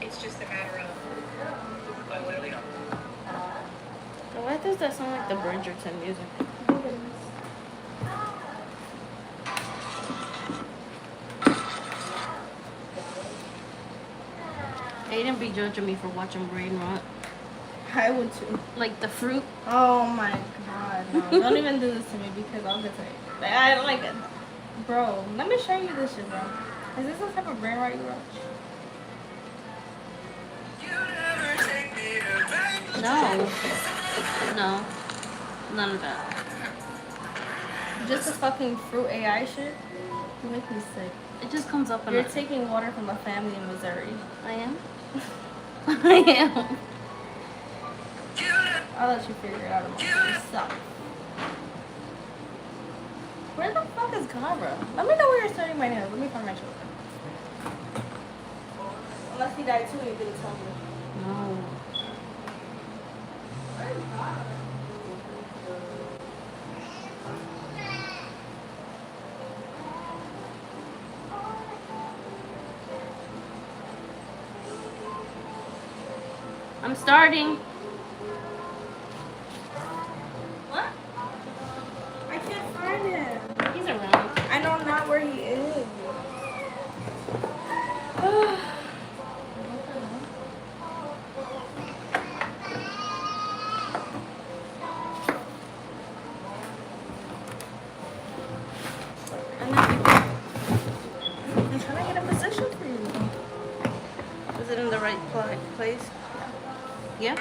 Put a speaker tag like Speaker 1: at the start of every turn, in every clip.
Speaker 1: It's just a matter of I literally don't.
Speaker 2: Why does that sound like the Bridgerton music? Aiden be judging me for watching brain rot.
Speaker 3: I would too.
Speaker 2: Like the fruit.
Speaker 3: Oh my god, no. Don't even do this to me because I'll get sick. Like, I don't like it. Bro, let me show you this shit, bro. Is this the type of brain rot you watch?
Speaker 2: No. No. None of that.
Speaker 3: Just the fucking fruit AI shit? You make me sick.
Speaker 2: It just comes up.
Speaker 3: You're taking water from a family in Missouri.
Speaker 2: I am. I am.
Speaker 3: I'll let you figure it out yourself. Where the fuck is Cabra? Let me know where you're studying my nails. Let me find my children. Unless he died too and you didn't tell me.
Speaker 2: No.
Speaker 3: Where's Cabra?
Speaker 2: I'm starting.
Speaker 3: What? I can't find him.
Speaker 2: He's around.
Speaker 3: I know not where he is. I'm trying to get a position for you.
Speaker 2: Is it in the right place? Yeah.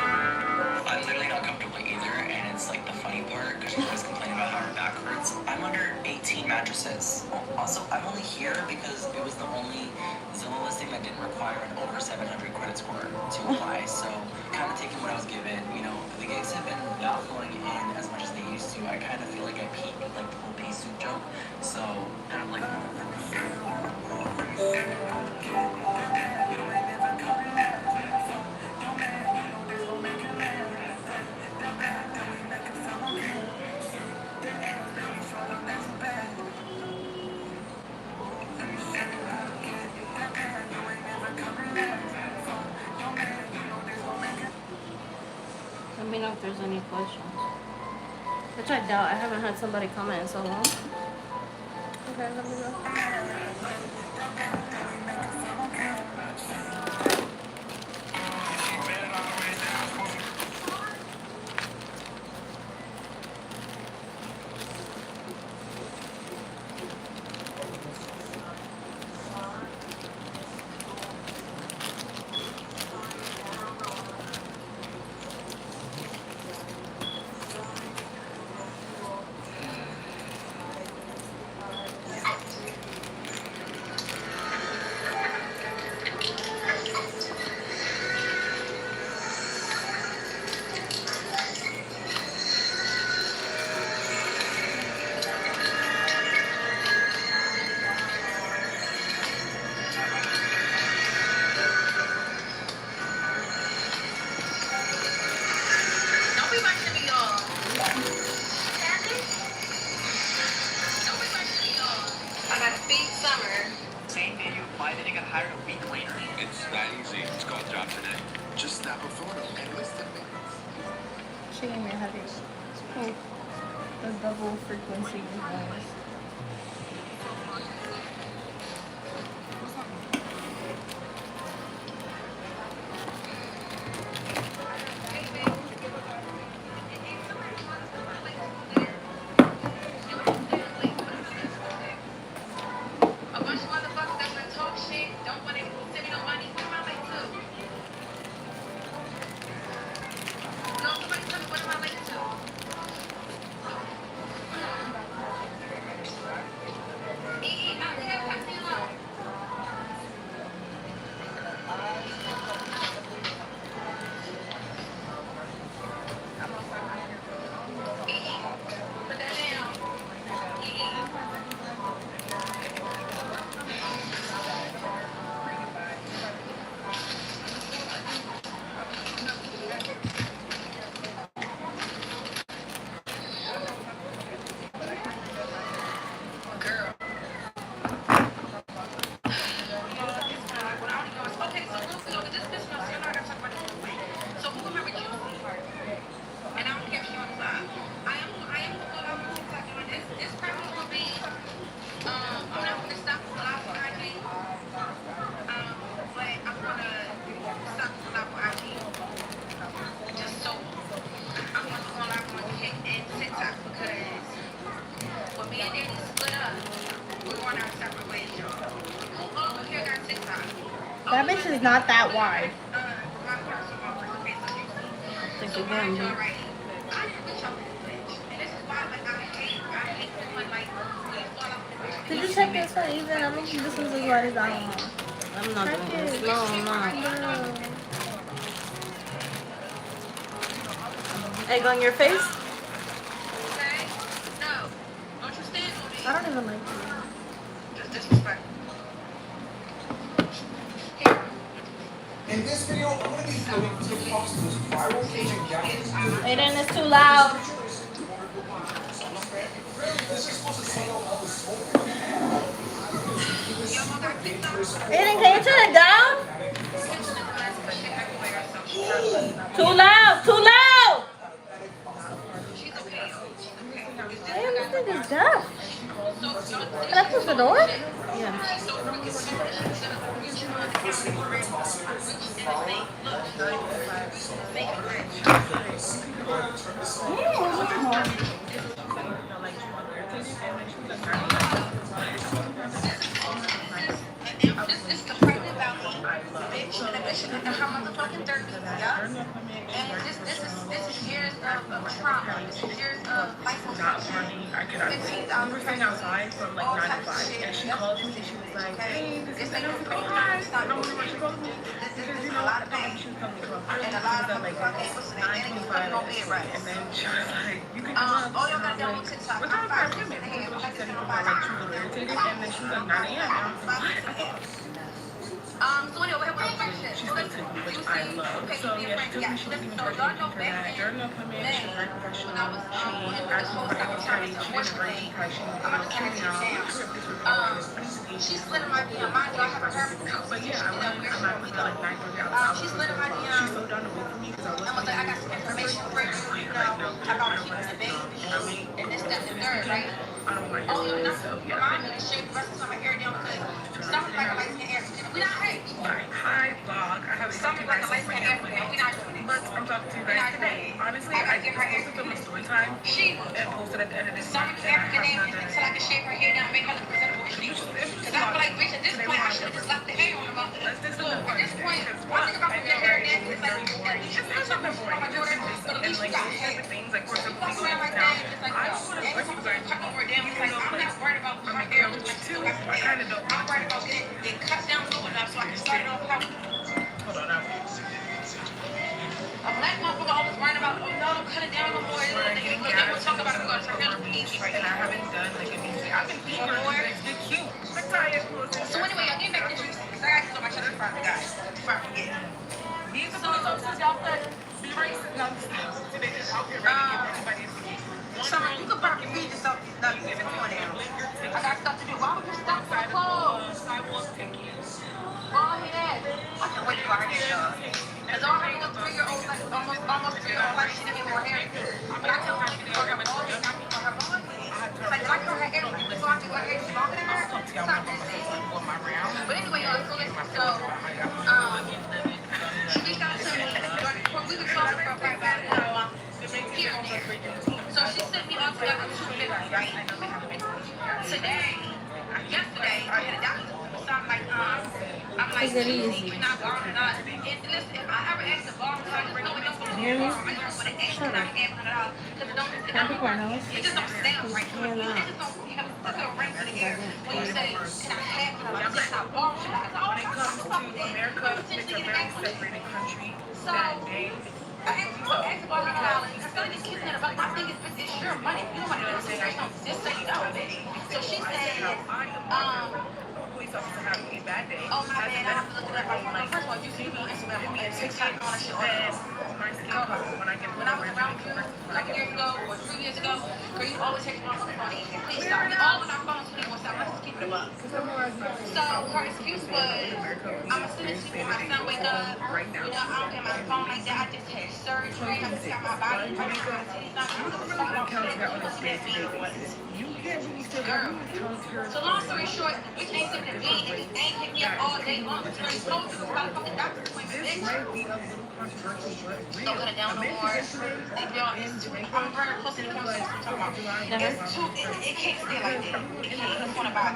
Speaker 1: I'm literally not comfortable either, and it's like the funny part because she's always complaining about how her back hurts. I'm under 18 mattresses. Also, I'm only here because it was the only Zillow listing that didn't require an over 700 credit score to apply. So, kind of taking what I was given. You know, the gigs have been not flowing in as much as they used to. I kind of feel like I peaked like the whole pea soup joke. So, kind of like.
Speaker 2: Let me know if there's any questions. Which I doubt. I haven't had somebody comment in so long.
Speaker 3: Okay, let me go. She gave me a headache. The double frequency noise. That bitch is not that wide.
Speaker 2: Think again, but
Speaker 3: Did you check this one even? I don't think this one's as wide as that one.
Speaker 2: I'm not doing this. No, I'm not. Egg on your face?
Speaker 3: I don't even like it.
Speaker 4: In this video, I'm going to be filming TikTok's most viral page and gadgets.
Speaker 3: Aiden, it's too loud.
Speaker 4: This is supposed to send out all the smoke.
Speaker 3: Aiden, can you turn it down? Too loud, too loud. Damn, this thing is deaf. Can I close the door?
Speaker 2: Yeah.
Speaker 5: Everything outside from like 9 to 5, and she called me and she was like, hey, this is like, oh hi, I don't know what she called me because you know I thought she was coming from early. She was at like 9:25, and then she was like, you can come up. And I was like, what time are you coming? Because she said about like she was irritated, and then she was like 9 a.m. and I was like, what? I thought.
Speaker 6: So anyway, what was the question?
Speaker 5: She said to me, which I love. So yeah, she told me she was even charging me for that. During the appointment, she was very professional. She asked me what I was studying. She didn't bring because she was killing out.
Speaker 6: She slid in my DM. Mind you, I haven't heard from her.
Speaker 5: But yeah, I was at like 9:30 hours.
Speaker 6: She slid in my DM.
Speaker 5: She slowed down the wait for me because I was
Speaker 6: like, I got some information for you, you know, about keeping the baby, and this, that, and the third, right?
Speaker 5: I don't want
Speaker 6: Oh,
Speaker 5: to
Speaker 6: and I'm gonna shave the rest of my hair down because something like a light skin hair. We not hey.
Speaker 5: Hi, vlog. I have
Speaker 6: Something like a light skin hair. We not doing it.
Speaker 5: But I'm talking to you guys today. Honestly, I was supposed to film a story time and post it at the end of this
Speaker 6: Some
Speaker 5: month.
Speaker 6: African name until I can shave her hair down and make her look presentable. Because I feel like, bitch, at this point, I should have just left the hair on her mouth. At this point, one thing about your hair down is like,
Speaker 5: just have something boring.
Speaker 6: I'm doing it.
Speaker 5: And like those type of things, like for example, we go now. I just want to bring you guys
Speaker 6: cut over down. It's like, I'm not worried about my hair looking like
Speaker 5: too. I kind of don't.
Speaker 6: I'm worried about getting cut down low enough so I can start it off how.
Speaker 5: Hold on,
Speaker 6: A black motherfucker always worrying about, oh no, cut it down no more. They will talk about it because her hair looks easy right
Speaker 5: and I
Speaker 6: now.
Speaker 5: haven't done like an easy. I've been eating they're cute. I'm tired.
Speaker 6: So anyway, I'll get back to you because I got to go my chest before I forget. Before I forget.
Speaker 5: These are the folks y'all put be racist. No, today just out here ready to give everybody
Speaker 6: Summer, you could probably read yourself. No, you give it to her now. I got stuff to do. Why would you stop for the clothes?
Speaker 5: sidewalk picky.
Speaker 6: Go ahead. I can't wait for her hair done. Because all her little 3-year-old, like almost 3-year-old, like she didn't get more hair. But I tell her she can go her, but all this not for her mom. It's like, I cut her hair, so I think her hair is longer than her. It's not that thing. But anyway, y'all, so listen, so, she reached out to me, we were talking for about here. So she sent me all together 2 videos, right? Today, yesterday, I had a doctor's appointment, so I'm like, I'm like, you're not borrowing or not. And listen, if I ever ask to borrow, so I just know it don't go to borrow. I just want to ask, and I can $100 because it just don't sound right. It just don't, you know, there's no ring to the ear. When you say, can I have $100? Yes, I borrow. She's like, oh,
Speaker 5: When it comes to America, it's a very separated country.
Speaker 6: so, I asked about $100. I feel like these kids need about my thing is it's your money. If you want to do this, just so you know. So she said,
Speaker 5: police officer having a bad day.
Speaker 6: oh my bad, I have to look at that right now. First of all, you see me on Instagram, you and TikTok, all that shit. When I was around you a couple years ago or 3 years ago, girl, you always take my phone. Please stop. We all on our phones 24/7. Let's just keep it him up. So her excuse was, I'm send it to you when my son wake up. You know, I don't get my phone like that. I just had surgery. I just got my body. I just got my titties done. I don't know what the fuck girl. So long story short, bitch ain't sitting in bed and ain't hit me up all day long. Bitch already told you about the fucking doctor's appointment, bitch. Don't cut it down no more. I'm very close to the counselor. It's too, it can't stay like that. It can't. It's one about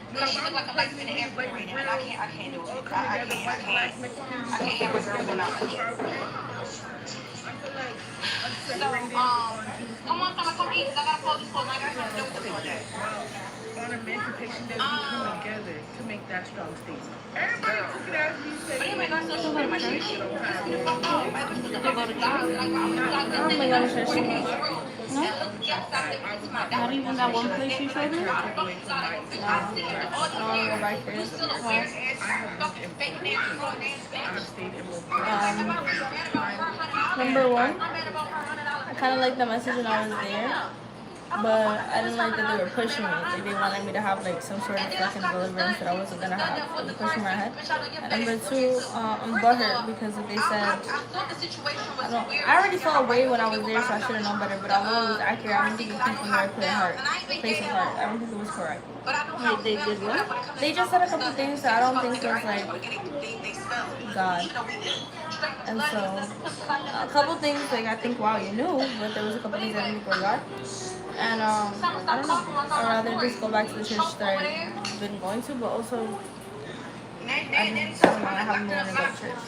Speaker 6: because she look like a light in the air right now, and I can't do it. I can't have a girl going out like that. So, come on, Summer, come eat. I gotta close this clothes. I gotta do with this one.
Speaker 5: On emancipation that we come together to make that strong statement. Everybody took it as you said.
Speaker 6: But anyway, that's social pretty much it.
Speaker 2: Not even that one place you showed me?
Speaker 3: Number one, I kind of liked the message when I was there, but I didn't like that they were pushing me. Like they wanted me to have like some sort of fucking deliverance that I wasn't gonna have. They pushing my head. And number two, I'm butthurt because they said I already felt away when I was there, so I should have known better. But although it was accurate, I don't think it came from the right place of heart. I don't think it was correct.
Speaker 2: Wait, they did what?
Speaker 3: They just said a couple things that I don't think was like God. And so a couple things like I think wow you knew, but there was a couple things I didn't think were God. And I don't know. I'd rather just go back to the church that I've been going to, but also I don't know. I haven't been to go to church.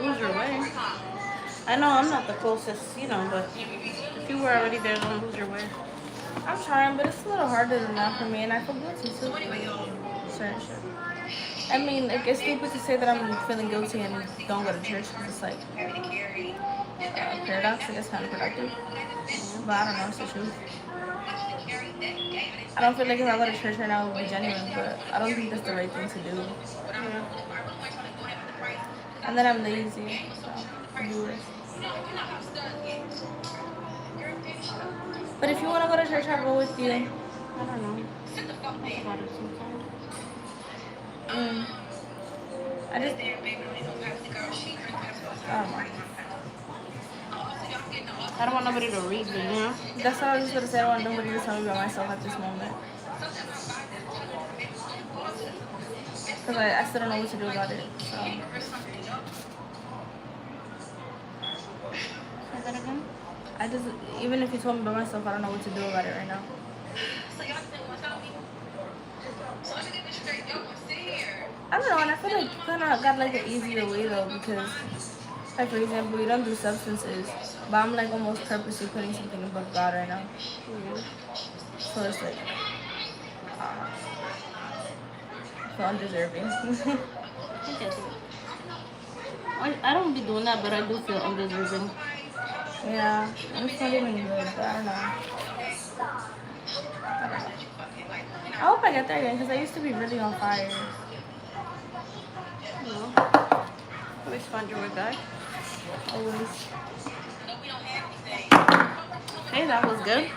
Speaker 2: Lose your way. I know I'm not the closest, you know, but if you were already there, don't lose your way.
Speaker 3: I'm trying, but it's a little harder than that for me, and I feel guilty too. Certain shit. I mean, like, it's stupid to say that I'm feeling guilty and don't go to church because it's like paradox. I guess kind of productive, but I don't know. It's the truth. I don't feel like if I go to church right now, it would be genuine, but I don't think that's the right thing to do.
Speaker 2: Yeah.
Speaker 3: And then I'm lazy, so I'll do it. But if you want to go to church, I'll go with you.
Speaker 2: I don't know. Think about it sometime.
Speaker 3: I just,
Speaker 2: I don't want nobody to read me, you know?
Speaker 3: that's all I was just going to say. I don't want nobody to tell me about myself at this moment. Because I still don't know what to do about it. So.
Speaker 2: Say that again?
Speaker 3: I just, even if you told me about myself, I don't know what to do about it right now. I don't know, and I feel like you kind of got like an easier way though, because, like for example, you don't do substances, but I'm like almost purposely putting something above God right now. So it's like, I feel undeserving.
Speaker 2: I get it. I don't be doing that, but I do feel undeserving.
Speaker 3: Yeah, it's not even good, but I don't know. I hope I get there again, because I used to be really on fire.
Speaker 2: You know? Always find your way back.
Speaker 3: Always.
Speaker 2: Hey, that was good.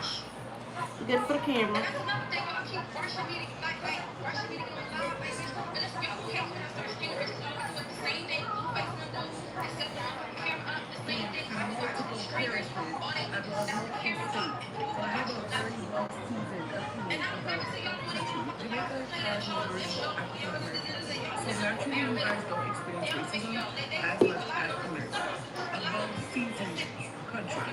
Speaker 2: Good for the camera.
Speaker 5: So naturally, you guys don't experience racism as much as America, a well-seasoned country.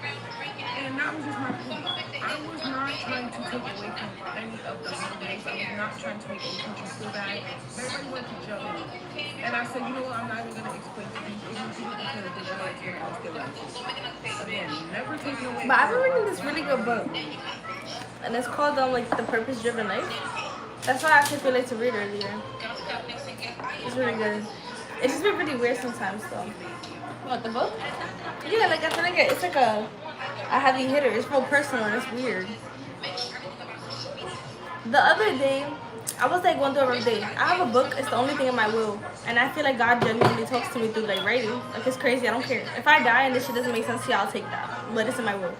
Speaker 5: And that was just my point. I was not trying to take away from any of the holidays. I was not trying to make any country feel bad. Everybody wanted to judge me. And I said, you know what, I'm not even going to explain to these ignorant people because they don't like to ask their rights. Again, never taking away.
Speaker 3: But I've been reading this really good book, and it's called like The Purpose-Driven Life. That's why I actually feel like to read earlier. It's really good. It's just been really weird sometimes though.
Speaker 2: What, the book?
Speaker 3: Yeah, like I feel like it's like a heavy hitter. It's real personal and it's weird. The other day, I was like going through every day. I have a book. It's the only thing in my will, and I feel like God genuinely talks to me through like writing. Like it's crazy. I don't care if I die and this shit doesn't make sense to you. I'll take that, but it's in my will.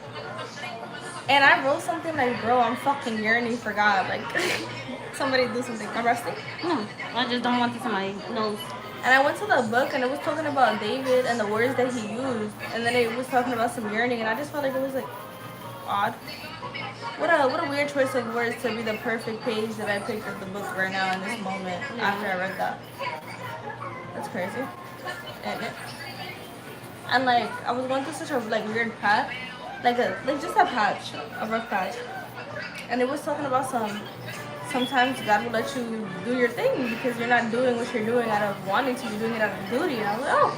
Speaker 3: And I wrote something like, bro, I'm fucking yearning for God. Like, somebody do something. I'm resting.
Speaker 2: No, I just don't want this in my nose.
Speaker 3: And I went to the book and it was talking about David and the words that he used. And then it was talking about some yearning. And I just felt like it was like odd. What a weird choice of words to be the perfect page that I picked of the book right now in this moment after I read that. That's crazy. And like I was going through such a like weird path. Like just a patch, a rough patch. And it was talking about sometimes God will let you do your thing because you're not doing what you're doing out of wanting to, you're doing it out of duty. And I was like, oh,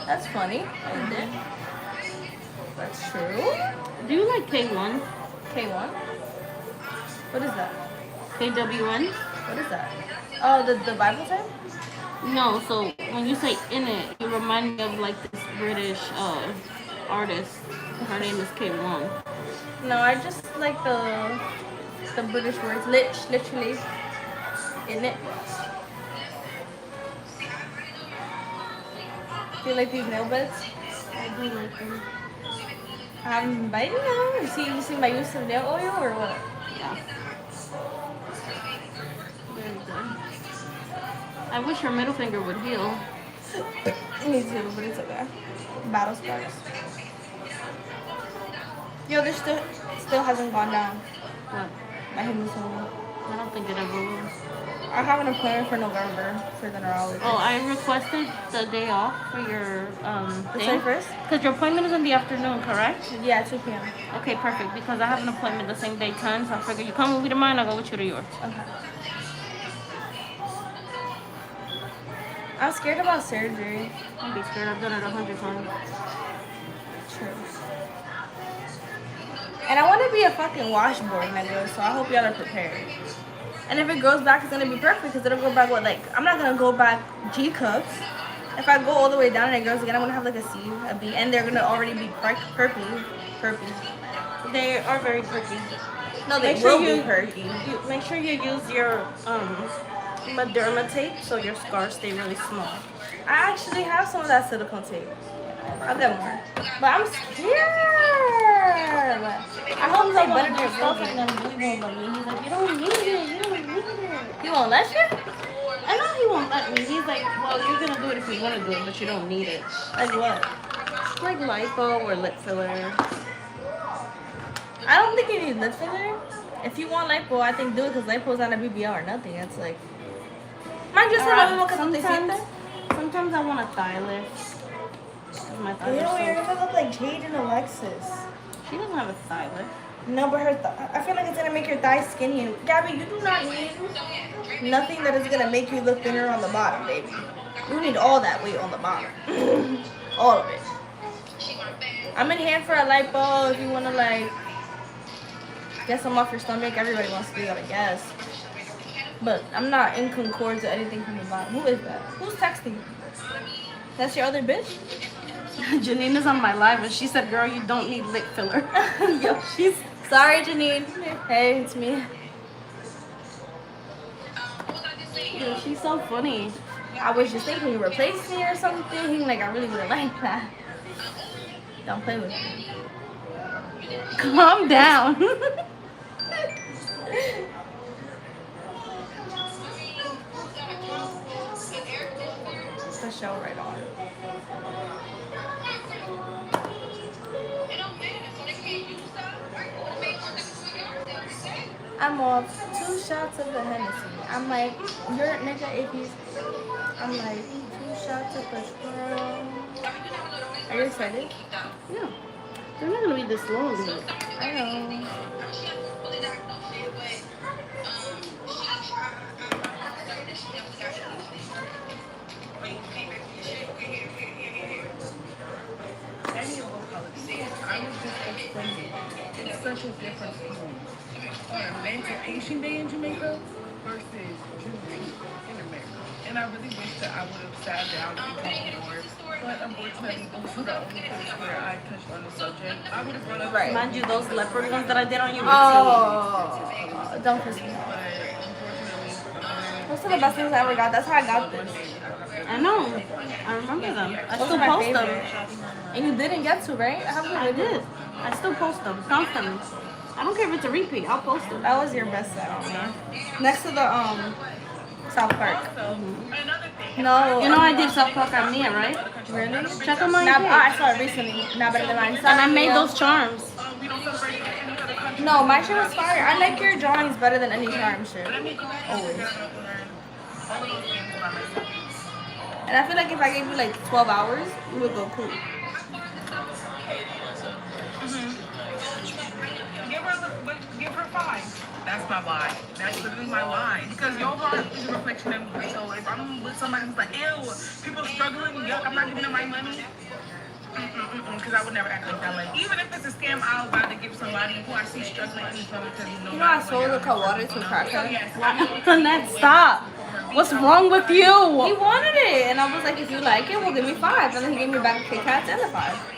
Speaker 3: that's funny. I did. That's true.
Speaker 2: Do you like K1?
Speaker 3: K1? What is that?
Speaker 2: KW1?
Speaker 3: What is that? Oh, the Bible type?
Speaker 2: No, so when you say in it, you remind me of like this British artist. Her name is K1.
Speaker 3: No, I just like the British words. Literally. In it. Do you like these nail beds?
Speaker 2: I do like them.
Speaker 3: I haven't been biting them. You see my use of nail oil or what?
Speaker 2: Yeah. Very good. I wish your middle finger would heal.
Speaker 3: Me too, but it's okay. Battle scars. Yo, this still hasn't gone down.
Speaker 2: What?
Speaker 3: My hemoglobin.
Speaker 2: I don't think it ever will.
Speaker 3: I have an appointment for November for the neurologist.
Speaker 2: Oh, I requested the day off for your
Speaker 3: The
Speaker 2: thing.
Speaker 3: 21st?
Speaker 2: Because your appointment is in the afternoon, correct?
Speaker 3: Yeah, 2 p.m.
Speaker 2: Okay, perfect. Because I have an appointment the same day, 10, so I figure you come with me to mine, I'll go with you to yours.
Speaker 3: Okay. I'm scared about surgery.
Speaker 2: Don't be scared. I've done it 100 times.
Speaker 3: True. And I want to be a fucking washboard nigga, so I hope y'all are prepared. And if it goes back, it's gonna be perfect because it'll go back with like, I'm not gonna go back G cups. If I go all the way down and it goes again, I'm gonna have like a C, a B, and they're gonna already be perky.
Speaker 2: They are very perky.
Speaker 3: No, they
Speaker 2: Make sure
Speaker 3: will
Speaker 2: you-
Speaker 3: be perky.
Speaker 2: Make sure you use your Maderma tape so your scars stay really small.
Speaker 3: I actually have some of that silicone tape. I'll get more. But I'm scared. I hope they better
Speaker 2: do
Speaker 3: do
Speaker 2: stuff
Speaker 3: something.
Speaker 2: and then he won't let me. He's like, you don't need it. You don't need it.
Speaker 3: You won't let you?
Speaker 2: I know he won't let me. He's like, well, you're gonna do it if you want to do it, but you don't need it.
Speaker 3: Like what?
Speaker 2: Like lipo or lip filler.
Speaker 3: I don't think you need lip filler. If you want lipo, I think do it because lipo's not a BBL or nothing. It's like... Mind you,
Speaker 2: Sometimes I want a thigh lift. My thighs
Speaker 3: You're
Speaker 2: are so...
Speaker 3: gonna look like Jade and Alexis.
Speaker 2: She doesn't have a thigh lift.
Speaker 3: No, but I feel like it's gonna make your thighs skinny. And Gabby, you do not need nothing that is gonna make you look thinner on the bottom, baby. You need all that weight on the bottom. All of it. I'm in here for a lipo if you wanna like get some off your stomach. Everybody wants to do that, I guess. But I'm not in concord to anything from the bottom. Who is that? Who's texting? That's your other bitch?
Speaker 2: Janine is on my live and she said, girl, you don't need lip filler.
Speaker 3: Yo, she's sorry, Janine. Hey, it's me.
Speaker 2: Yo, she's so funny.
Speaker 3: I was just thinking you replaced me or something. Like I really wouldn't like that. Don't play with me.
Speaker 2: Calm down.
Speaker 3: The show right on. I'm off 2 shots of the Hennessy. I'm like, you're nigga if you. I'm like 2 shots of Patron. Are you excited?
Speaker 2: Yeah. They're not gonna be this long, but
Speaker 3: I know.
Speaker 5: I was just explaining. It's such a difference between Emancipation Day in Jamaica versus Juneteenth in America. And I really wish that I would have sat down and talked more. But unfortunately, those were the only place where I touched on the subject. I would have brought up
Speaker 3: Right.
Speaker 2: mind you, those leopard ones that I did on you were
Speaker 3: Oh, don't piss me off.
Speaker 5: but unfortunately,
Speaker 3: Those are the best things I ever got. That's how I got this.
Speaker 2: I know. I remember them. I
Speaker 3: Those
Speaker 2: still
Speaker 3: are my
Speaker 2: post them.
Speaker 3: favorite. And you didn't get to, right? How
Speaker 2: I did. I still post them constantly. I don't care if it's a repeat. I'll post them.
Speaker 3: That was your best set on me. Next to the South Park.
Speaker 5: Another thing.
Speaker 3: No.
Speaker 2: You know I did South Park on Mia, right?
Speaker 3: Really?
Speaker 2: Check out my
Speaker 3: Nah,
Speaker 2: page.
Speaker 3: I saw it recently. Not better than mine.
Speaker 2: And I made those charms.
Speaker 5: We don't celebrate in any other country.
Speaker 3: No, my shit was fire. I like your drawings better than any charm shit.
Speaker 5: Let me go ahead and
Speaker 3: Always.
Speaker 5: learn all of those things by myself.
Speaker 3: And I feel like if I gave you like 12 hours, you would go cool.
Speaker 5: Give her 5. That's my why. That's literally my why. Because your heart is a reflection of me. So if I'm with somebody who's like, ew, people are struggling, yuck, I'm not giving them my money. Because I would never act like that. Like, even if it's a scam, I'll buy to give somebody who I see struggling and tell me because
Speaker 3: You know I sold the water to a crackhead?
Speaker 2: Annette, stop. What's wrong with
Speaker 3: He
Speaker 2: you?
Speaker 3: wanted it, and I was like, if you like it, we'll give me 5. And then he gave me back Kit Kats and the 5.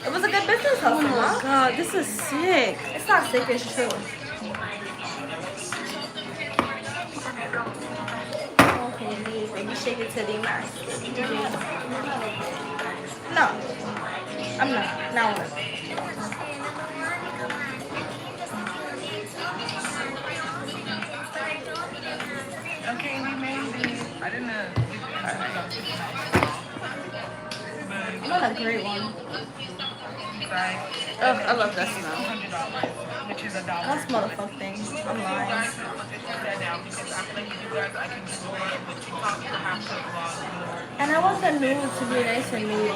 Speaker 3: It was a good business
Speaker 2: Oh
Speaker 3: hustle,
Speaker 2: my
Speaker 3: huh?
Speaker 2: god, this is sick.
Speaker 3: It's not sick, it's true. Okay, baby, shake it to the max. No, I'm not. Now what?
Speaker 5: okay, we made it. I didn't know.
Speaker 3: I'm on a great one.
Speaker 5: Right.
Speaker 2: Ugh, I love that smell.
Speaker 5: $100, which is $1.
Speaker 3: That's motherfucking thing. I'm lying.
Speaker 5: Guys, put that down because I feel like you guys, I can do more with TikTok to have to vlog more.
Speaker 3: And I want the nude to be nice and nude.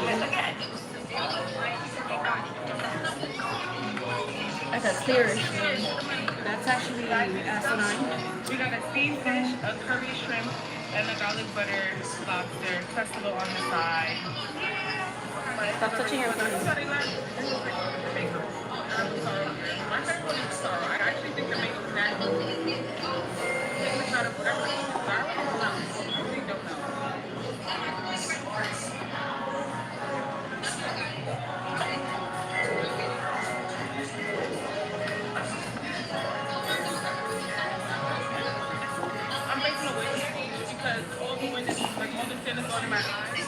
Speaker 3: Like a clearish nude.
Speaker 2: That's actually asinine.
Speaker 5: We got a steamed fish, a curry shrimp, and a garlic butter lobster festival on the side.
Speaker 2: Stop touching your phone.
Speaker 5: My favorite one is sorrow. I actually think they're making that. I think we try to put everything in sorrow. I really don't know. I'm making a wish because all the wind is like all the sin is going in my eyes.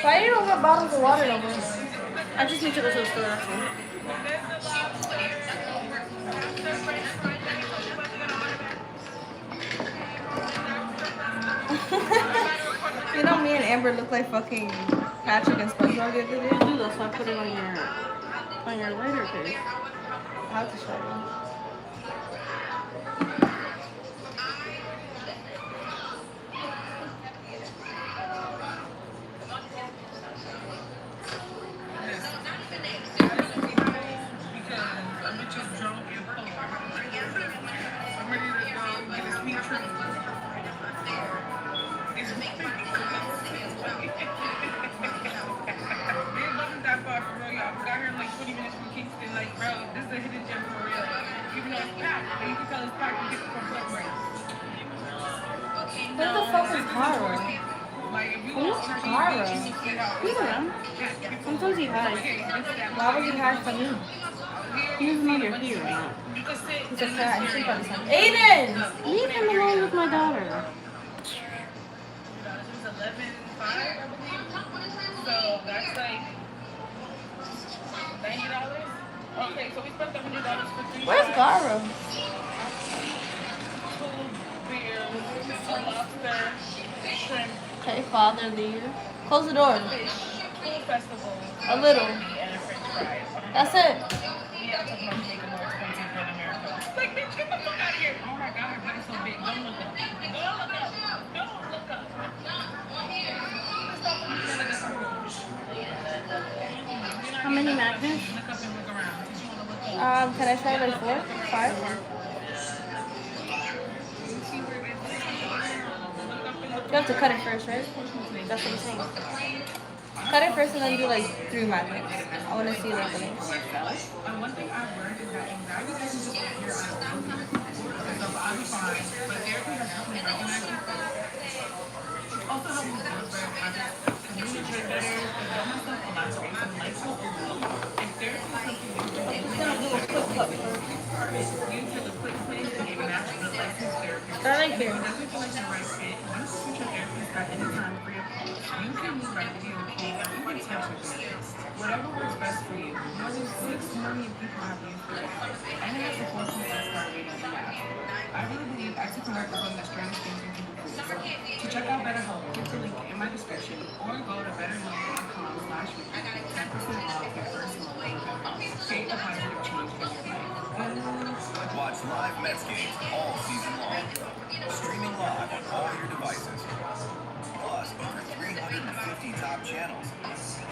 Speaker 3: Why you don't have bottles of water no more?
Speaker 2: I just need to go to the store actually.
Speaker 3: You know me and Amber look like fucking Patrick and SpongeBob the other day?
Speaker 2: Do this, so I put it on your lighter case.
Speaker 3: I'll have to show you. Where the fuck is Cara? Who's Cara?
Speaker 2: He's around. Sometimes he hides.
Speaker 3: Why would you hide from me?
Speaker 2: He doesn't know you're here or not.
Speaker 3: He's a cat. He should probably say, Aiden!
Speaker 2: Leave him alone with my daughter.
Speaker 5: So that's like $90. Okay, so we spent $100 for 3.
Speaker 3: Where's Gara?
Speaker 5: 2 beers, 2 lobster, shrimp,
Speaker 3: Okay, father, leave. Close the door.
Speaker 5: fish, 2 festivals,
Speaker 3: A little.
Speaker 5: and a french fries.
Speaker 3: That's it.
Speaker 5: Yeah, I'm talking about making more expensive than America. Like, bitch, get the fuck out of here. Oh my god, her body's so big. Don't look up. Don't look up. Don't look up.
Speaker 2: How many magnets?
Speaker 5: Look up and look around. Did you want to look up?
Speaker 3: Can I try like 4? 5? You have to cut it first, right? That's what I'm saying. Cut it first and then do like 3 magnets. I want to see like the links.
Speaker 5: One thing I've learned is that anxiety doesn't just appear out of nowhere. So I'll be fine. But therapy has helped me recognize it. Also helped me feel better. really tread better, because all my stuff a lot of space. I'm like, so if there's something that you
Speaker 3: I'm just gonna do a quick cut first.
Speaker 5: you took a quick place and gave an actual licensed therapist.
Speaker 3: I like here.
Speaker 5: If it doesn't feel like the right fit, once you switch your therapist at any time for your you can move right to your key. You can touch your therapist. Whatever works best for you. More than 6 million people have used it. And it has a 4.5-star rating on the app. I really believe active connect is one of the strongest things you can do for yourself. To check out BetterHelp, click the link in my description or go to betterhelp.com/weekly. 10% off your first month. Create a positive change in your life.
Speaker 7: Watch live Mets games all season long. Streaming live on all your devices. Plus, over 350 top channels.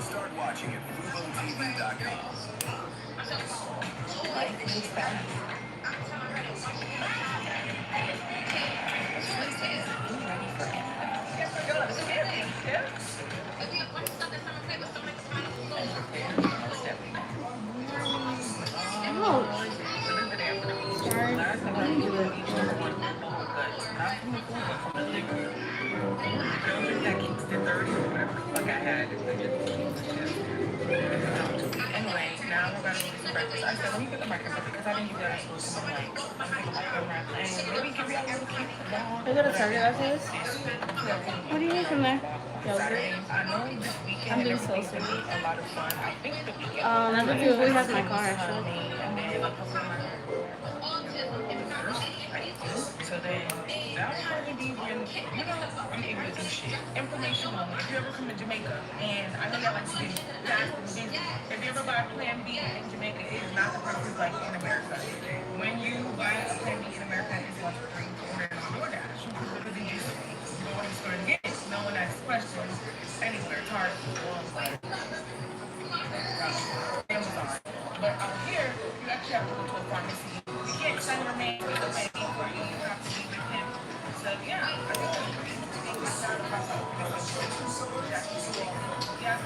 Speaker 7: Start watching at FuboTV.com.
Speaker 5: Anyway, now we're gonna do some breakfast. I said, let me get the microphone because I didn't use that as a and maybe give you a little cute
Speaker 3: Are you gonna Target after this? What do you need from there? Yogurt.
Speaker 5: I know this weekend
Speaker 3: I'm being
Speaker 5: is
Speaker 3: so
Speaker 5: gonna
Speaker 3: silly.
Speaker 5: be a lot of fun. I think the weekend.
Speaker 3: Number 2, who has my car actually?
Speaker 5: And then a couple of my so then that'll probably be when I'm able to do shit. Information only. If you ever come to Jamaica, and I know y'all like to be fast and busy. If you ever buy a Plan B in Jamaica, it is not the prices like in America. When you buy a Plan B in America, it's $1 for free to order it on DoorDash. Because you just go in the store and get it. No one asks questions anywhere. Target, Amazon. But out here, you actually have to go to a pharmacy. You can't send your man to the baby for you. You have to be with him. So yeah, I think that's pretty interesting. Yeah.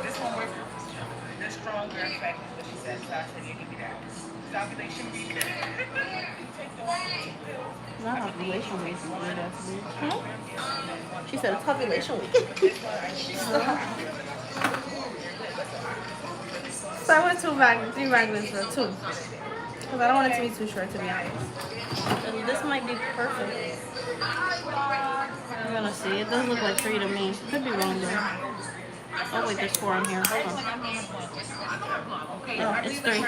Speaker 5: This one was the stronger effect is what she said. So I said, yeah, give me that. Ovulation week. Take the one.
Speaker 2: Not ovulation week is weird, that's weird.
Speaker 3: She said it's ovulation week. So I went 3 magnets for 2. Because I don't want it to be too short, to be honest. And this might be perfect.
Speaker 2: I'm gonna see. It does look like 3 to me. Could be wrong though. Oh wait, there's 4 on here. Hold on. Oh, it's 3.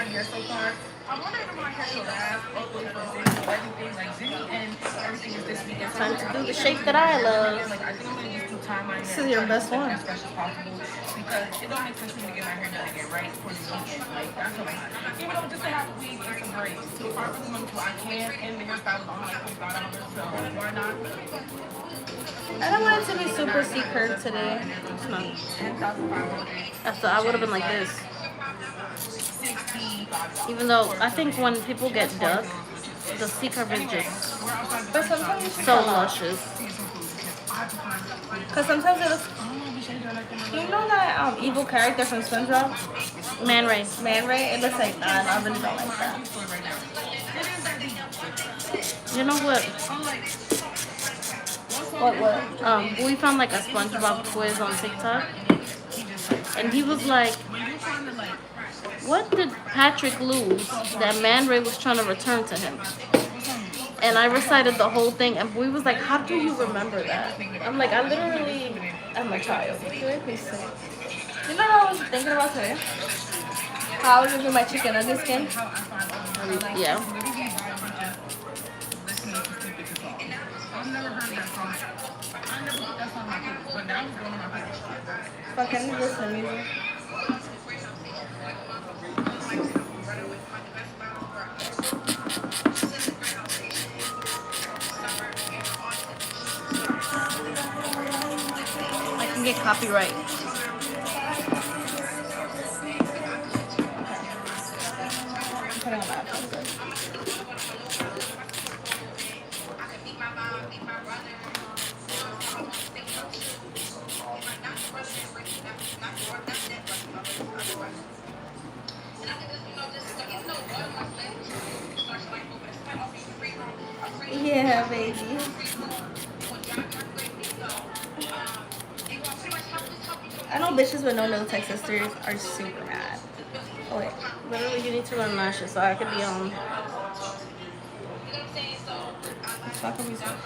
Speaker 5: I wonder if my hair will last always for Zinni, everything like Zinni and everything is this weekend.
Speaker 3: Time to do the shape that I love.
Speaker 5: Like I think I'm gonna use 2 timelines.
Speaker 3: This is your best one.
Speaker 5: As fresh as possible because it don't make sense for me to get my hair done again right for the weekend. Like that's a lot. Even though just to have a wig and some braids. So if I really want to, I can. And the hairstyle is on like $5, so why not?
Speaker 3: I don't want it to be super C curved today.
Speaker 2: It's not.
Speaker 5: 10,500.
Speaker 2: I would have been like this. Even though I think when people get duck, the C curve is just
Speaker 3: But sometimes you
Speaker 2: so luscious.
Speaker 3: Because sometimes it looks. You know that evil character from SpongeBob?
Speaker 2: Man Ray.
Speaker 3: Man Ray? It looks like that. I really don't like that.
Speaker 2: You know what?
Speaker 3: What?
Speaker 2: We found like a SpongeBob quiz on TikTok, and he was like, "What did Patrick lose that Man Ray was trying to return to him?" And I recited the whole thing, and we was like, "How do you remember that?" I'm like, I literally am a child.
Speaker 3: You know what I was thinking about today? How I was gonna do my chicken nugget skin.
Speaker 2: Yeah.
Speaker 3: Fuck, I need to listen to music.
Speaker 2: I can get copyright.
Speaker 3: Put it on my iPhone. Yeah, baby. I know bitches with no nail tech sisters are super mad. Oh wait,
Speaker 2: Literally, you need to learn lashes so I could be on.
Speaker 3: fuck are we saying?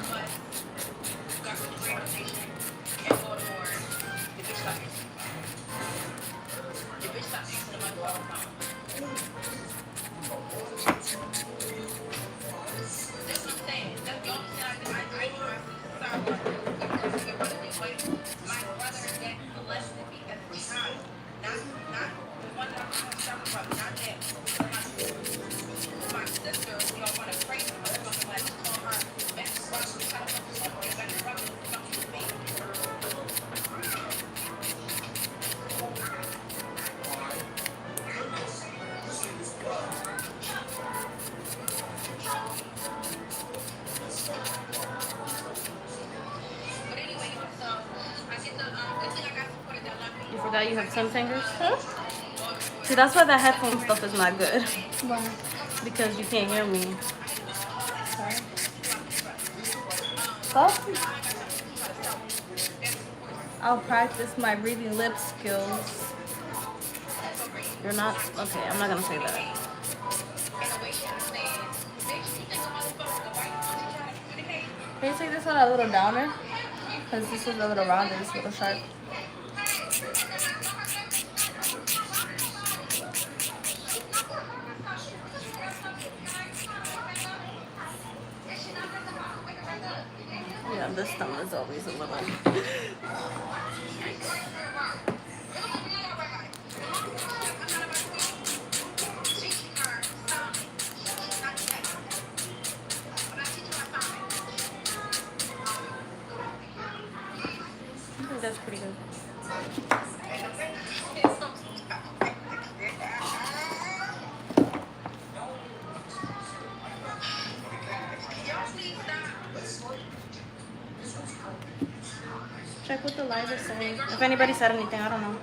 Speaker 2: You forgot you have 10 fingers?
Speaker 3: Huh?
Speaker 2: See, that's why that headphone stuff is not good.
Speaker 3: Why?
Speaker 2: Because you can't hear me.
Speaker 3: Sorry. Stop. I'll practice my reading lip skills.
Speaker 2: You're not? Okay, I'm not gonna say that.
Speaker 3: Can you take this one a little downer? Because this is a little rounded, it's a little sharp.
Speaker 2: Yeah, this thumb is always a little. I think that's pretty good. Check what the live is saying. If anybody said anything, I don't know.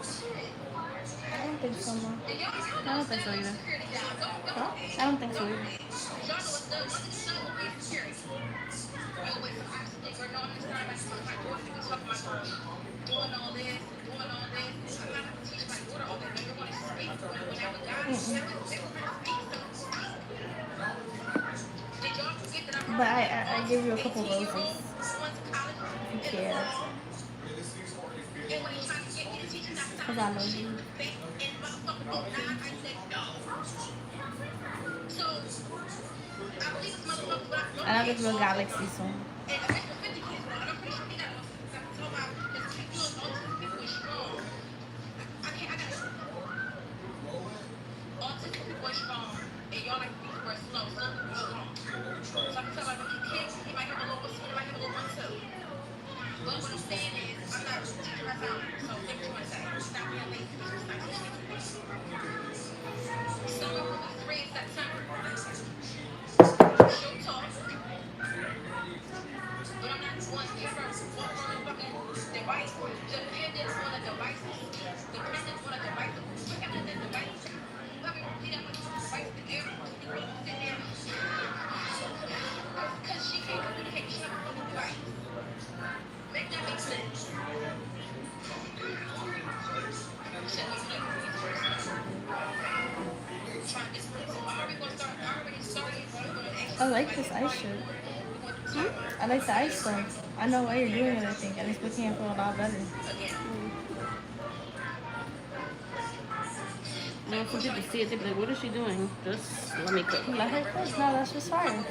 Speaker 3: I don't think so, Mom.
Speaker 2: I don't think so either.
Speaker 3: Huh?
Speaker 2: I don't think so either.
Speaker 3: But I give you a couple roses. If you care. Because I love you. And I'll give you a galaxy soon. I like this ice shirt. I like the ice stuff. I know why you're doing it, I think, and it's making it feel a lot better.
Speaker 2: And if people see it, they'd be like, what is she doing? Just let me cook.
Speaker 3: Let her cook. No, that's just fire.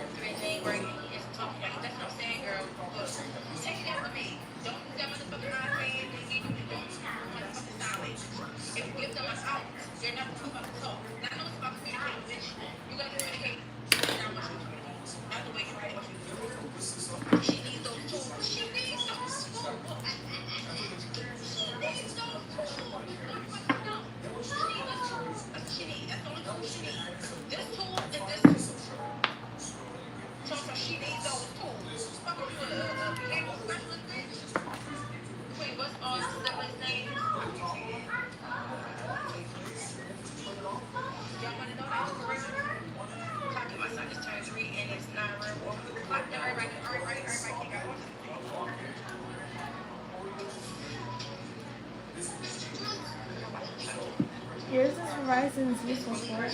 Speaker 3: Yours is Verizon Z4.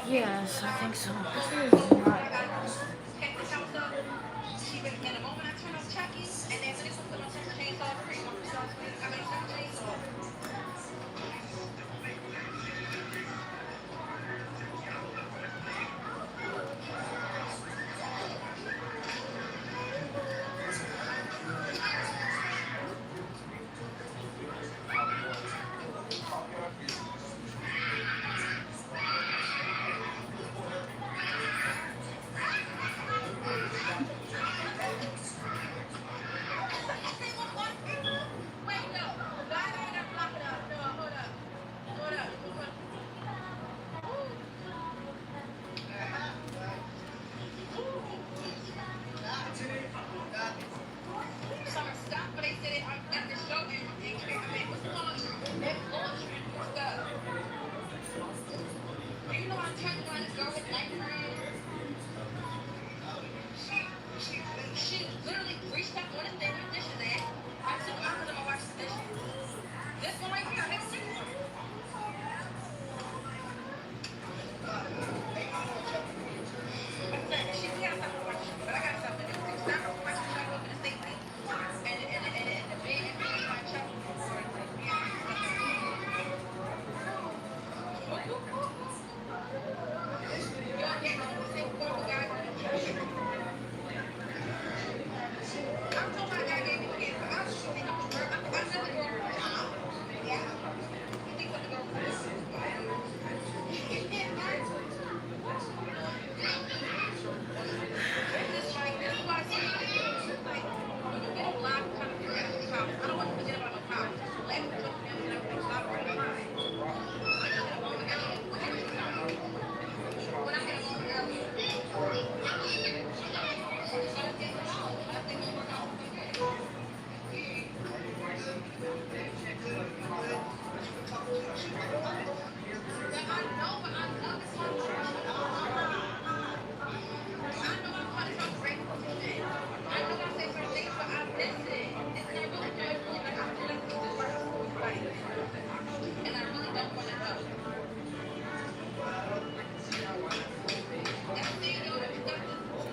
Speaker 2: Yes, I think so.
Speaker 3: This one is not.
Speaker 6: She literally reached out on the thing with dishes in. I took out because I'm gonna wash the dishes. This one right here, next to you. She has something to watch, but I got something to do. Stop her watching shop up in the safety. And the big and big my shop.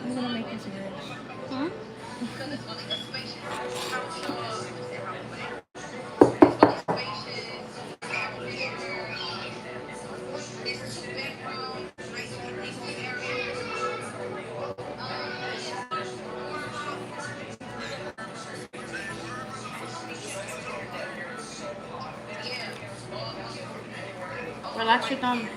Speaker 3: I'm gonna make this rich.
Speaker 2: Hmm? Relax your thumb.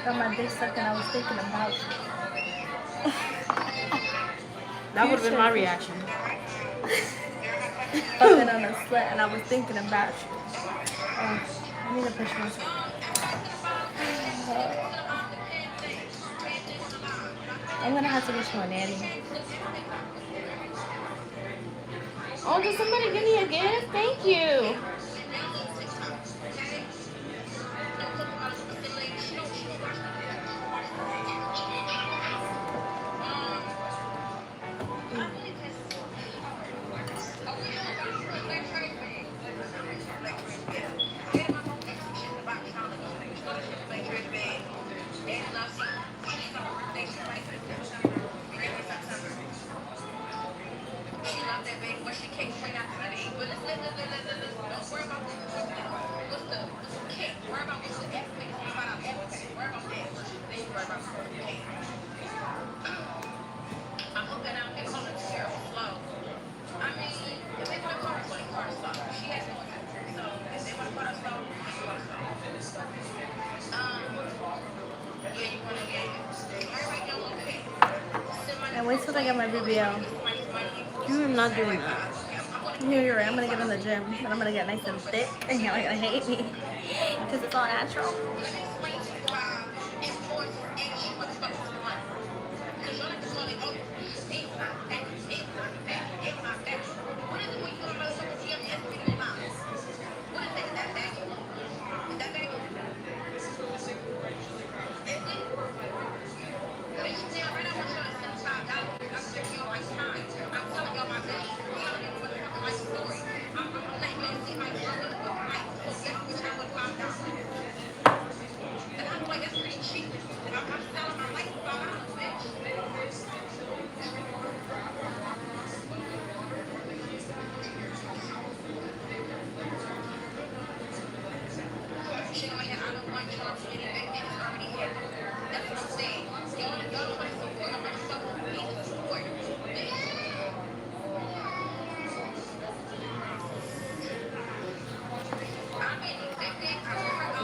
Speaker 3: Got my dick sucked and I was thinking about you.
Speaker 2: That would have been my reaction.
Speaker 3: Fucking on a slut and I was thinking about you. I need to push myself. I'm gonna have to reach my nanny.
Speaker 2: Oh, did somebody give me a gift? Thank you.
Speaker 6: I'm hoping I don't get called a terrible slow. I mean, if they want to call her slow, they call her slow. She has no attack. So if they want to call her slow, they call her slow. Yeah, you want to get everybody get a little bit.
Speaker 3: And wait till I get my BBL.
Speaker 2: You are not doing that.
Speaker 3: You're right. I'm gonna get in the gym and I'm gonna get nice and thick and you're not gonna hate me. Because it's all natural.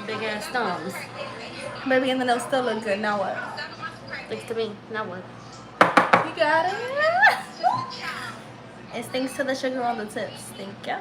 Speaker 2: Big ass thumbs.
Speaker 3: Baby, and the nails still look good. Now what?
Speaker 2: Thanks to me. Now what?
Speaker 3: You got it. It's thanks to the sugar on the tips. Thank you.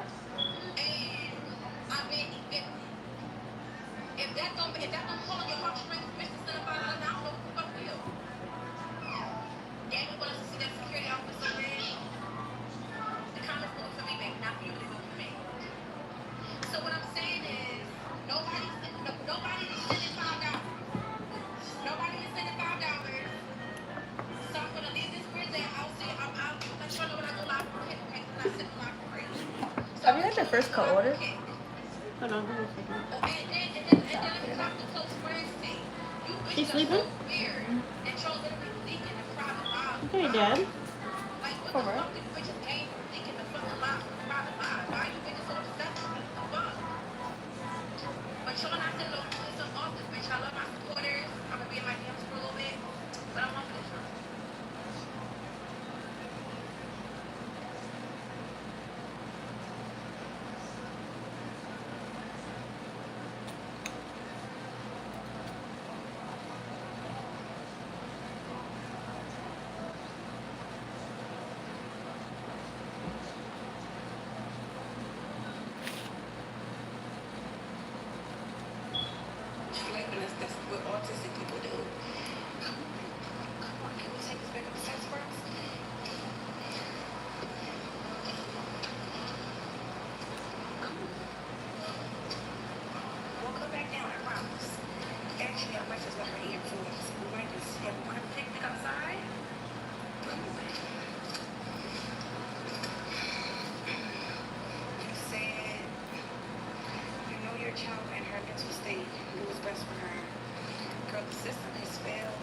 Speaker 3: Have you had your first co-order?
Speaker 2: Hold on, give me a second. She's sleeping? Okay, Dad.
Speaker 3: For real?
Speaker 6: That's what autistic people do. Come on, can we take this back up to sex first? We'll come back down, I promise. Actually, I might just let her influence. We might just have one picnic outside. You said you know your child and her mental state. Do what's best for her. Girl, the system has failed.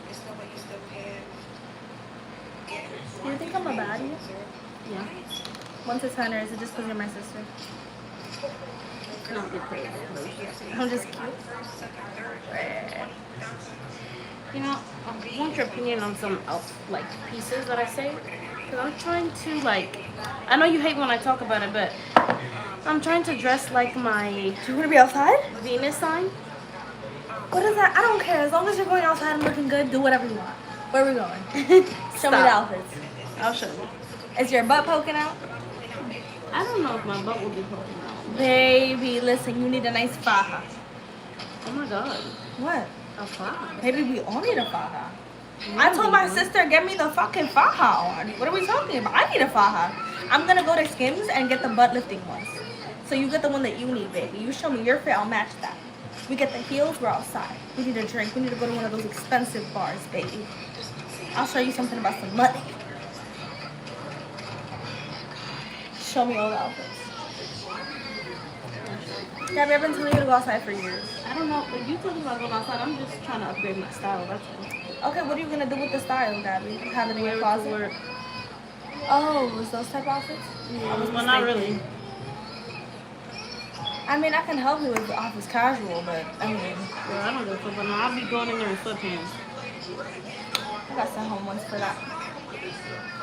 Speaker 6: There's no way you still have.
Speaker 3: Do you think I'm a baddie?
Speaker 2: Yeah.
Speaker 3: Once it's Hunter, is it just because you're my sister?
Speaker 2: No, because
Speaker 3: I'm just cute.
Speaker 2: you know, I want your opinion on some like pieces that I say. Because I'm trying to like, I know you hate when I talk about it, but I'm trying to dress like my
Speaker 3: You want to be outside?
Speaker 2: Venus sign.
Speaker 3: What is that? I don't care. As long as you're going outside and looking good, do whatever you want. Where are we going? Show me the outfits.
Speaker 2: I'll show you.
Speaker 3: Is your butt poking out?
Speaker 2: I don't know if my butt will be poking out.
Speaker 3: Baby, listen, you need a nice faja.
Speaker 2: Oh my god.
Speaker 3: What?
Speaker 2: A fly.
Speaker 3: Baby, we all need a faja. I told my sister, get me the fucking faja on. What are we talking about? I need a faja. I'm gonna go to Skims and get the butt lifting ones. So you get the one that you need, baby. You show me your fit, I'll match that. We get the heels, we're outside. We need a drink. We need to go to one of those expensive bars, baby. I'll show you something about some money. Show me all the outfits. Gabby, I've been telling you to go outside for years.
Speaker 2: I don't know. If you talking about going outside, I'm just trying to upgrade my style. That's all.
Speaker 3: Okay, what are you gonna do with the style, Gabby? Have it in
Speaker 2: Wear
Speaker 3: your
Speaker 2: it to
Speaker 3: closet?
Speaker 2: work.
Speaker 3: Oh, was those type outfits?
Speaker 2: Well, not really.
Speaker 3: I mean, I can help you with the office casual, but I mean,
Speaker 2: Well, I don't go for, but no, I'll be going in there in sweatpants.
Speaker 3: I got sent home once for that.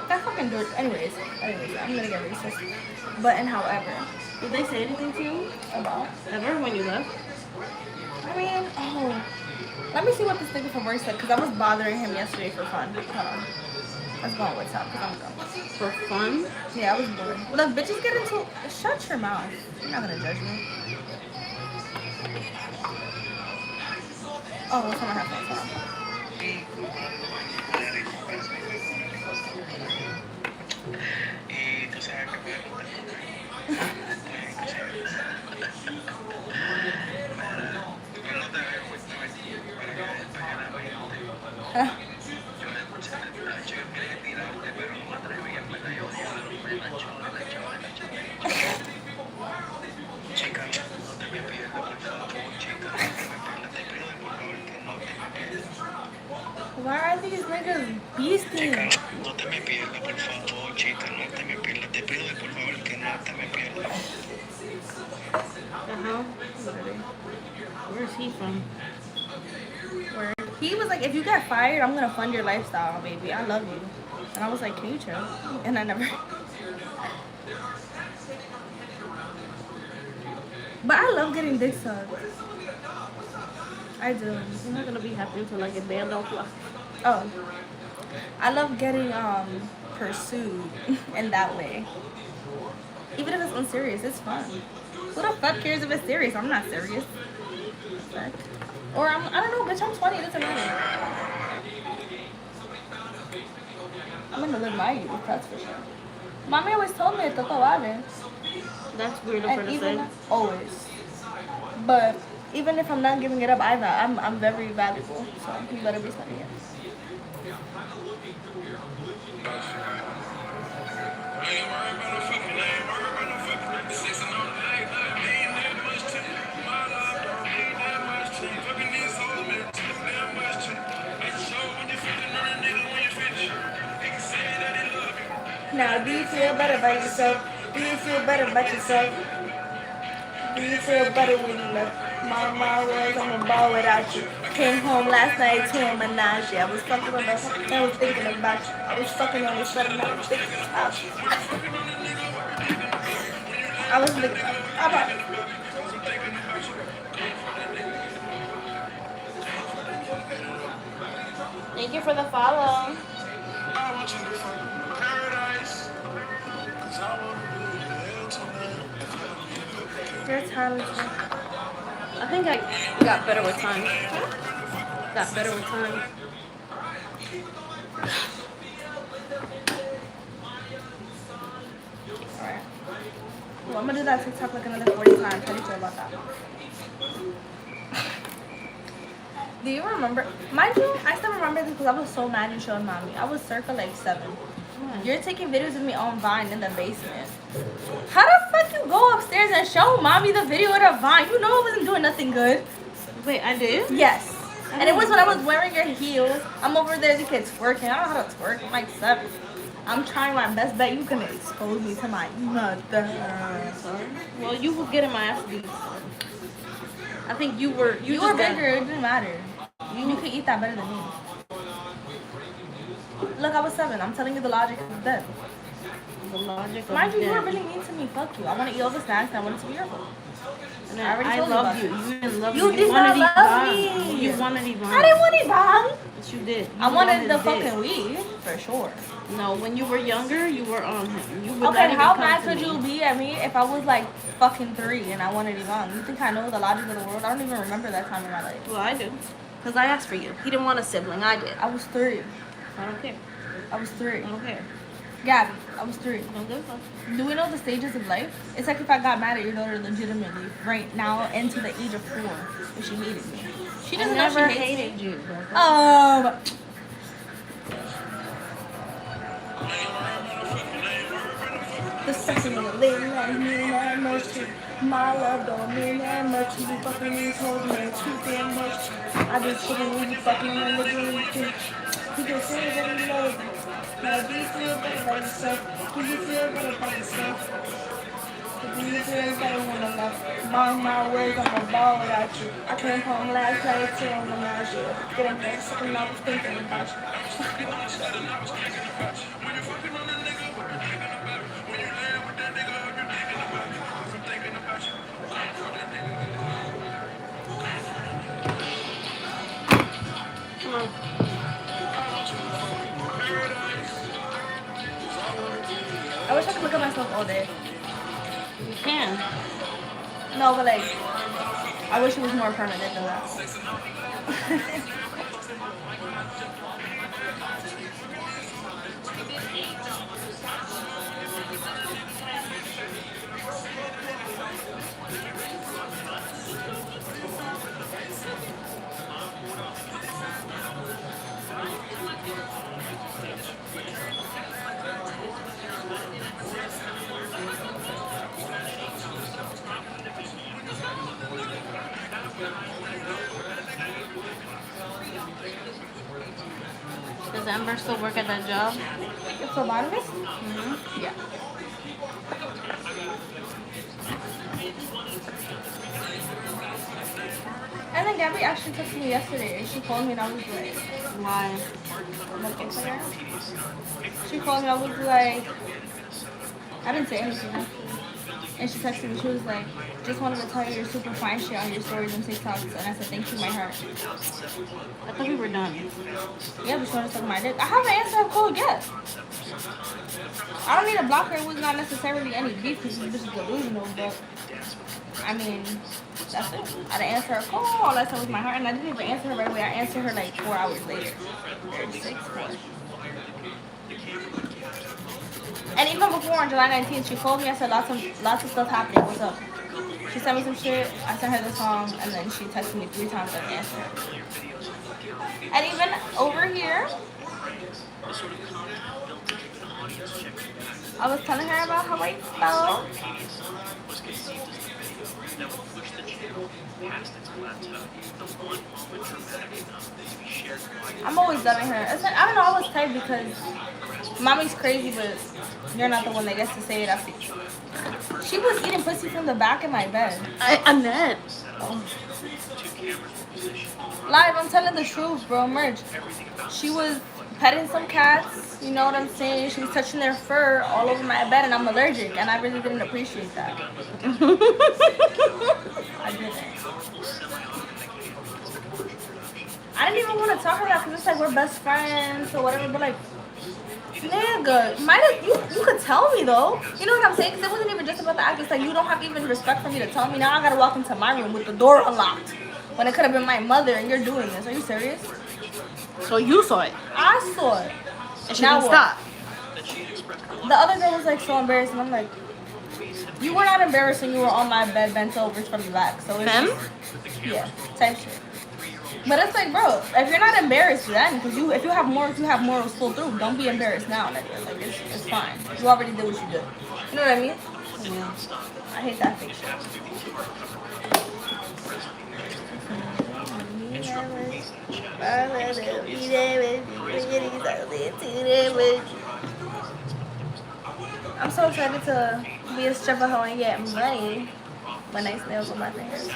Speaker 3: That fucking dirt. Anyways, I'm gonna get racist. But and however,
Speaker 2: Did they say anything to you
Speaker 3: about.
Speaker 2: ever when you left?
Speaker 3: I mean, let me see what this nigga from work said because I was bothering him yesterday for fun. Hold on. Let's go on WhatsApp because I'm done.
Speaker 2: For fun?
Speaker 3: Yeah, I was bored. Look, bitches get into. Shut your mouth. You're not gonna judge me. Oh, what's on my headphones? Hold on. Why are these niggas beasting?
Speaker 1: No te me pierdas, por favor, chica, no te me pierdas. Te pido por favor que no te me pierdas.
Speaker 2: Where's he from?
Speaker 3: Word. He was like, if you get fired, I'm gonna fund your lifestyle, baby. I love you. And I was like, can you chill? And I never. But I love getting dick sucked. I do.
Speaker 2: I'm not gonna be happy until I get banned off life.
Speaker 3: Oh. I love getting pursued in that way. Even if it's unserious, it's fun. Who the fuck cares if it's serious? I'm not serious. Fuck. Or I don't know, bitch, I'm 20, it doesn't matter. I'm gonna live my youth, that's for sure. Mommy always told me todo vale.
Speaker 2: That's weird of her
Speaker 3: And
Speaker 2: to
Speaker 3: even
Speaker 2: say.
Speaker 3: always. But even if I'm not giving it up either, I'm very valuable. So you better be studying it. Now, do you feel better about yourself? Do you feel better about yourself? Do you feel better when you left? My words, I'm a ball without you. Came home last night to a menage. I was fucking on the, I was thinking about you. I was fucking on the sweater, and I was thinking about you. I was thinking about you.
Speaker 2: Thank you for the follow.
Speaker 3: You're talented.
Speaker 2: I think I got better with time. Got better with time.
Speaker 3: Alright. Well, I'm gonna do that TikTok like another 40 times. How do you feel about that? Do you remember? Mind you, I still remember this because I was so mad and showing mommy. I was circa like 7. You're taking videos of me on Vine in the basement. How the fuck you go upstairs and show mommy the video of the Vine? You know I wasn't doing nothing good.
Speaker 2: Wait, I did?
Speaker 3: Yes. And it was when I was wearing your heels. I'm over there, the kid's twerking. I don't know how to twerk. I'm like 7. I'm trying my best. Bet you can expose me to my mother.
Speaker 2: Sorry. Well, you was getting my ass beat. I think you were.
Speaker 3: You
Speaker 2: just
Speaker 3: were
Speaker 2: got-
Speaker 3: bigger. It didn't matter. You could eat that better than me. Look, I was 7. I'm telling you the logic of death.
Speaker 2: The logic of
Speaker 3: Mind you, you were
Speaker 2: death.
Speaker 3: really mean to me. Fuck you. I want to eat all the snacks and I want it to be your fault.
Speaker 2: And
Speaker 3: I already
Speaker 2: I
Speaker 3: told you
Speaker 2: love
Speaker 3: about
Speaker 2: you.
Speaker 3: it.
Speaker 2: You didn't love
Speaker 3: You
Speaker 2: me.
Speaker 3: did
Speaker 2: wanted
Speaker 3: not love
Speaker 2: Yvonne.
Speaker 3: me.
Speaker 2: You wanted Yvonne.
Speaker 3: I didn't want it wrong.
Speaker 2: Yes, you did.
Speaker 3: I wanted the
Speaker 2: dick.
Speaker 3: fucking weed, for sure.
Speaker 2: No, when you were younger, you were on him. You would
Speaker 3: Okay,
Speaker 2: not even
Speaker 3: how
Speaker 2: come
Speaker 3: mad
Speaker 2: to
Speaker 3: could
Speaker 2: me.
Speaker 3: you be at me if I was like fucking 3 and I wanted Yvonne? You think I know the logic of the world? I don't even remember that time in my life.
Speaker 2: Well, I do. Because I asked for you. He didn't want a sibling. I did.
Speaker 3: I was 3.
Speaker 2: I don't care.
Speaker 3: I was 3.
Speaker 2: I don't care.
Speaker 3: Gabby, I was 3.
Speaker 2: Don't give a fuck.
Speaker 3: Do we know the stages of life? It's like if I got mad at your daughter legitimately right now into the age of 4 if she hated me. She
Speaker 2: I
Speaker 3: doesn't know
Speaker 2: never
Speaker 3: she hates
Speaker 2: hated
Speaker 3: me.
Speaker 2: you, bro.
Speaker 3: The second you live like me that much. My love don't mean that much. You be fucking these hoes, man, too damn much. I be fucking when you fucking in the room. He can say that he loves you. Now do you feel better about yourself? Do you feel better about yourself? Do you feel better when I love? Mark my words, I'm gonna ball without you. I came home last night feeling the nausea. Getting there, sipping up, thinking about you.
Speaker 2: Come on.
Speaker 3: I wish I could look at myself all day.
Speaker 2: You can.
Speaker 3: No, but like, I wish it was more permanent than that.
Speaker 2: Does Amber still work at that job?
Speaker 3: It's phlebotomist?
Speaker 2: Mm-hmm.
Speaker 3: Yeah. And then Gabby actually texted me yesterday. She called me and I was like,
Speaker 2: Why?
Speaker 3: looking for her. She called me, I was like, I didn't say anything. And she texted me, she was like, just wanted to tell you you're super fine shit on your stories and TikToks. And I said, thank you, my heart.
Speaker 2: I thought we were done.
Speaker 3: Yeah, but she wanted to suck my dick. I haven't answered her call yet. I don't need to block her. It was not necessarily any beef because this bitch is delusional, but I mean, that's it. I didn't answer her call. All that time was my heart, and I didn't even answer her right away. I answered her like 4 hours later. 4. And even before on July 19th, she called me. I said lots of stuff happening. What's up? She sent me some shit. I sent her the song, and then she texted me 3 times. I didn't answer her. And even over here, I was telling her about how I felt. I'm always loving her. It's like, I don't know, I was tight because mommy's crazy, but you're not the one that gets to say it after you. She was eating pussy from the back of my bed.
Speaker 2: Annette.
Speaker 3: Oh. Live, I'm telling the truth, bro. Merch. She was petting some cats, you know what I'm saying? She was touching their fur all over my bed, and I'm allergic, and I really didn't appreciate that. I didn't. I didn't even want to tell her that because it's like we're best friends or whatever, but like, nigga, you could tell me though. You know what I'm saying? Because it wasn't even just about the act. It's like you don't have even respect for me to tell me. Now I gotta walk into my room with the door unlocked when it could have been my mother, and you're doing this. Are you serious?
Speaker 2: So you saw it.
Speaker 3: I saw it.
Speaker 2: And she
Speaker 3: Now
Speaker 2: didn't
Speaker 3: what?
Speaker 2: stop.
Speaker 3: The other girl was like so embarrassed, and I'm like, you were not embarrassed when you were on my bed bent over from the back. So it's
Speaker 2: Femme?
Speaker 3: just, yeah, type shit. But it's like, bro, if you're not embarrassed then, because if you have morals full through, don't be embarrassed now, nigga. Like it's fine. You already did what you did. You know what I mean?
Speaker 2: Yeah.
Speaker 3: I hate that fake shit. I'm so excited to be a stripper hoe and get money. My nice nails on my fingers.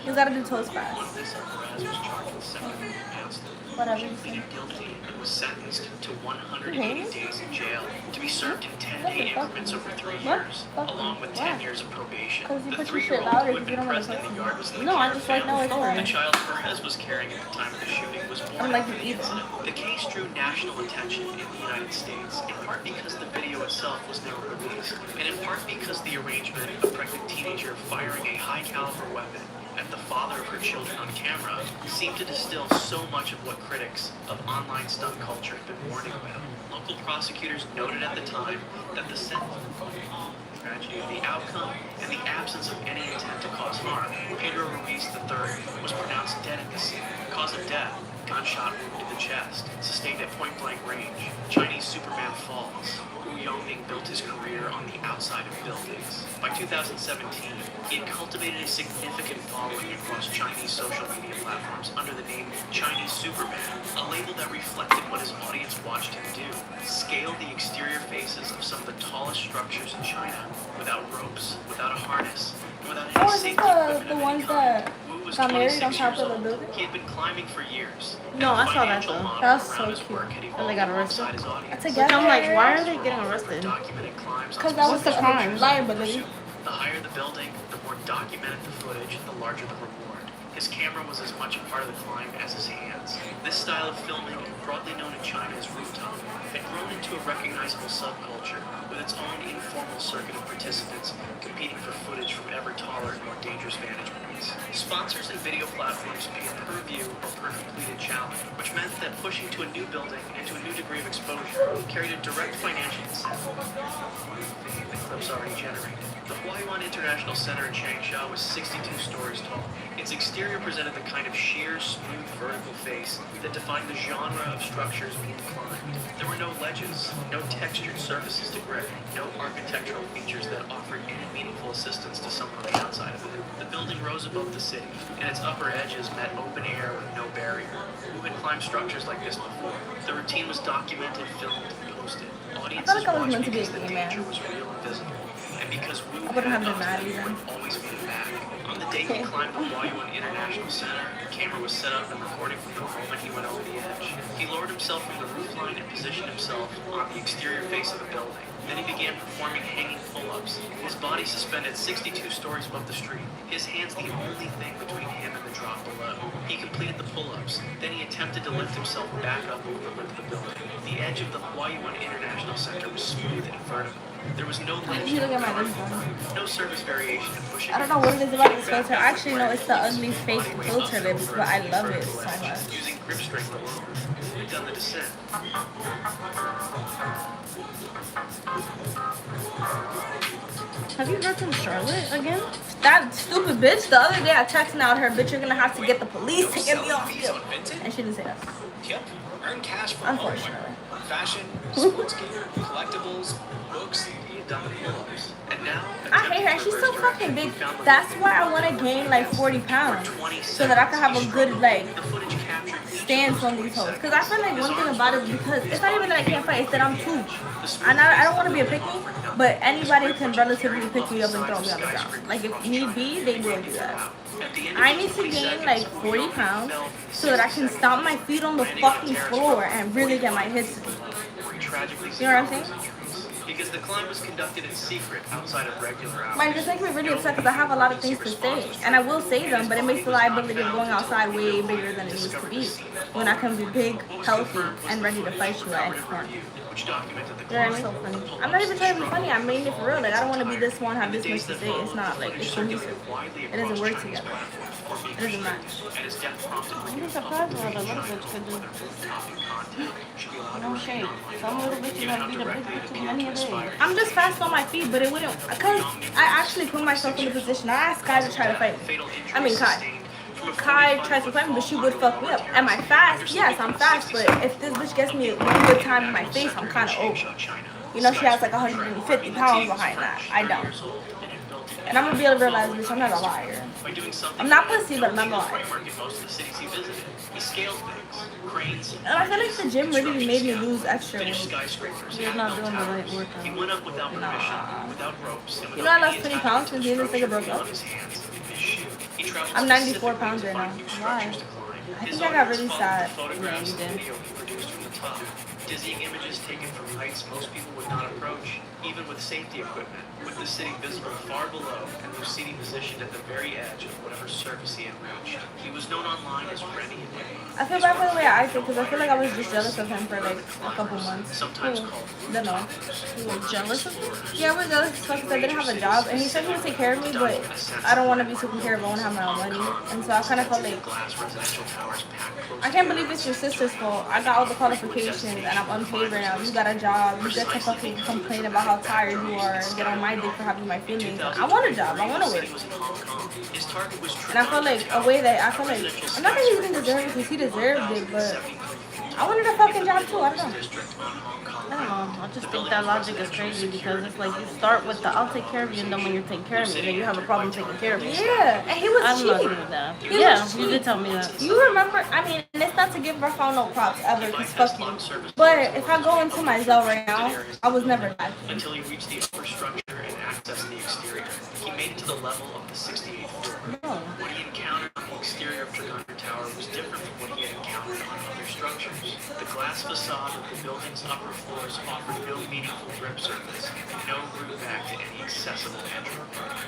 Speaker 3: You gotta do toes fast. Whatever you say.
Speaker 8: Was sentenced to 180 days in jail to be served in 10-day increments over 3 years, along with 10 years of probation.
Speaker 3: Because you
Speaker 8: The
Speaker 3: put your shit
Speaker 8: 3-year-old
Speaker 3: louder
Speaker 8: who had
Speaker 3: because you
Speaker 8: been
Speaker 3: don't want to
Speaker 8: present in the yard was the
Speaker 2: No, I just like know it's
Speaker 8: The
Speaker 2: fine.
Speaker 8: child Perez was carrying at the time of the shooting was
Speaker 3: I
Speaker 8: born.
Speaker 3: don't like it either.
Speaker 8: The case drew national attention in the United States, in part because the video itself was never released, and in part because the arrangement of a pregnant teenager firing a high-caliber weapon at the father of her children on camera seemed to distill so much of what critics of online stunt culture had been warning about. Local prosecutors noted at the time that the tragedy of the outcome and the absence of any intent to cause harm. Pedro Ruiz III was pronounced dead at the scene. Cause of death, gunshot wound to the chest, sustained at point-blank range. Chinese Superman falls. Wu Yongning built his career on the outside of buildings. By 2017, he had cultivated a significant following across Chinese social media platforms under the name Chinese Superman, a label that reflected what his audience watched him do: scale the exterior faces of some of the tallest structures in China, without ropes, without a harness, and without any
Speaker 3: Oh, is this
Speaker 8: safety equipment
Speaker 3: the
Speaker 8: of
Speaker 3: ones
Speaker 8: any kind.
Speaker 3: that
Speaker 8: Wu was
Speaker 3: got married on
Speaker 8: 26
Speaker 3: top
Speaker 8: years
Speaker 3: of the
Speaker 8: old.
Speaker 3: building?
Speaker 8: He had been climbing for years.
Speaker 2: No,
Speaker 8: and
Speaker 2: I
Speaker 8: the
Speaker 2: saw that
Speaker 8: financial
Speaker 2: though.
Speaker 8: model
Speaker 3: That's
Speaker 8: around
Speaker 3: so
Speaker 8: his
Speaker 3: cute.
Speaker 8: work had
Speaker 2: And they got
Speaker 8: evolved
Speaker 2: arrested.
Speaker 8: alongside his audience.
Speaker 3: Together.
Speaker 2: I'm like, why are they getting arrested?
Speaker 8: Documented climbs on
Speaker 3: Because that was the
Speaker 8: specific
Speaker 3: crime.
Speaker 8: structures.
Speaker 3: Liability.
Speaker 8: The higher the building, the more documented the footage, the larger the reward. His camera was as much a part of the climb as his hands. This style of filming, broadly known in China as rooftop, had grown into a recognizable subculture with its own informal circuit of participants competing for footage from ever taller and more dangerous vantage points. Sponsors and video platforms paid per view or per completed challenge, which meant that pushing to a new building and to a new degree of exposure carried a direct financial incentive. That was already generated. The Huaiyuan International Center in Changsha was 62 stories tall. Its exterior presented the kind of sheer, smooth, vertical face that defined the genre of structures being climbed. There were no ledges, no textured surfaces to grip, no architectural features that offered any meaningful assistance to someone on the outside of it. The building rose above the city, and its upper edges met open air with no barrier. Who had climbed structures like this before? The routine was documented, filmed, and posted. Audiences
Speaker 3: like I was
Speaker 8: watched
Speaker 3: meant to be a
Speaker 8: because the
Speaker 3: gay man.
Speaker 8: danger was real and visible. And because Wu
Speaker 3: I wouldn't have been
Speaker 8: had
Speaker 3: mad
Speaker 8: nothing,
Speaker 3: either.
Speaker 8: would always be back. On the day he climbed the Huaiyuan International Center, the camera was set up and recording from the moment he went over the edge. He lowered himself from the roofline and positioned himself on the exterior face of the building. Then he began performing hanging pull-ups, his body suspended 62 stories above the street, his hands the only thing between him and the drop below. He completed the pull-ups, then he attempted to lift himself back up over the lip of the building. The edge of the Huaiyuan International Center was smooth and vertical. There was no ledge,
Speaker 3: You look at my lips.
Speaker 8: no surface variation in pushing.
Speaker 3: I don't know what it is about this filter. I actually know it's the ugly fake filter lips, but I love it so much.
Speaker 8: Using grip strength alone, we've done the descent.
Speaker 2: Have you heard from Charlotte again?
Speaker 3: That stupid bitch, the other day I texted out her, bitch, you're gonna have to get the police to get me off you. And she didn't say that.
Speaker 9: Yep. Earn cash from home.
Speaker 3: Unfortunately.
Speaker 9: Fashion, sports gear, collectibles, books.
Speaker 8: He had done the pull-ups. And now,
Speaker 3: I hate her. She's so fucking big. That's why I want to gain like 40 pounds. So that I can have a good like
Speaker 8: the footage captured
Speaker 3: stance on these hoes. Because I feel like one thing about it is because it's not even that I can't fight, it's that I'm too. I don't want to be a pick me, but anybody can relatively pick me up and throw me on the ground. Like if need be, they will do that. I need to gain like 40 pounds so that I can stomp my feet on the fucking floor and really get my hits in. You know what I'm saying?
Speaker 8: Because the climb was conducted in secret outside of regular hours.
Speaker 3: Like, this makes me really upset because I have a lot of things to say. And I will say them, but it makes the liability of going outside way bigger than it needs to be. When I can be big, healthy, and ready to fight you at any point.
Speaker 8: Which documented the
Speaker 3: You know what I mean? I'm not even trying to be funny. I'm making it for real. Like, I don't want to be this one, have this much to say. It's not like, it's cohesive. It doesn't work together. It doesn't match.
Speaker 8: And his death prompted
Speaker 2: I'm surprised what a little bitch could do. No shade. Some little bitches have beat a big bitch many a day.
Speaker 3: I'm just fast on my feet, but it wouldn't, because I actually put myself in a position. I asked Kai to try to fight me. I mean, Kai tries to fight me, but she would fuck me up. Am I fast? Yes, I'm fast, but if this bitch gets me one good time in my face, I'm kind of over. You know, she has like 150 pounds behind that. I don't. And I'm gonna be able to realize, bitch, I'm not a liar. I'm not pussy, but I'm not a liar.
Speaker 8: He scaled things, cranes,
Speaker 3: And I feel like the gym really made me lose extra weight.
Speaker 8: skyscrapers.
Speaker 2: You're not doing the right
Speaker 8: He
Speaker 2: workout.
Speaker 8: went up without permission, without ropes, and
Speaker 3: You know I lost 20 pounds since this nigga broke up? I'm 94 pounds right now.
Speaker 2: Why?
Speaker 3: I think I got really sad.
Speaker 2: Yeah, you did.
Speaker 8: Dizzying images taken from heights most people would not approach, even with safety equipment, with the city visible far below and the city positioned at the very edge of whatever surface he had reached. He was known online as Rennie and Rennie.
Speaker 3: I feel bad for the way I acted because I feel like I was just jealous of him for like a couple months.
Speaker 8: Sometimes called
Speaker 3: Don't know.
Speaker 2: You were jealous of him?
Speaker 3: Yeah, I was jealous as fuck because I didn't have a job, and he said he would take care of me, but I don't want to be taken care of. I want to have my own money, and so I kind of felt like
Speaker 8: glass residential towers packed close
Speaker 3: I can't believe it's your sister's fault. I got all the qualifications, and I'm unpaid right now. You got a job. You get to fucking complain about how tired you are and get on my dick for having my feelings. I want a job. I want to work. And I feel like a way that I feel like, I'm not that he didn't deserve it because he deserved it, but I wanted a fucking job too. I don't know.
Speaker 2: I don't know. I just think that logic is crazy because it's like you start with the I'll take care of you, and then when you take care of me, then you have a problem taking care of me.
Speaker 3: Yeah, and he was
Speaker 2: I'm not
Speaker 3: cheap.
Speaker 2: with that.
Speaker 3: He
Speaker 2: Yeah,
Speaker 3: was
Speaker 2: you
Speaker 3: cheap.
Speaker 2: did tell me that.
Speaker 3: You remember, I mean, and it's not to give Rafael no props ever, because fuck you. But if I go into my Zelle right now, I was never that.
Speaker 8: Until he reached the upper structure and accessed the exterior. He made it to the level of the 68th floor.
Speaker 2: No.
Speaker 8: What he encountered on the exterior of Triglav Tower was different from what he had encountered on other structures. The glass facade of the building's upper floors offered no meaningful grip surface, no route back to any accessible entry.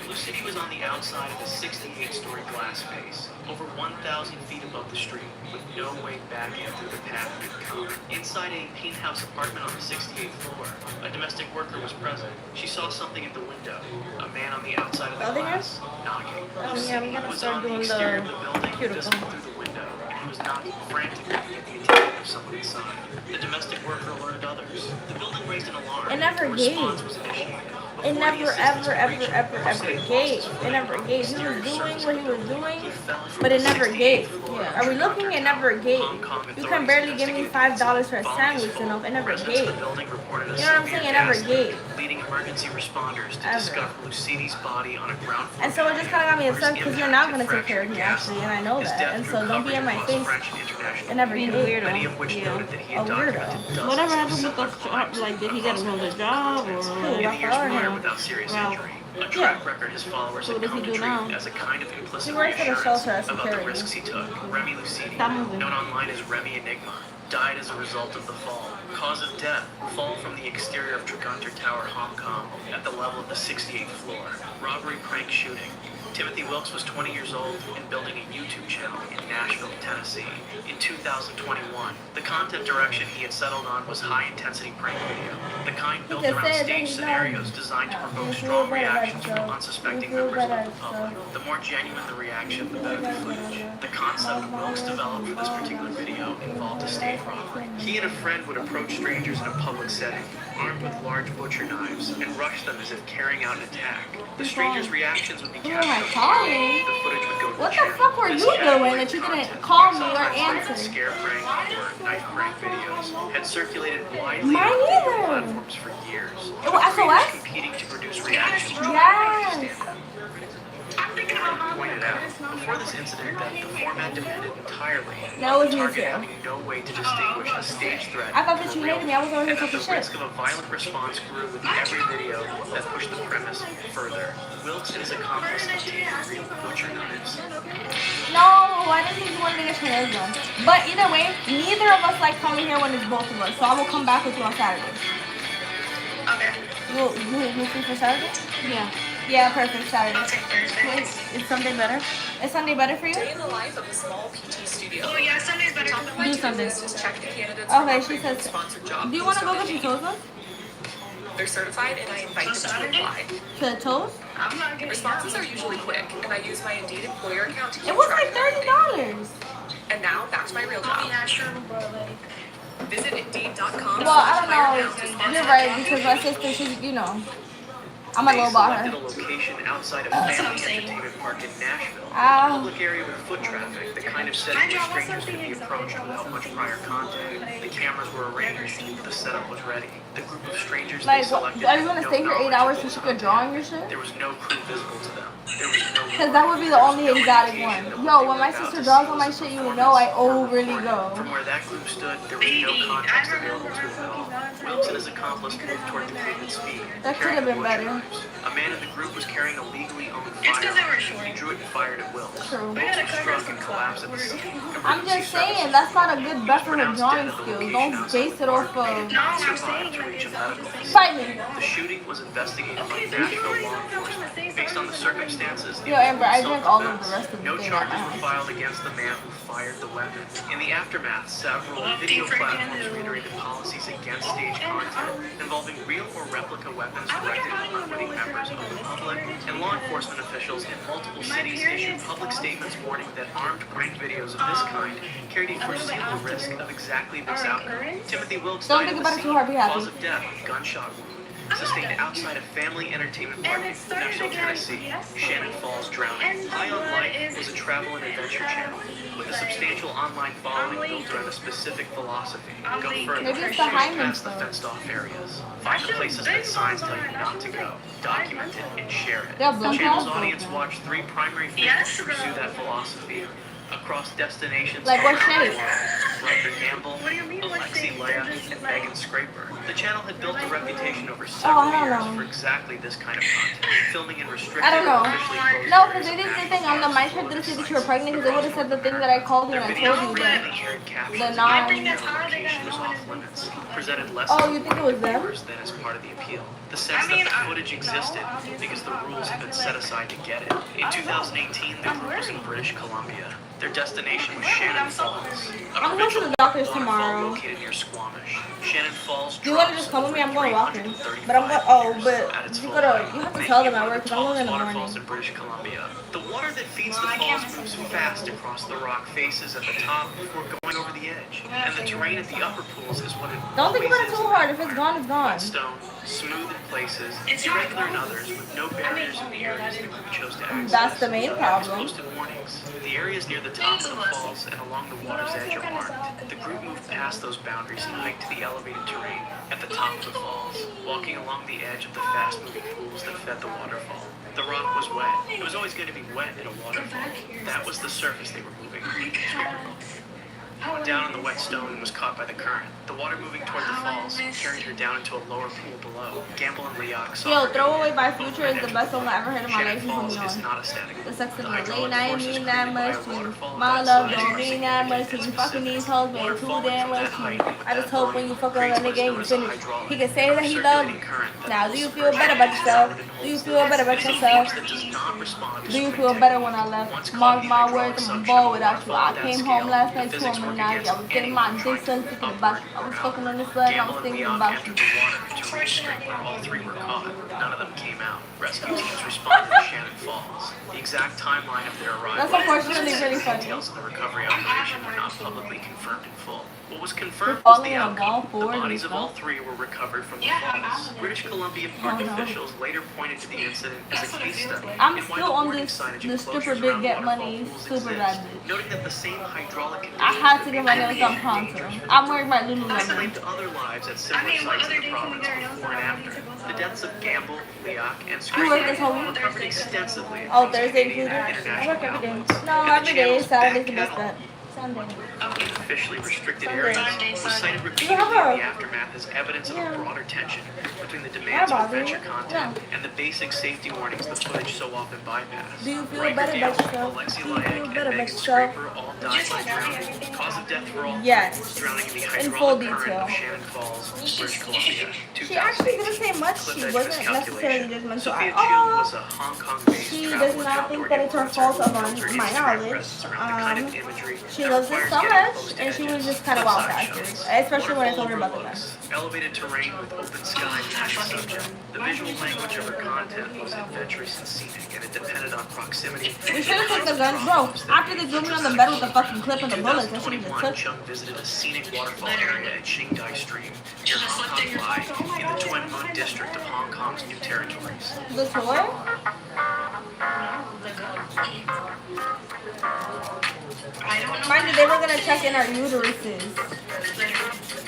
Speaker 8: Blue City was on the outside of a 68-story glass face, over 1,000 feet above the street, with no way back in through the path it had come. Inside a penthouse apartment on the 68th floor, a domestic worker was present. She saw something at the window, a man on the outside of the glass, knocking.
Speaker 2: Yeah, I'm gonna
Speaker 8: was
Speaker 2: start
Speaker 8: on the
Speaker 2: doing
Speaker 8: exterior of
Speaker 2: the
Speaker 8: the building,
Speaker 2: cuticle.
Speaker 8: visible through the window, and he was knocking frantically to get the attention of someone inside. The domestic worker alerted others. The building raised an alarm.
Speaker 3: It never
Speaker 8: A
Speaker 3: gave.
Speaker 8: response was initiated.
Speaker 3: It
Speaker 8: Before the
Speaker 3: never,
Speaker 8: assistance
Speaker 3: ever,
Speaker 8: could
Speaker 3: ever,
Speaker 8: reach him,
Speaker 3: ever,
Speaker 8: most
Speaker 3: ever
Speaker 8: of the
Speaker 3: gave.
Speaker 8: officers
Speaker 3: It never gave. He was
Speaker 8: exterior
Speaker 3: doing
Speaker 8: service
Speaker 3: what he was
Speaker 8: company.
Speaker 3: doing,
Speaker 8: He fell into
Speaker 3: but it
Speaker 8: the
Speaker 3: never
Speaker 8: 68th
Speaker 3: gave.
Speaker 8: floor
Speaker 3: Are we
Speaker 8: of
Speaker 3: looking? It never gave.
Speaker 8: Hong Kong
Speaker 3: You can
Speaker 8: authorities
Speaker 3: barely give me
Speaker 8: investigated
Speaker 3: $5 for a
Speaker 8: Following
Speaker 3: sandwich,
Speaker 8: his
Speaker 3: you know.
Speaker 8: fall,
Speaker 3: It never
Speaker 8: residents of
Speaker 3: gave.
Speaker 8: the building reported a
Speaker 3: You know what I'm
Speaker 8: severe
Speaker 3: saying? It never
Speaker 8: gas
Speaker 3: gave.
Speaker 8: leak, leading emergency responders to
Speaker 3: Ever.
Speaker 8: discover Lucini's body on a ground floor.
Speaker 3: And so it just kind of got me
Speaker 8: patio,
Speaker 3: upset
Speaker 8: where
Speaker 3: because
Speaker 8: his
Speaker 3: you're not
Speaker 8: impact
Speaker 3: going to take care of me,
Speaker 8: fractured
Speaker 3: actually, and I know
Speaker 8: His
Speaker 3: that.
Speaker 8: death
Speaker 3: And
Speaker 8: drew
Speaker 3: so don't be in my
Speaker 8: coverage across
Speaker 3: face.
Speaker 8: French and international
Speaker 3: It never
Speaker 2: Being
Speaker 3: gave.
Speaker 2: weirdo.
Speaker 8: many of which
Speaker 2: Yeah.
Speaker 8: noted that he
Speaker 3: A
Speaker 8: had documented
Speaker 3: weirdo.
Speaker 8: dozens
Speaker 2: Whatever
Speaker 8: of
Speaker 2: happened with
Speaker 8: similar
Speaker 2: the
Speaker 8: crimes
Speaker 2: like? Did he
Speaker 8: across
Speaker 2: get another job or?
Speaker 8: in the
Speaker 3: Rafael
Speaker 8: years
Speaker 3: or
Speaker 8: prior
Speaker 3: him?
Speaker 8: without serious
Speaker 2: Ralph.
Speaker 8: injury. A track record his followers
Speaker 2: So
Speaker 8: had
Speaker 2: what does
Speaker 8: come
Speaker 2: he
Speaker 8: to
Speaker 2: do
Speaker 8: treat
Speaker 2: now?
Speaker 8: as a kind of implicit
Speaker 3: He works at a
Speaker 8: reassurance
Speaker 3: shelter as
Speaker 8: about the
Speaker 3: security.
Speaker 8: risks he took. Remy Lucini,
Speaker 2: Stop moving.
Speaker 8: known online as Remy Enigma, died as a result of the fall. Cause of death, fall from the exterior of Triglav Tower, Hong Kong, at the level of the 68th floor. Robbery prank shooting. Timothy Wilkes was 20 years old and building a YouTube channel in Nashville, Tennessee. In 2021, the content direction he had settled on was high-intensity prank video, the kind built
Speaker 3: just
Speaker 8: around
Speaker 3: said that
Speaker 8: stage
Speaker 3: he
Speaker 8: scenarios
Speaker 3: loved-
Speaker 8: designed to provoke
Speaker 3: You feel
Speaker 8: strong
Speaker 3: better about
Speaker 8: reactions from
Speaker 3: yourself.
Speaker 8: unsuspecting
Speaker 3: You feel
Speaker 8: members of
Speaker 3: better
Speaker 8: the
Speaker 3: about
Speaker 8: public.
Speaker 3: yourself.
Speaker 8: The more genuine the reaction, the better the footage. The concept Wilkes developed for this particular video involved a stage robbery. He and a friend would approach strangers in a public setting, armed with large butcher knives, and rush them as if carrying out an attack. The strangers' reactions would be
Speaker 3: Who am I
Speaker 8: captured on
Speaker 3: calling?
Speaker 8: video. The footage would go to
Speaker 3: What the
Speaker 8: channel.
Speaker 3: fuck were
Speaker 8: This
Speaker 3: you doing
Speaker 8: category
Speaker 3: that you
Speaker 8: of
Speaker 3: didn't
Speaker 8: content,
Speaker 3: call me or
Speaker 8: sometimes labeled
Speaker 3: answer?
Speaker 8: Scare prank or knife prank videos had circulated widely
Speaker 3: Mine
Speaker 8: on video
Speaker 3: either.
Speaker 8: platforms for years.
Speaker 3: It was
Speaker 8: Creators
Speaker 3: SOS?
Speaker 8: competing to produce reactions to
Speaker 3: Yes.
Speaker 8: pointed out before this incident that the format depended entirely
Speaker 3: That
Speaker 8: on
Speaker 3: was
Speaker 8: the
Speaker 3: me
Speaker 8: target
Speaker 3: too.
Speaker 8: having no way to distinguish a stage threat.
Speaker 3: I thought that
Speaker 8: from
Speaker 3: you
Speaker 8: real
Speaker 3: hated me. I was over here
Speaker 8: and that
Speaker 3: talking
Speaker 8: the
Speaker 3: shit.
Speaker 8: risk of a violent response grew with every video that pushed the premise further. Wilkes and his accomplice obtained real butcher knives.
Speaker 3: No, I didn't think you wanted to get your nails done. But either way, neither of us like coming here when it's both of us. So I will come back with you on Saturday.
Speaker 6: Okay.
Speaker 3: You free for Saturday?
Speaker 2: Yeah.
Speaker 3: Yeah, perfect. Saturday.
Speaker 6: I'll take Thursday.
Speaker 2: Wait, is Sunday better?
Speaker 3: Is Sunday better for you?
Speaker 10: Day in the life of a small PT studio.
Speaker 6: Oh yeah, Sunday's better.
Speaker 10: Top of my
Speaker 2: Do
Speaker 10: to-do
Speaker 2: something.
Speaker 10: list is checking candidates
Speaker 3: Okay,
Speaker 10: for
Speaker 3: she says.
Speaker 10: sponsored jobs.
Speaker 3: Do you want to go get your toes done?
Speaker 10: They're certified and I invite them to apply.
Speaker 3: To the toes?
Speaker 6: I'm not getting
Speaker 10: Responses are usually quick, and I use my Indeed employer account to keep
Speaker 3: It was
Speaker 10: track
Speaker 3: like
Speaker 10: of everything.
Speaker 3: $30.
Speaker 10: And now back to my real job.
Speaker 6: Yeah, sure, but like.
Speaker 10: Visit Indeed.com.
Speaker 3: Well, I don't know. You're right because my sister, she's, you know, I'm a
Speaker 8: They
Speaker 3: little about
Speaker 8: selected
Speaker 3: her.
Speaker 8: a location outside of
Speaker 6: That's what
Speaker 8: Family
Speaker 6: I'm saying.
Speaker 8: Entertainment Park in Nashville, a
Speaker 3: Ah.
Speaker 8: public area with foot traffic, the kind of setting where strangers could be approached without much prior contact. The cameras were arranged, the setup was ready. The group of strangers
Speaker 3: Like,
Speaker 8: they
Speaker 3: what,
Speaker 8: selected
Speaker 3: are you
Speaker 8: had
Speaker 3: gonna
Speaker 8: no
Speaker 3: stay here 8
Speaker 8: knowledge
Speaker 3: hours
Speaker 8: of
Speaker 3: so
Speaker 8: what
Speaker 3: she
Speaker 8: was
Speaker 3: could draw on your shit?
Speaker 8: There was no crew visible to them. There was no
Speaker 3: Because that would be the only exotic one. Yo, when my sister draws on my shit, you know I overly go.
Speaker 8: From where that group stood, there was no context available to them at all. Wilkes and his accomplice moved toward the group at speed.
Speaker 3: That could have been
Speaker 8: carrying
Speaker 3: better.
Speaker 8: butcher knives. A man in the group was carrying a legally owned
Speaker 6: It's 'cause they were
Speaker 8: firearm.
Speaker 6: short.
Speaker 8: He drew it and fired at Wilkes.
Speaker 3: True.
Speaker 8: Wilkes was struck and collapsed at the scene.
Speaker 3: I'm just saying, that's not a good bet for her drawing skills. Don't base it off of...
Speaker 6: No, I'm
Speaker 8: Survived
Speaker 6: saying
Speaker 8: to
Speaker 6: like
Speaker 8: reach a
Speaker 6: this.
Speaker 8: medical facility.
Speaker 3: Fight me.
Speaker 8: The shooting was investigated by Nashville law enforcement. Based on the circumstances,
Speaker 3: Yo, Amber, I drank all of
Speaker 8: self-defense.
Speaker 3: the rest of the
Speaker 8: No
Speaker 3: thing at
Speaker 8: charges
Speaker 3: my
Speaker 8: were
Speaker 3: house.
Speaker 8: filed against the man who fired the weapon. In the aftermath, several video platforms reiterated policies against stage content involving real or replica weapons directed at unwitting members of the public, and law enforcement officials in multiple cities issued public statements warning that armed prank videos of this kind carried a foreseeable risk of exactly this outcome. Timothy Wilkes
Speaker 3: Don't
Speaker 8: died
Speaker 3: think
Speaker 8: at
Speaker 3: about
Speaker 8: the
Speaker 3: it
Speaker 8: scene,
Speaker 3: too hard, be happy.
Speaker 8: cause of death, gunshot wound, sustained outside a family entertainment park in Nashville, Tennessee. Shannon Falls drowning. High on Life was a travel and adventure channel with a substantial online following built around a specific philosophy. Go further.
Speaker 3: Maybe it's
Speaker 8: Choose
Speaker 3: the Hyman
Speaker 8: past the
Speaker 3: stuff.
Speaker 8: fenced-off areas. Find the places that signs tell you not to go. Document it and share it.
Speaker 3: They have
Speaker 8: The
Speaker 3: blood
Speaker 8: channel's
Speaker 3: count?
Speaker 8: audience watched 3 primary phases to pursue that philosophy. Across destinations
Speaker 3: Like what shape?
Speaker 8: Riker Gamble, Alexi Leia, and Megan Scraper. The channel had built a reputation over
Speaker 3: I
Speaker 8: several
Speaker 3: don't
Speaker 8: years
Speaker 3: know.
Speaker 8: for exactly this kind of content, filming in restricted,
Speaker 3: I don't know.
Speaker 8: officially closed
Speaker 3: No,
Speaker 8: areas
Speaker 3: because they
Speaker 8: of
Speaker 3: didn't say
Speaker 8: national
Speaker 3: thing on the
Speaker 8: parks,
Speaker 3: mind trip didn't say that you were pregnant because they would have said the thing that I called you and I told you that. The non.
Speaker 8: Location was off limits. Presented less
Speaker 3: Oh, you think it was them?
Speaker 8: than as part of the appeal. The sense that the footage existed because the rules had been set aside to get it. In 2018, the group was in British Columbia. Their destination was Shannon Falls,
Speaker 3: I'm going to the doctor's tomorrow.
Speaker 8: located near Squamish. Shannon Falls.
Speaker 3: Do you want to just come with me? I'm going walking. But I'm going. Oh, but you have to tell them at work because I'm going in the
Speaker 8: Waterfalls
Speaker 3: morning.
Speaker 8: in British Columbia. The water that feeds the falls moves fast across the rock faces at the top before going over the edge. And the terrain at the upper pools is what it
Speaker 3: Don't think about it
Speaker 8: always
Speaker 3: too
Speaker 8: is.
Speaker 3: hard. If it's gone, it's gone.
Speaker 8: Stone, smooth in places, irregular in others, with no barriers in the areas the group chose to access.
Speaker 3: That's the main problem.
Speaker 8: Posted warnings. The areas near the top of the falls and along the water's edge are marked. The group moved past those boundaries and hiked to the elevated terrain at the top of the falls, walking along the edge of the fast-moving pools that fed the waterfall. The rock was wet. It was always going to be wet in a waterfall. That was the surface they were moving. Down on the wet stone and was caught by the current. The water moving toward the falls carried her down into a lower pool below. Gamble and Leoc saw
Speaker 3: Yo,
Speaker 8: her
Speaker 3: Throwaway by Future is the best song I ever heard in my
Speaker 8: Shannon
Speaker 3: life.
Speaker 8: Falls
Speaker 3: From
Speaker 8: is
Speaker 3: on.
Speaker 8: not a static.
Speaker 3: The sex of
Speaker 8: The
Speaker 3: the
Speaker 8: hydraulic
Speaker 3: late night
Speaker 8: force is
Speaker 3: mean that
Speaker 8: created by a
Speaker 3: much to you.
Speaker 8: waterfall
Speaker 3: My
Speaker 8: of
Speaker 3: love
Speaker 8: that
Speaker 3: don't
Speaker 8: size
Speaker 3: mean that much to you. Fucking these hoes mean too damn much to you. I just hope when you fuck on a nigga and you finish, he can say that he love you. Now, do you feel better about yourself? Do you feel better about yourself? Do you feel better when I left? Mark my words, I'm bored without you. I came home last night to a menage. I was getting my dick sucked thinking about you. I was fucking on this bed and I was thinking about you.
Speaker 8: All 3 were caught. None of them came out. Rescue teams responded to Shannon Falls. The exact timeline of their arrival
Speaker 3: That's unfortunately really funny.
Speaker 8: details of the recovery operation were not publicly confirmed in full. What was confirmed
Speaker 3: They're
Speaker 8: was
Speaker 3: falling
Speaker 8: the
Speaker 3: on wall
Speaker 8: outcome. The
Speaker 3: forward and
Speaker 8: bodies of all
Speaker 3: stuff.
Speaker 8: 3 were recovered from the falls. British Columbia park
Speaker 3: Oh, no.
Speaker 8: officials later pointed to the incident as a case study.
Speaker 3: I'm
Speaker 8: and why
Speaker 3: still
Speaker 8: the
Speaker 3: on
Speaker 8: warning
Speaker 3: this
Speaker 8: signage
Speaker 3: the stripper
Speaker 8: enclosures
Speaker 3: big
Speaker 8: around
Speaker 3: get
Speaker 8: waterfall
Speaker 3: money
Speaker 8: pools
Speaker 3: super
Speaker 8: exist,
Speaker 3: bad bitch.
Speaker 8: noting that the same hydraulic conditions
Speaker 3: I had to
Speaker 8: that
Speaker 3: get my
Speaker 8: made
Speaker 3: nails
Speaker 8: it
Speaker 3: done pronto. I'm wearing my Lululemon.
Speaker 8: claimed other lives at similar sites in the province before and after. The deaths of Gamble, Leoc, and
Speaker 3: You work this whole
Speaker 8: Scraper
Speaker 3: week?
Speaker 8: were covered extensively.
Speaker 3: Oh,
Speaker 8: across
Speaker 3: Thursday
Speaker 8: Canadian and
Speaker 3: included? I
Speaker 8: international
Speaker 3: work every day.
Speaker 8: outlets.
Speaker 3: No,
Speaker 8: And the
Speaker 3: every day.
Speaker 8: channel's
Speaker 3: Saturday's the
Speaker 8: back
Speaker 3: best
Speaker 8: catalog
Speaker 3: bet. Sunday.
Speaker 8: in officially restricted
Speaker 3: Sunday.
Speaker 8: areas was cited
Speaker 3: You
Speaker 8: repeatedly
Speaker 3: have
Speaker 8: in the
Speaker 3: a-
Speaker 8: aftermath as evidence of
Speaker 3: Yeah.
Speaker 8: a broader tension between the demands of
Speaker 3: bother you?
Speaker 8: adventure content
Speaker 3: No.
Speaker 8: and the basic safety warnings the footage so often bypass.
Speaker 3: Do you feel
Speaker 8: Riker
Speaker 3: better about
Speaker 8: Gamble,
Speaker 3: yourself?
Speaker 8: Alexi
Speaker 3: Do you
Speaker 8: Lyack,
Speaker 3: feel
Speaker 8: and
Speaker 3: better about
Speaker 8: Megan
Speaker 3: yourself?
Speaker 8: Scraper all died by drowning. Cause of death for all
Speaker 3: Yes.
Speaker 8: drowning in the
Speaker 3: In full
Speaker 8: hydraulic current
Speaker 3: detail.
Speaker 8: of Shannon Falls, British Columbia.
Speaker 3: She actually didn't say much. She
Speaker 8: Clip edge
Speaker 3: wasn't necessarily
Speaker 8: miscalculation.
Speaker 3: judgmental
Speaker 8: Sophia
Speaker 3: at
Speaker 8: Chill
Speaker 3: all.
Speaker 8: was a Hong Kong-based
Speaker 3: She
Speaker 8: travel
Speaker 3: does
Speaker 8: and
Speaker 3: not
Speaker 8: outdoor
Speaker 3: think that it's her
Speaker 8: influencer
Speaker 3: fault
Speaker 8: who
Speaker 3: of
Speaker 8: built her
Speaker 3: my
Speaker 8: Instagram
Speaker 3: knowledge.
Speaker 8: presence around the kind of imagery
Speaker 3: She
Speaker 8: that
Speaker 3: loves it
Speaker 8: requires
Speaker 3: so
Speaker 8: getting
Speaker 3: much,
Speaker 8: close to
Speaker 3: and she was
Speaker 8: edges
Speaker 3: just kind of
Speaker 8: and
Speaker 3: wild
Speaker 8: side
Speaker 3: factors,
Speaker 8: shots.
Speaker 3: especially when I told her about the gun.
Speaker 8: Overlooks elevated terrain with open sky being the subject. The visual language of her content was adventurous and scenic, and it depended on proximity.
Speaker 3: We should have took the guns, bro. After they threw me on the bed with the fucking clip and the bullets, I should have just
Speaker 8: 2021,
Speaker 3: took.
Speaker 8: Chung visited a scenic waterfall area at Qingdai Stream near Hong Kong Lai in the Tuen Mun district of Hong Kong's New Territories.
Speaker 3: The tour? Mind you, they were gonna check in our uteruses.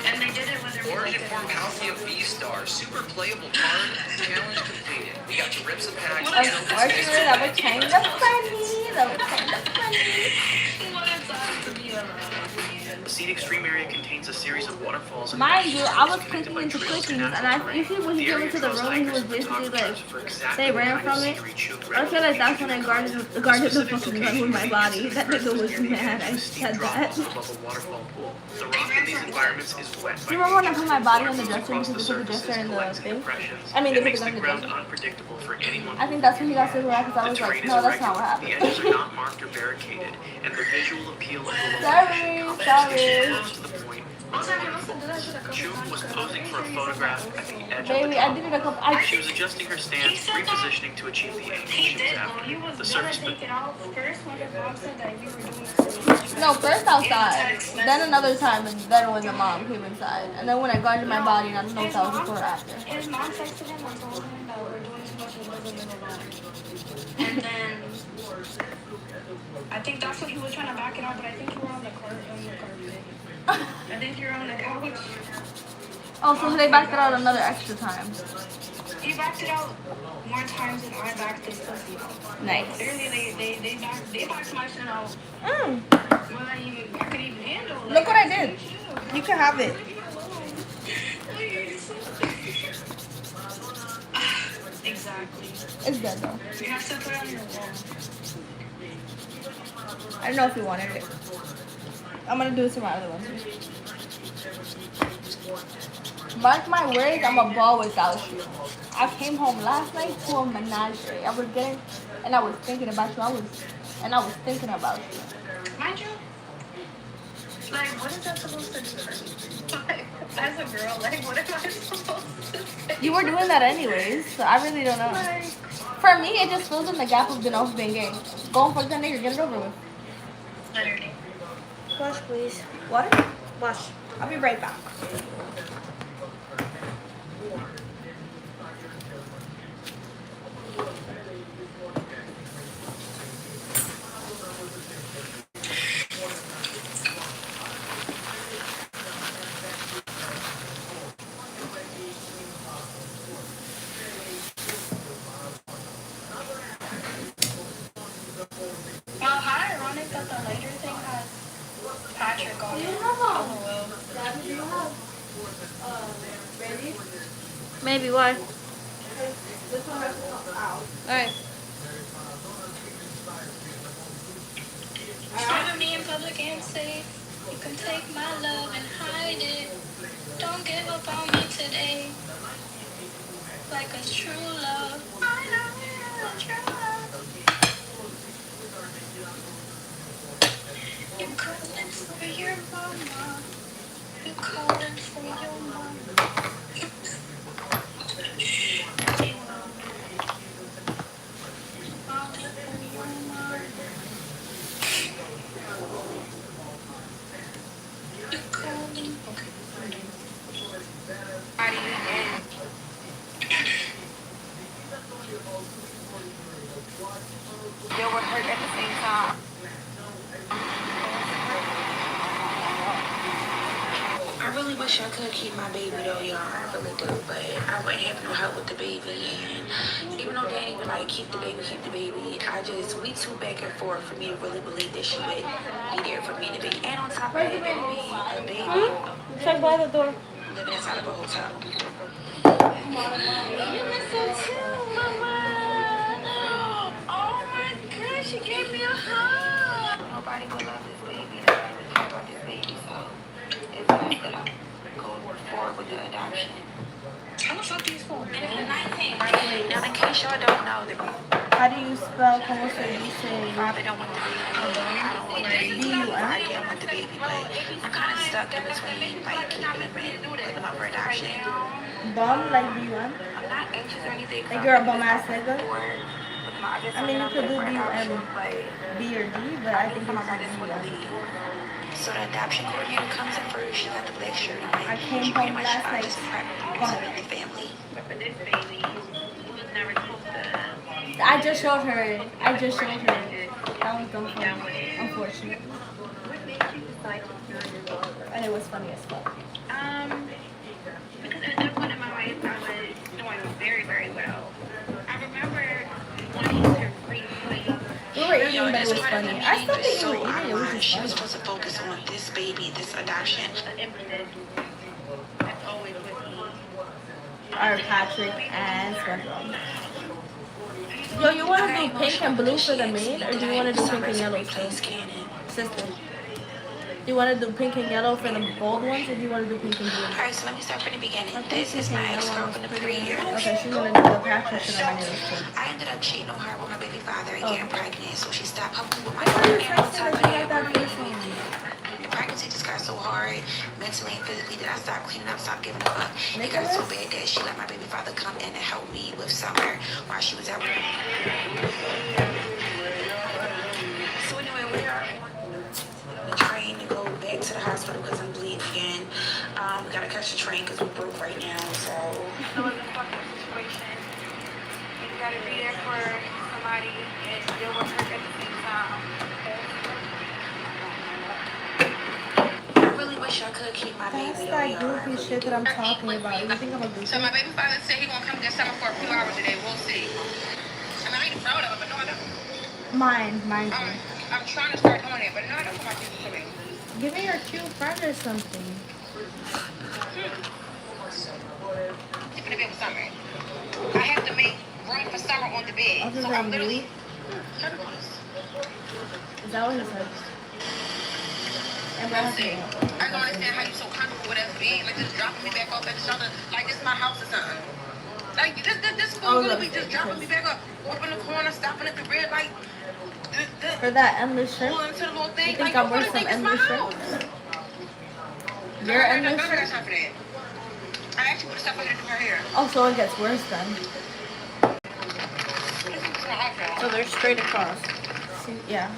Speaker 6: And they did it with their
Speaker 9: Origin Form Althea V-Star. Super playable card. Challenge completed. We got your rips and packs.
Speaker 3: Unfortunately, that was kind of funny. That was kind of funny.
Speaker 8: The scenic stream area contains a series of waterfalls and
Speaker 3: Mind you, I was
Speaker 8: connected
Speaker 3: clicking
Speaker 8: by
Speaker 3: into
Speaker 8: trails to
Speaker 3: quickies, and
Speaker 8: natural
Speaker 3: I
Speaker 8: terrain.
Speaker 3: usually when he
Speaker 8: The
Speaker 3: came
Speaker 8: area
Speaker 3: into the
Speaker 8: draws
Speaker 3: room, he was
Speaker 8: hikers and
Speaker 3: basically like,
Speaker 8: photographers for exactly
Speaker 3: they
Speaker 8: what
Speaker 3: ran
Speaker 8: kind of
Speaker 3: from it.
Speaker 8: scenery Chung
Speaker 3: I feel like that's when I
Speaker 8: recommended.
Speaker 3: guarded the
Speaker 8: Specific
Speaker 3: fucking gun
Speaker 8: location
Speaker 3: with my body.
Speaker 8: is
Speaker 3: That nigga was
Speaker 8: near the
Speaker 3: mad.
Speaker 8: entrance
Speaker 3: I
Speaker 8: to a steep
Speaker 3: said
Speaker 8: drop
Speaker 3: that.
Speaker 8: off above a waterfall pool. The rock in these environments is wet
Speaker 3: Do
Speaker 8: by
Speaker 3: you remember when I
Speaker 8: nature.
Speaker 3: put my body on the
Speaker 8: Water
Speaker 3: dresser
Speaker 8: moves
Speaker 3: because
Speaker 8: across
Speaker 3: they put the dresser in the
Speaker 8: collecting
Speaker 3: thing?
Speaker 8: impressions.
Speaker 3: I mean, they
Speaker 8: It
Speaker 3: put
Speaker 8: makes
Speaker 3: the gun
Speaker 8: the
Speaker 3: in the
Speaker 8: ground
Speaker 3: dresser.
Speaker 8: unpredictable for anyone.
Speaker 3: I think that's when he got super mad because I
Speaker 8: The
Speaker 3: was like,
Speaker 8: terrain is
Speaker 3: no, that's not what
Speaker 8: irregular. The
Speaker 3: happened.
Speaker 8: edges are not marked or barricaded, and the visual appeal of the
Speaker 3: Sorry,
Speaker 8: location comes
Speaker 3: sorry.
Speaker 8: close to the point June was posing for a photograph at the edge
Speaker 3: Baby, I did it a couple.
Speaker 8: She was adjusting her stance, repositioning to achieve the angle she was after. The surface
Speaker 3: No, first outside, then another time, and then when the mom came inside, and then when I guarded my body, and I don't know if that was before or after.
Speaker 6: His mom texted him and told him that we're doing too much, he wasn't gonna lie. And then I think that's what he was trying to back it up, but I think you were on the carpet. I think you were on the couch.
Speaker 3: Oh, so they backed it out another extra time.
Speaker 6: He backed it out more times than I backed his pussy out.
Speaker 3: Nice.
Speaker 6: Literally, they backed my shit out.
Speaker 3: Mm.
Speaker 6: More than I could even handle. Like,
Speaker 3: Look what I did. You can have it.
Speaker 6: Exactly.
Speaker 3: It's dead though.
Speaker 6: You have to put it on your wall.
Speaker 3: I don't know if you wanted it. I'm gonna do it to my other one too. Mark my words, I'm a ball without you. I came home last night to a menagerie. I was getting, and I was thinking about you. I was thinking about you.
Speaker 6: Mind you, like, what is that supposed to do? Like, as a girl, like, what am I supposed to say?
Speaker 3: You were doing that anyways, so I really don't know.
Speaker 6: Like,
Speaker 3: For me, it just fills in the gap of being gay. Go and fuck that nigga, get it over with.
Speaker 6: literally.
Speaker 3: Wash, please. Water? Wash. I'll be right back.
Speaker 6: Well, how ironic that the later thing has Patrick on it.
Speaker 2: Maybe why? Alright.
Speaker 6: Rather be in public and safe. You can take my love and hide it. Don't give up on me today. Like a true love. I know you're a true love. You calling for your mama. You calling for your mama.
Speaker 10: They were hurt at the same time.
Speaker 11: I really wish I could keep my baby though, y'all. I really do, but I wouldn't have no help with the baby. And even though Danny would like keep the baby, we too back and forth for me to really believe that she would be there for me to be. And on top of that, it would be a baby
Speaker 2: Check by the door.
Speaker 11: living inside of a hotel.
Speaker 6: She gave me a hug.
Speaker 11: Nobody would love this baby. Nobody would care about this baby. So it's best that I go forward with the adoption.
Speaker 6: How the fuck do you spell?
Speaker 11: Now, in case y'all don't know, the
Speaker 3: How do you spell como se dice?
Speaker 11: father don't want the baby. I don't want the baby. I can't want the baby, but I'm kind of stuck in between, like, keeping him and putting him up for adoption.
Speaker 3: Bum like B1?
Speaker 11: I'm not anxious or anything.
Speaker 3: Like you're a bum ass nigga?
Speaker 11: I
Speaker 3: mean, you could do B or D, but I think you
Speaker 11: I just want to
Speaker 3: should do
Speaker 11: leave. So the adoption coordinator comes in first. She got the black shirt on.
Speaker 3: I came
Speaker 11: She
Speaker 3: home
Speaker 11: pretty much
Speaker 3: last night.
Speaker 11: just represented the family.
Speaker 6: But for this baby, he was never supposed to.
Speaker 3: I just showed her it. That was dumb funny, unfortunately.
Speaker 6: What made you decide to do it?
Speaker 3: And it was funny as fuck.
Speaker 6: Because at that point in my life, I was doing very, very well. I remember wanting to replay.
Speaker 3: We were eating, but it was funny. I still think we were eating. It was
Speaker 11: She was
Speaker 3: just funny.
Speaker 11: supposed to focus on this baby, this adoption.
Speaker 6: The impetus that's always with me.
Speaker 3: Our Patrick and SpongeBob. Yo, you want to do pink and blue for the main, or do you want to do pink and yellow for sister? Do you want to do pink and yellow for the bold ones, or do you want to do pink and blue?
Speaker 11: Alright, so let me start from the beginning. This is my ex-girlfriend of 3 years.
Speaker 3: Okay, she's gonna do the Patrick shit on my nails too.
Speaker 11: I ended up cheating on her with my baby father and getting pregnant, so she stopped helping with my
Speaker 3: I thought you
Speaker 11: daughter. And on
Speaker 3: texted
Speaker 11: top
Speaker 3: that
Speaker 11: of
Speaker 3: you
Speaker 11: that,
Speaker 3: had that
Speaker 11: the pregnancy just got so hard. hard, mentally and physically, that I stopped cleaning up, stopped giving a fuck. It got so bad that she let my baby father come in and help me with Summer while she was at work. So anyway, we are on the train to go back to the hospital because I'm bleeding again. We gotta catch the train because we're broke right now, so.
Speaker 6: So it's a fucking situation. You gotta be there for somebody and deal with her at the same time.
Speaker 11: I really wish I could keep my
Speaker 3: That's
Speaker 11: baby.
Speaker 3: that goofy shit that I'm talking about. You think I'm a goofy?
Speaker 6: So my baby father said he gonna come get Summer for a few hours today. We'll see. I mean, I ain't proud of it, but no, I don't.
Speaker 3: Mine.
Speaker 6: I'm trying to start doing it, but no, I don't put my kids to me.
Speaker 3: Give me your cute friend or something.
Speaker 6: Keep in the bed with Summer. I have to make room for Summer on the bed.
Speaker 3: Other
Speaker 6: So
Speaker 3: than
Speaker 6: I'm literally.
Speaker 3: you? Is that what he said?
Speaker 6: Let's see. I don't understand how you so comfortable with us being like just dropping me back off at the shelter like this my house or something. Like this fool really be just dropping me back up, open the corner, stopping at the red light.
Speaker 3: For that endless trip?
Speaker 6: Pulling into the little thing.
Speaker 3: You think
Speaker 6: Like,
Speaker 3: I'm
Speaker 6: you
Speaker 3: worth
Speaker 6: really
Speaker 3: some
Speaker 6: think it's my
Speaker 3: endless
Speaker 6: house?
Speaker 3: trips? Your endless
Speaker 6: I got
Speaker 3: trip?
Speaker 6: time for that. I actually put stuff under her hair.
Speaker 3: Oh, so it gets worse then.
Speaker 2: So they're straight across.
Speaker 3: See, yeah.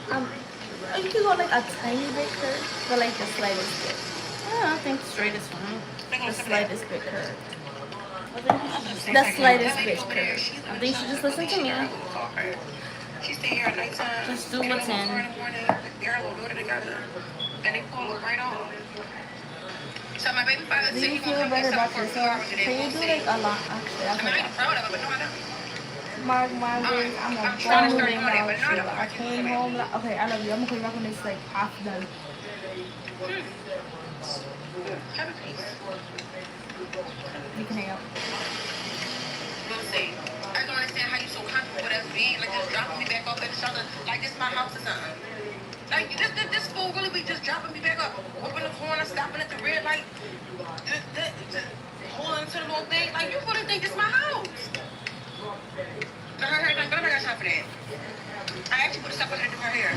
Speaker 3: You can go like a tiny bit curve, but like the slightest bit.
Speaker 2: Yeah, I think straight is fine.
Speaker 3: The slightest bit curve. The slightest bit curve.
Speaker 2: I think you should just listen to me.
Speaker 6: She stay here at nighttime.
Speaker 2: Just do what's in.
Speaker 6: They're a little daughter together. And they pull it right off. So my baby father
Speaker 3: Do
Speaker 6: said
Speaker 3: you
Speaker 6: he
Speaker 3: feel
Speaker 6: gonna come
Speaker 3: better
Speaker 6: get
Speaker 3: about
Speaker 6: Summer for a few
Speaker 3: yourself?
Speaker 6: hours today.
Speaker 3: Can you
Speaker 6: We'll
Speaker 3: do
Speaker 6: see.
Speaker 3: like a lot? Actually, I
Speaker 6: I mean, I ain't
Speaker 3: forgot.
Speaker 6: proud of it, but no, I don't.
Speaker 3: Mark my words, I'm
Speaker 6: I'm trying to start
Speaker 3: bowling
Speaker 6: doing it,
Speaker 3: out
Speaker 6: but no, I
Speaker 3: shit.
Speaker 6: don't
Speaker 3: I
Speaker 6: like it.
Speaker 3: came home. Okay, I love you. I'm gonna call you back when it's like half done.
Speaker 6: Have a piece.
Speaker 3: You can hang up.
Speaker 6: We'll see. I don't understand how you so comfortable with us being like just dropping me back off at the shelter like this my house or something. Like this fool really be just dropping me back up, open the corner, stopping at the red light, pulling into the little thing. Like you really think this my house? I got time for that. I actually put stuff under her hair.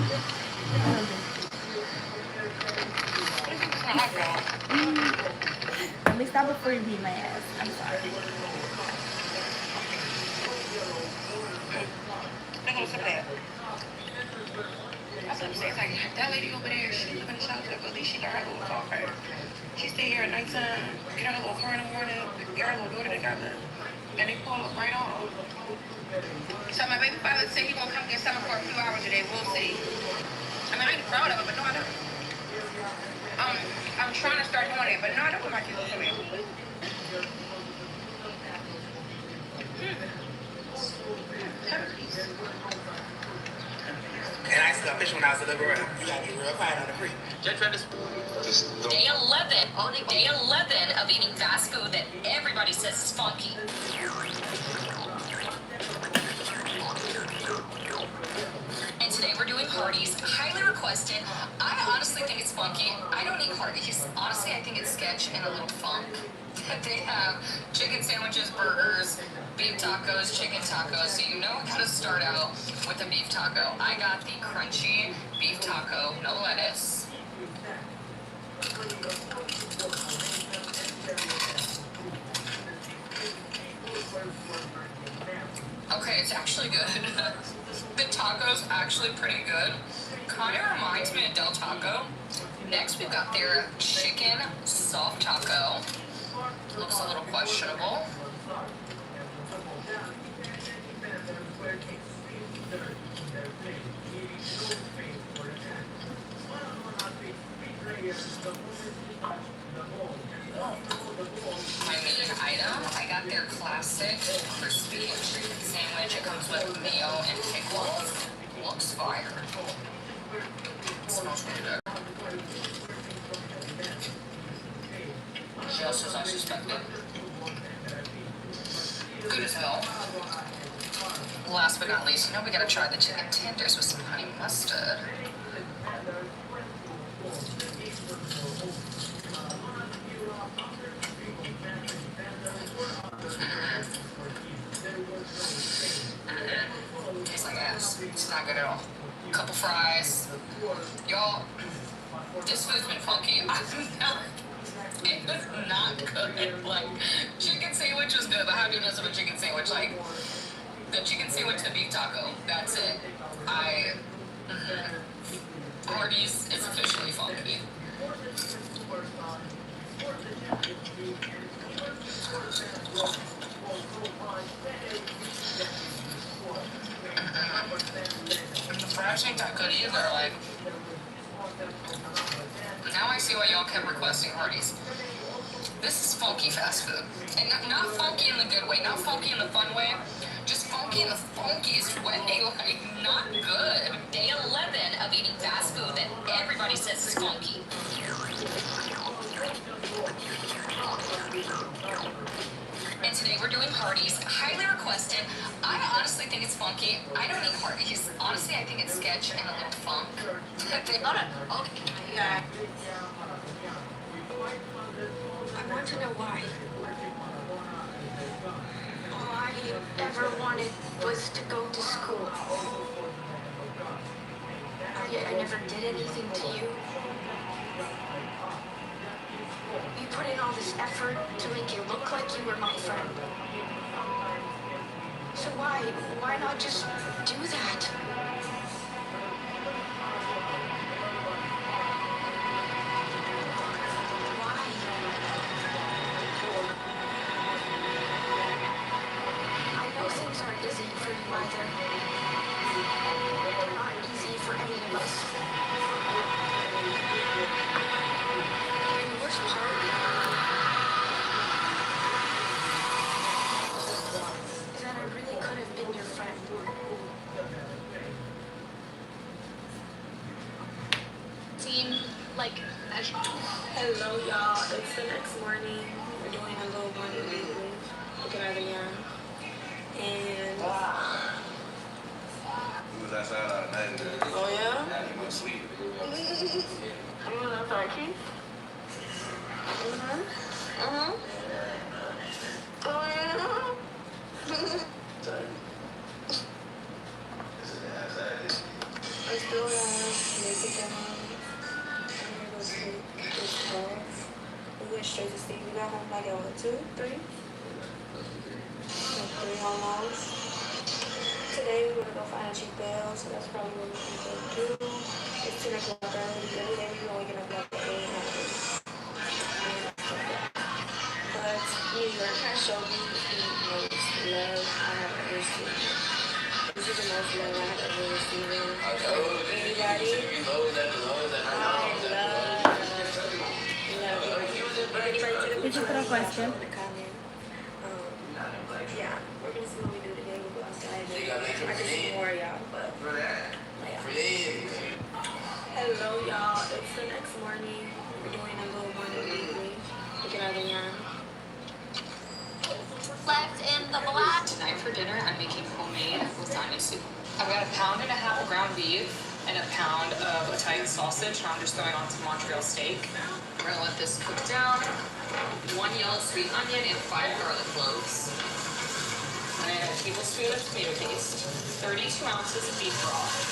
Speaker 3: Let me stop before you beat my ass. I'm sorry.
Speaker 6: They're gonna sit there. That's what I'm saying. It's like that lady over there, she live in the shelter, but at least she got her little car. She stay here at nighttime, get her little car in the morning, get her little daughter together, and they pull it right off. So my baby father said he gonna come get Summer for a few hours today. We'll see. I mean, I ain't proud of it, but no, I don't. I'm trying to start doing it, but no, I don't put my kids to me.
Speaker 9: And I still fish when I was a little girl. You gotta be real quiet on the creek.
Speaker 10: Day 11. Only day 11 of eating fast food that everybody says is funky. And today we're doing Hardee's. Highly requested. I honestly think it's funky. I don't eat Hardee's. Honestly, I think it's sketch and a little funk. They have chicken sandwiches, burgers, beef tacos, chicken tacos. So you know we gotta start out with a beef taco. I got the crunchy beef taco, no lettuce. Okay, it's actually good. The taco's actually pretty good. Kind of reminds me of Del Taco. Next, we've got their chicken soft taco. Looks a little questionable. My main item, I got their classic crispy chicken sandwich. It comes with mayo and pickles. Looks fire. It smells really good. Just as I suspected. Good as hell. Last but not least, you know we gotta try the chicken tenders with some honey mustard. Tastes like ass. It's not good at all. Couple fries. Y'all, This food's been funky. It was not good. Like, chicken sandwich was good, but how do you mess up a chicken sandwich? Like, the chicken sandwich, the beef taco, that's it. Hardee's is officially funky. Fries ain't that good either. Like, now I see why y'all kept requesting Hardee's. This is funky fast food. And not funky in the good way, not funky in the fun way, just funky in the funkiest way. Like, not good. Day 11 of eating fast food that everybody says is funky. And today we're doing Hardee's. Highly requested. I honestly think it's funky. I don't eat Hardee's. Honestly, I think it's sketch and a little funk. Okay. Yeah.
Speaker 11: I want to know why. All I ever wanted was to go to school. Yet I never did anything to you. You put in all this effort to make it look like you were my friend. So why not just do that? Why? I know things aren't easy for you either. They're not easy for any of us. And the worst part is that I really could have been your friend.
Speaker 10: Seem like
Speaker 11: Hello, y'all. It's the next morning. We're doing a little morning weekly. Looking at the yarn. And
Speaker 12: We was outside all night, man.
Speaker 11: oh yeah?
Speaker 12: I didn't go to sleep.
Speaker 11: You know, Archie? Oh yeah? I still have music at home. I'm gonna go sleep. It's 12. We went straight to sleep. We got home like at what, 2, 3? Like 3 almost. Today we're gonna go find a cheap bill, so that's probably what we're gonna go do. It's 10 o'clock already. Every day we've been waking up like at 8 hours. But New York has showed me the most love I have ever seen. This is the most love I have ever received. Anybody? I love you.
Speaker 3: Did you put a question?
Speaker 11: Yeah, we're gonna see what we do today. We'll go outside. I can see more, y'all, but yeah. Hello, y'all. It's the next morning. We're doing a little morning weekly. Looking at the yarn.
Speaker 10: left in the black. Tonight for dinner, I'm making homemade lasagna soup. I've got 1.5 pounds of ground beef and 1 pound of Italian sausage, and I'm just going on some Montreal steak. We're gonna let this cook down. 1 yellow sweet onion and 5 garlic cloves. And a tablespoon of tomato paste. 32 ounces of beef broth.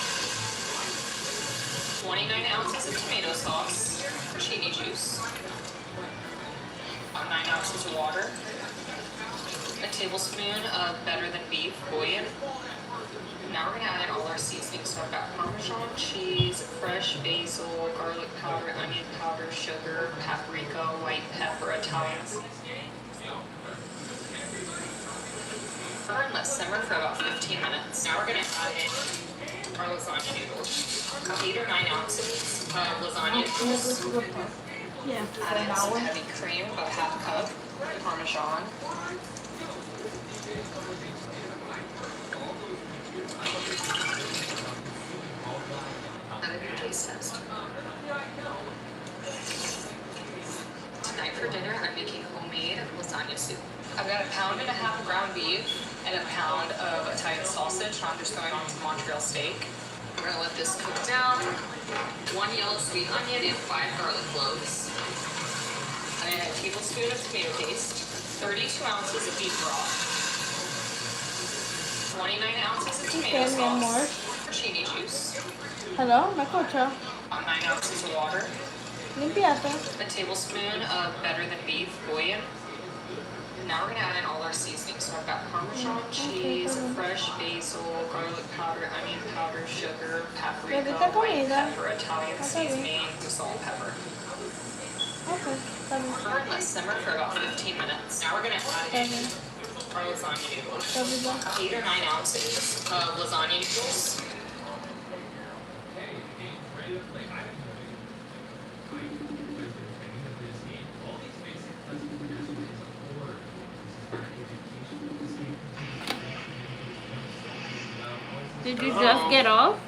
Speaker 10: 29 ounces of tomato sauce. Chili juice. 9 ounces of water. A tablespoon of better than beef bouillon. Now we're gonna add in all our seasonings. So I've got Parmesan cheese, fresh basil, garlic powder, onion powder, sugar, paprika, white pepper, Italian. And let simmer for about 15 minutes. Now we're gonna add in our lasagna noodles. 8 or 9 ounces of lasagna juice.
Speaker 3: Yeah.
Speaker 10: Add in some heavy cream, about 1/2 cup. Parmesan. Taste test. Tonight for dinner, I'm making homemade lasagna soup. I've got 1.5 pounds of ground beef and 1 pound of Italian sausage, and I'm just going on some Montreal steak. We're gonna let this cook down. 1 yellow sweet onion and 5 garlic cloves. And a tablespoon of tomato paste. 32 ounces of beef broth. 29 ounces of tomato
Speaker 3: Okay, more.
Speaker 10: sauce. Chili juice.
Speaker 3: Hello, my coach.
Speaker 10: 9 ounces of water,
Speaker 3: Limpiata.
Speaker 10: a tablespoon of better than beef bouillon. Now we're gonna add in all our seasonings. So I've got Parmesan cheese, fresh basil, garlic powder, onion powder, sugar, paprika, white pepper, Italian seasoning, salt and pepper.
Speaker 3: Okay.
Speaker 10: We're gonna let simmer for about 15 minutes. Now we're gonna add in our lasagna noodles. 8 or 9 ounces of lasagna noodles.
Speaker 2: Did you just get off?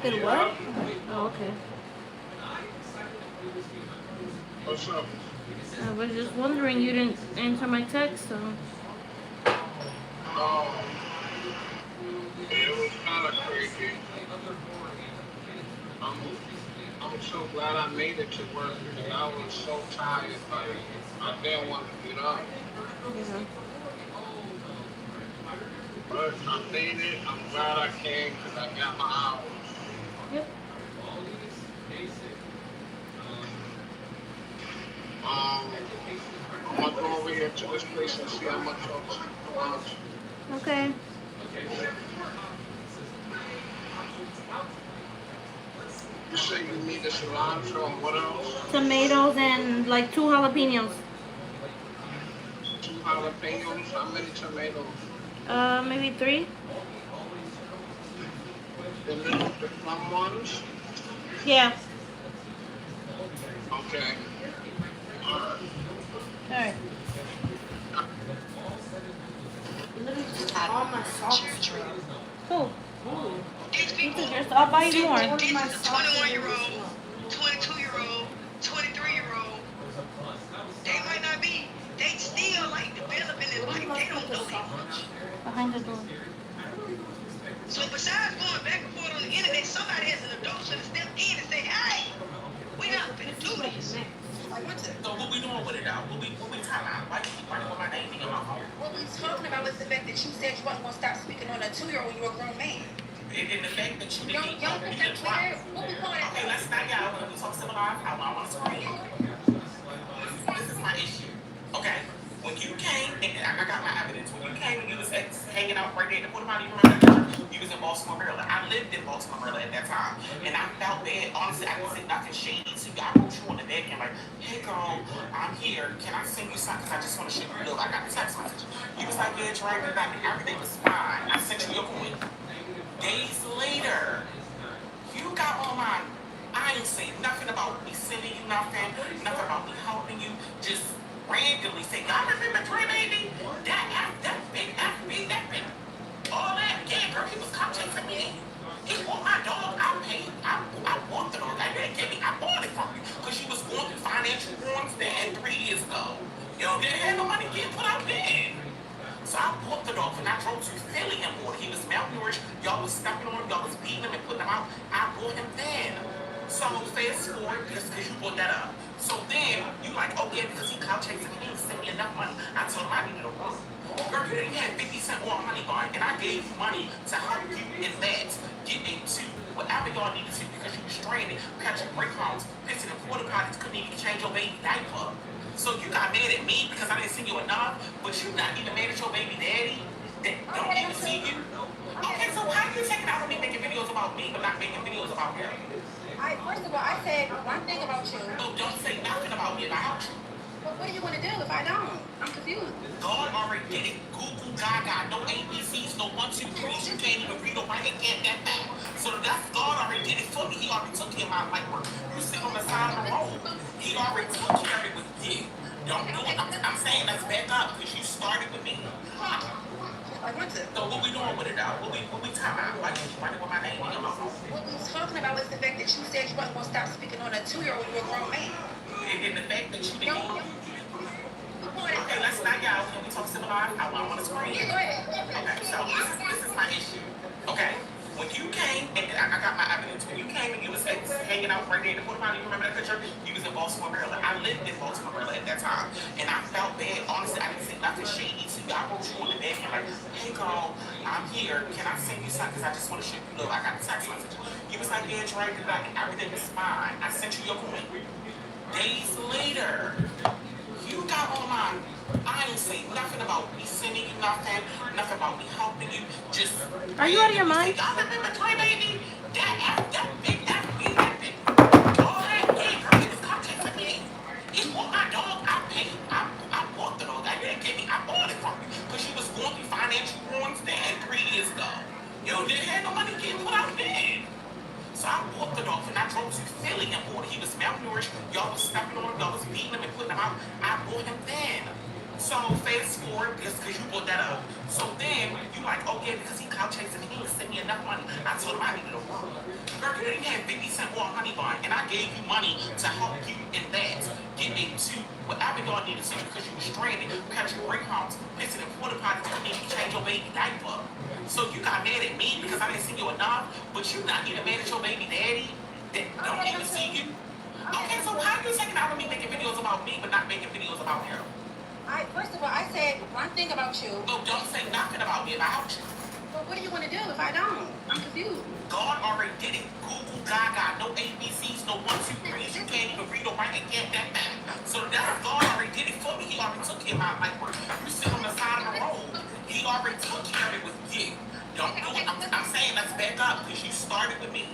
Speaker 3: Did what?
Speaker 2: Oh, okay.
Speaker 13: What's up?
Speaker 2: I was just wondering, you didn't answer my text, so.
Speaker 13: It was kind of crazy. I'm so glad I made it to work because I was so tired. Like, I didn't want to get up.
Speaker 2: Yeah.
Speaker 13: But I made it. I'm glad I came because I got my hours.
Speaker 2: Yep.
Speaker 13: I'm gonna go over here to this place and see how much I'll lunch.
Speaker 2: Okay.
Speaker 13: You say you need the cilantro and what else?
Speaker 2: Tomatoes and like 2 jalapenos.
Speaker 13: 2 jalapenos. How many tomatoes?
Speaker 2: Maybe 3.
Speaker 13: The plum ones?
Speaker 2: Yeah.
Speaker 13: Okay.
Speaker 3: Alright.
Speaker 11: All my sauce.
Speaker 3: Cool.
Speaker 6: These people,
Speaker 3: I'll buy you more.
Speaker 6: these 21-year-old, 22-year-old, 23-year-old, they might not be, they still like developing their life. They don't know that much.
Speaker 3: Behind the door.
Speaker 6: So besides going back and forth on the internet, somebody as an adult should have stepped in and say, hey, we not gonna do this. Like, what's it?
Speaker 1: So what we doing with it now? What we talking about? Why you keep running with my name in my phone?
Speaker 6: What we talking about is the fact that you said you wasn't gonna stop speaking on a 2-year-old when you were a grown man.
Speaker 1: And the fact that you didn't
Speaker 6: Y'all think that's weird? What we calling it?
Speaker 1: Okay, let's not y'all when we talk civilized. I want to scream. This is my issue. Okay, when you came, and I got my evidence. When you came and you was hanging out right there, what about you remember that picture? You was in Baltimore, Maryland. I lived in Baltimore, Maryland at that time, and I felt bad. Honestly, I didn't say nothing shady to you. I wrote you on the deck and like, hey girl, I'm here. Can I send you something? Cause I just want to show you love. I got the text message. You was like, yeah, try it. Everything was fine. I sent you your point. Days later, you got online. I ain't saying nothing about me sending you nothing about me helping you. Just randomly say, y'all remember Dre Baby? That big FB, that big, all that. Yeah, girl, he was caught chasing me. He bought my dog. I bought the dog. I didn't get me. I bought it from you because you was going through financial ruins then 3 years ago. You know, didn't have no money getting put out then. So I bought the dog and I drove to Philly and bought him. He was malnourished. Y'all was stepping on him. Y'all was beating him and putting him out. I bought him then. So fast forward, just because you brought that up. So then you like, oh yeah, because he couch chasing me, he didn't send me enough money. I told him I needed a room. Girl, you didn't have 50 cent more money gone, and I gave you money to help you in that get into whatever y'all needed to because you were stranded, catching breakdowns, pissing in porta potties, couldn't even change your baby diaper. So you got mad at me because I didn't see you enough, but you not even mad at your baby daddy that don't even see you. Okay, so how you taking out on me making videos about me but not making videos about him?
Speaker 6: First of all, I said one thing about you.
Speaker 1: No, don't say nothing about me about you.
Speaker 6: But what do you want to do if I don't? I'm confused.
Speaker 1: God already did it. Google Gaga, no ABCs, no 1, 2, 3s. You can't even read or write and get that back. So that's God already did it for me. He already took care of my life work. You sit on the side of the road. He already took care of it with you. Don't do it. I'm saying let's back up because you started with me.
Speaker 6: Like, what's it?
Speaker 1: So what we doing with it now? What we talking about? Why you running with my name in my phone?
Speaker 6: What we talking about is the fact that you said you wasn't gonna stop speaking on a 2-year-old when you were a grown man.
Speaker 1: And the fact that you didn't. Okay, let's not y'all. Can we talk civilized? I want to scream.
Speaker 6: Yeah, go ahead.
Speaker 1: Okay, so this is my issue. Okay, when you came, and I got my evidence. When you came and you was hanging out right there in the porta potty, you remember that picture? You was in Baltimore, Maryland. I lived in Baltimore, Maryland at that time, and I felt bad. Honestly, I didn't say nothing shady to you. I wrote you on the deck and like, hey girl, I'm here. Can I send you something? Cause I just want to show you love. I got the text message.
Speaker 14: You was like, yeah, Drake, like, everything is fine. I sent you your coin. Days later, you got online. I ain't say nothing about me sending you nothing about me helping you. Just
Speaker 2: Are you out of your mind?
Speaker 14: y'all remember Clay Baby? That big that big. All that, yeah, girl, it was content for me. You want my dog? I paid. I bought the dog. I didn't get me. I bought it from you because you was going through financial ruins then 3 years ago. You didn't have no money getting put out then. So I bought the dog and I drove to Philly and bought it. He was malnourished. Y'all was stepping on him. Y'all was beating him and putting him out. I bought him then. So fast forward, just because you brought that up. So then you like, oh yeah, because he clout chasing, he didn't send me enough money. I told him I needed a work. Girl, you didn't have 50 cent or a honey bun, and I gave you money to help you in that. Get into whatever y'all needed to because you were stranded. Because you break homes, missing in porta potties, you need to change your baby diaper. So you got mad at me because I didn't see you enough, but you not even mad at your baby daddy that don't even see you. Okay, so how you taking out of me making videos about me but not making videos about him?
Speaker 6: First of all, I said one thing about you.
Speaker 14: Oh, don't say nothing about me about you.
Speaker 6: But what do you want to do if I don't? I'm confused.
Speaker 14: God already did it. Google Gaga, no ABCs, no 1, 2, 3s. You can't even read or write and get that back. So that's God already did it for me. He already took care of my life work. You sit on the side of the road. He already took care of it with you. Don't do it. I'm saying let's back up because you started with me.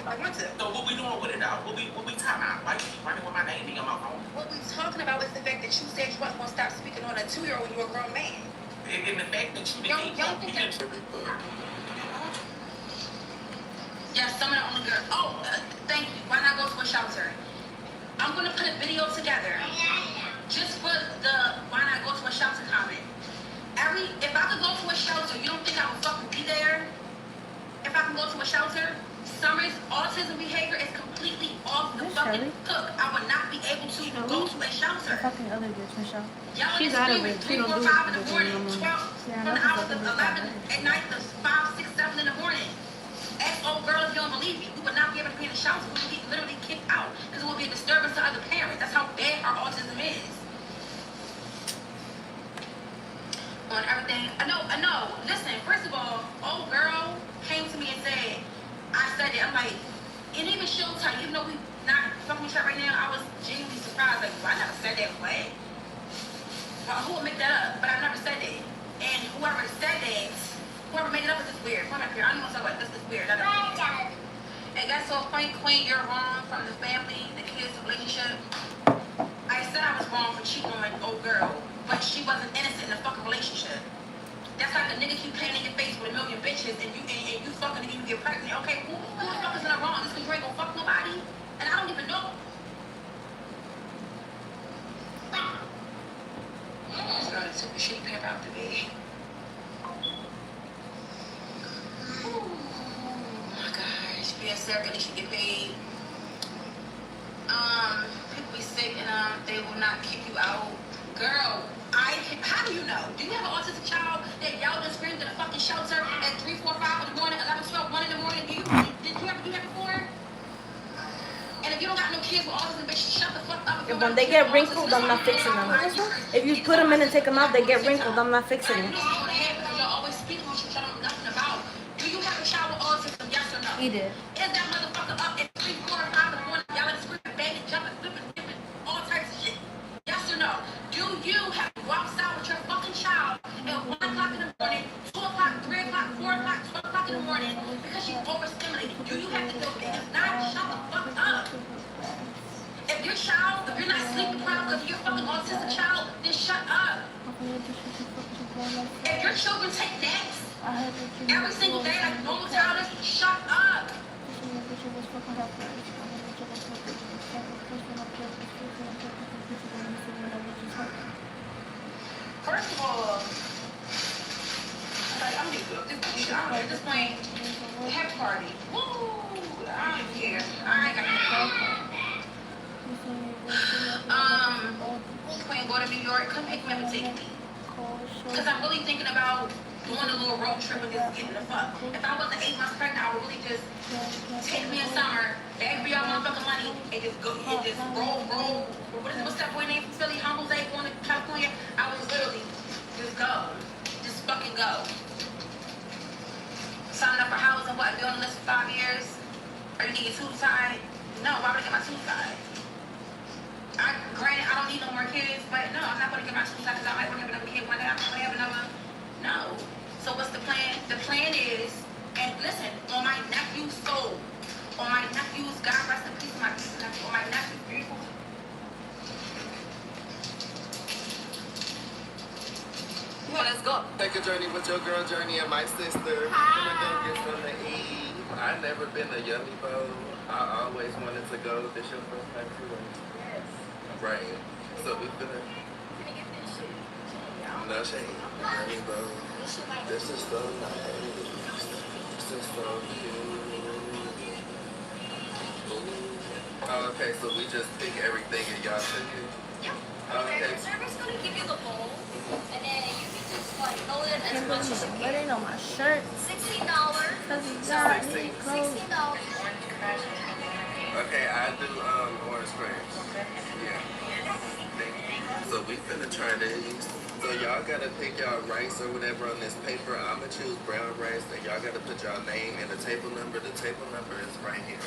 Speaker 6: I want to.
Speaker 14: So what we doing with it now? What we talking about? Why you keep running with my name in your mouth?
Speaker 6: What we talking about is the fact that you said you wasn't gonna stop speaking on a 2-year-old when you were a grown man.
Speaker 14: And the fact that you didn't
Speaker 6: Yeah, some of the only girls. Oh, thank you. Why not go to a shelter? I'm gonna put a video together just for the why not go to a shelter comment. If I could go to a shelter, you don't think I would fucking be there? If I can go to a shelter, Summer's autism behavior is completely off the fucking hook. I would not be able to go to a shelter.
Speaker 3: The fucking other bitch, Michelle.
Speaker 2: She's out of it. She
Speaker 6: 3,
Speaker 2: don't
Speaker 6: 4,
Speaker 2: do
Speaker 6: 5 in
Speaker 2: it
Speaker 6: the morning,
Speaker 2: no more.
Speaker 6: 12 from the hours of 11 at night to 5, 6, 7 in the morning. Ask old girls if you don't believe me. We would not be able to be in the shelter. We would be literally kicked out because it would be a disturbance to other parents. That's how bad our autism is. On everything. I know. Listen, first of all, old girl came to me and said, I said it. I'm like, and even she'll tell you, even though we not fucking each other right now, I was genuinely surprised. Like, well, I never said that way. Well, who would make that up? But I never said that. And whoever said that, whoever made it up is just weird. Come up here. I don't want to talk about this. This is weird. And that's so funny, Queen. You're wrong from the family, the kids, the relationship. I said I was wrong for cheating on my old girl, but she wasn't innocent in a fucking relationship. That's like a nigga keep playing in your face with a million bitches and you fucking and you get pregnant. Okay, who the fuck is in the wrong? This country ain't gonna fuck nobody. And I don't even know. This girl took the shit pimp out the bed. Oh my gosh. Being sick, they should get paid. People be sick and they will not kick you out. Girl, how do you know? Do you have an autistic child that y'all just screamed at a fucking shelter at 3, 4, 5 in the morning, 11, 12, 1 in the morning? Did you ever do that before? And if you don't got no kids with autism, bitch, shut the fuck up.
Speaker 3: If when they get wrinkled, I'm not fixing them. If you put them in and take them out, they get wrinkled. I'm not fixing them.
Speaker 6: Y'all always speak on shit y'all don't know nothing about. Do you have a child with autism? Yes or no?
Speaker 3: He did.
Speaker 6: Is that motherfucker up at 3, 4, 5 in the morning? Y'all are screaming, banging, jumping, flipping, dipping, all types of shit. Yes or no? Do you have to go outside with your fucking child at 1 o'clock in the morning, 2 o'clock, 3 o'clock, 4 o'clock, 12 o'clock in the morning because she's overstimulated? Do you have to do that? If not, shut the fuck up. If your child, if you're not sleeping proud because you're a fucking autistic child, then shut up. If your children take naps every single day like normal toddlers, shut up. First of all, I'm at this point, happy party. Woo! I don't care. I ain't got no Queen, go to New York. Come pick me up and take me. Because I'm really thinking about doing a little road trip and just getting the fuck. If I wasn't 8 months pregnant, I would really just take me in summer, bag me all motherfucking money, and just go and just roll. What's that boy name from Philly? Humble Day going to California? I would literally just go. Just fucking go. signing up for housing, what, be on the list for 5 years? Are you need your tubes tied? No, why would I get my tubes tied? Granted, I don't need no more kids, but no, I'm not going to get my tubes tied because I might want to have another kid one day. I'm not going to have another. No. So what's the plan? The plan is, and listen, on my nephew's soul, on my nephew's, God rest in peace, my nephew, on my nephew's beautiful.
Speaker 15: Let's go. Take a journey with your girl, Journey, and my sister. Hi. Gonna go get some to eat. I've never been to Yummy Bowl. I always wanted to go. This your first time too? Yes. Right. So we finna. No shade. Yummy Bowl. This is so nice. This is so cute. Oh, okay, so we just pick everything and y'all took it?
Speaker 10: Yeah.
Speaker 15: Okay.
Speaker 10: The server's gonna give you the bowl, and then you can just like load it as much as you
Speaker 3: But
Speaker 10: can.
Speaker 3: ain't on my shirt.
Speaker 10: $16.
Speaker 3: Cause he got me clothes.
Speaker 10: $16.
Speaker 15: Okay, I do orange crunch. Yeah. So we finna try these. So y'all gotta pick y'all rice or whatever on this paper. I'ma choose brown rice and y'all gotta put y'all name and the table number. The table number is right here.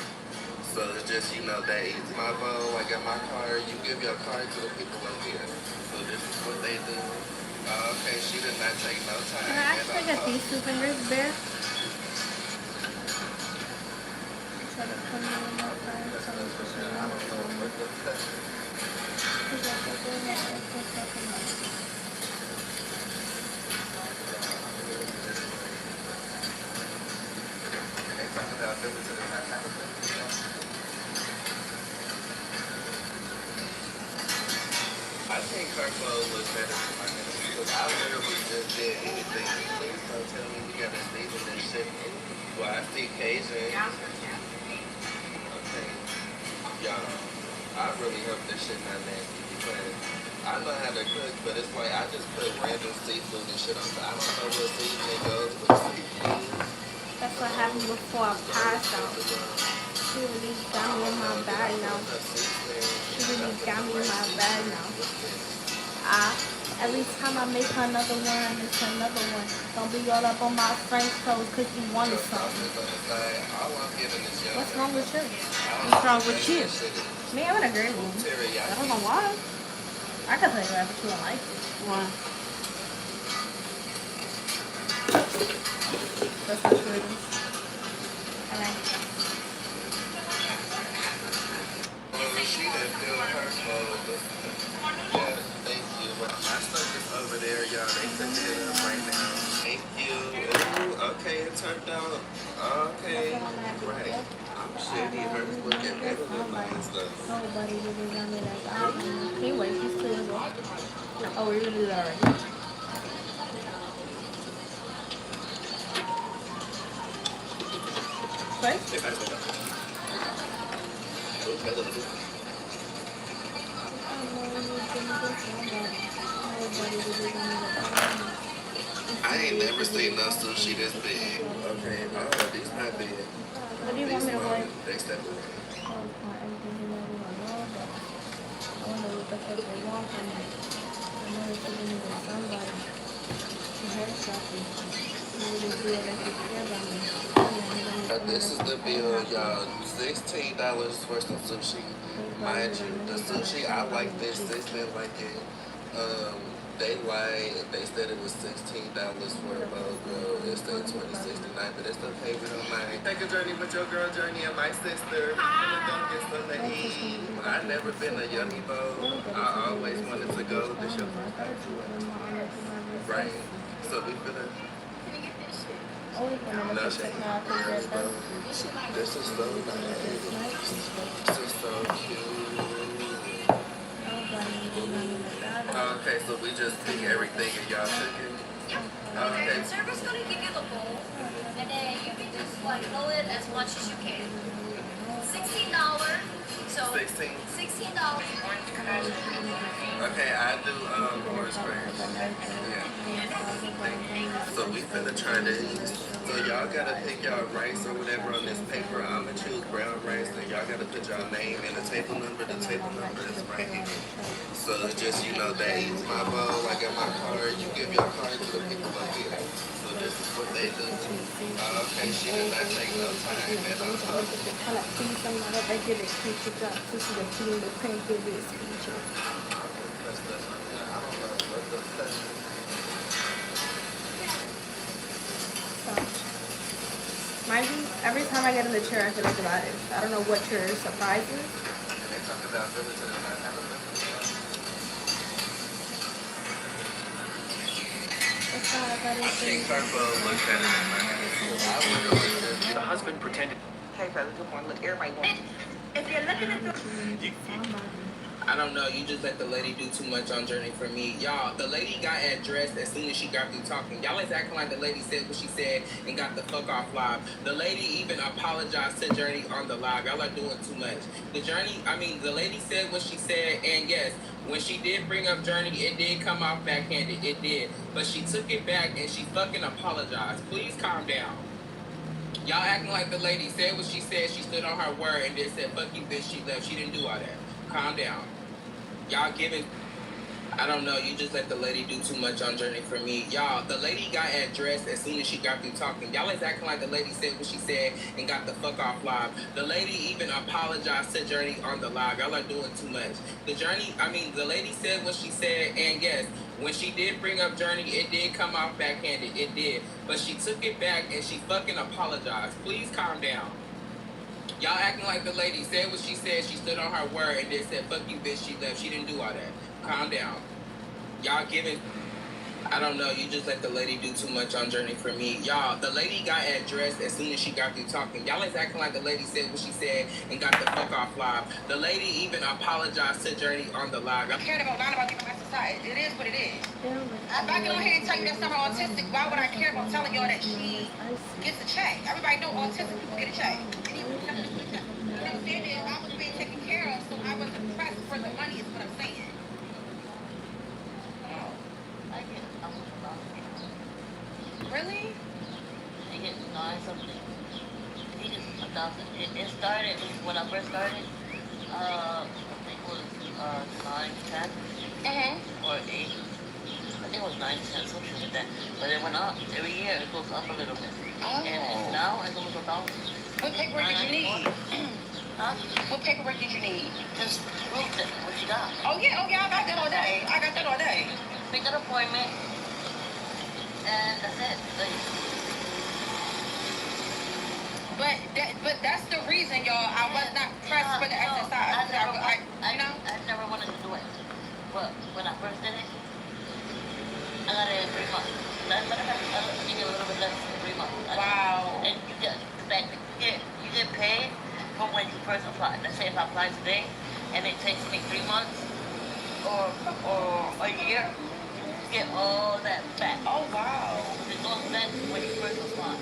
Speaker 15: So it's just, you know, that easy. My bowl, I got my card. You give your card to the people up here. So this is what they do. Okay, she did not take no time.
Speaker 3: Can I actually get these two fingers, Bear? Try to put me in my phone so I can show you.
Speaker 15: I think her clothes look better than mine. Because I literally just did anything. Please don't tell me we gotta season this shit. Well, I see Cajun. Okay. Y'all, I really hope this shit not nasty because I know how to cook, but it's like I just put random seafood and shit on top. I don't know what seasoning goes with seafood.
Speaker 3: That's what happened before I passed out. She really got me in my bag now. She really got me in my bag now. Every time I make her another one, it's another one. Don't be all up on my French toes because you wanted something. What's wrong with you?
Speaker 2: What's wrong with you?
Speaker 3: Me, I'm in a great mood. I don't know why. I can tell you that, but you don't like it.
Speaker 2: Why?
Speaker 3: That's not true. Alright.
Speaker 15: She didn't feel her clothes. Yeah, thank you. But my stuff is over there, y'all. They cooking it up right now. Thank you. Ooh, okay, it turned out. Okay, right. I'm shitty. Hers looking better than mine stuff.
Speaker 3: Nobody really got me like that. Anyway, he's two as well. Oh, we're gonna do that already. First?
Speaker 15: I ain't never seen no sushi this big. Okay, oh, these not big.
Speaker 3: What do you want me to wear?
Speaker 15: They step away.
Speaker 3: I wonder what the fuck they want from me. I know it's giving me to somebody. She hair shopping. She really feel like she care about me.
Speaker 15: This is the bill, y'all. $16 for some sushi. Mind you, the sushi, I like this. They didn't like it. They lied. They said it was $16 for a bowl, girl. It said $20.69, but it's okay. We don't mind. Take a journey with your girl, Journey, and my sister. Gonna go get something to eat. I've never been to Yummy Bowl. I always wanted to go. This your first time too? Right. So we finna. No shade. This is so nice. This is so cute. Okay, so we just pick everything and y'all took it? Okay.
Speaker 10: The server's gonna give you the bowl, and then you can just like load it as much as you can. $16. So
Speaker 15: $16.
Speaker 10: $16.
Speaker 15: Okay, I do orange crunch. Yeah. So we finna try these. So y'all gotta pick y'all rice or whatever on this paper. I'ma choose brown rice and y'all gotta to put your name and the table number. The table number is right here. So it's just, you know, they use my bowl, I get my card, you give your card to the people up here. So this is what they do. Okay, she did not take no time at all.
Speaker 3: Hala, please, I'm not a regular creature. This is a feeling of pain, give this creature. Mind you, every time I get in the chair, I feel like about it. I don't know what your surprise is.
Speaker 15: They talk about military. I think Carpo looked at it.
Speaker 8: The husband pretended.
Speaker 9: Hey, fellas, good morning. Look, everybody wants.
Speaker 6: If you're looking at the
Speaker 16: I don't know. You just let the lady do too much on Journey for me. Y'all, the lady got addressed as soon as she got through talking. Y'all is acting like the lady said what she said and got the fuck off live. The lady even apologized to Journey on the live. Y'all are doing too much. The lady said what she said, and yes, when she did bring up Journey, it did come off backhanded. It did. But she took it back and she fucking apologized. Please calm down. Y'all acting like the lady said what she said. She stood on her word and then said, fuck you, bitch, she left. She didn't do all that. Calm down. Y'all giving... I don't know. You just let the lady do too much on Journey for me. Y'all, the lady got addressed as soon as she got through talking. Y'all is acting like the lady said what she said and got the fuck off live. The lady even apologized to Journey on the live. Y'all are doing too much. The lady said what she said, and yes, when she did bring up Journey, it did come off backhanded. It did. But she took it back and she fucking apologized. Please calm down. Y'all acting like the lady said what she said. She stood on her word and then said, fuck you, bitch, she left. She didn't do all that. Calm down. Y'all giving... I don't know. You just let the lady do too much on Journey for me. Y'all, the lady got addressed as soon as she got through talking. Y'all is acting like the lady said what she said and got the fuck off live. The lady even apologized to Journey on the live.
Speaker 6: I cared about lying about giving my society. It is what it is. If I get on here and tell you that's not her autistic, why would I care about telling y'all that she gets a check? Everybody know autistic people get a check. And even what I'm saying is I was being taken care of, so I wasn't pressed for the money is what I'm saying.
Speaker 2: I get
Speaker 6: Really?
Speaker 2: I get 9 something. I think it's 1,000. It started when I first started. I think it was 9, 10, or 8. I think it was 9, 10, something like that. But it went up every year. It goes up a little bit.
Speaker 6: Oh.
Speaker 2: And now it's almost 1,000.
Speaker 6: What paperwork did you need?
Speaker 2: Huh?
Speaker 6: What paperwork did you need?
Speaker 2: Just proof that what you got.
Speaker 6: Oh yeah, I got that all day. I got that all day.
Speaker 2: Make an appointment, and that's it.
Speaker 6: But that's the reason, y'all. I was not pressed for the exercise.
Speaker 2: I never wanted to do it. But when I first did it, I got it in 3 months. Matter of fact, I'll give you a little bit less than 3 months.
Speaker 6: Wow.
Speaker 2: And you get paid from when you first applied. Let's say if I apply today, and it takes me 3 months or a year, you get all that back.
Speaker 6: Oh wow.
Speaker 2: It goes back to when you first applied.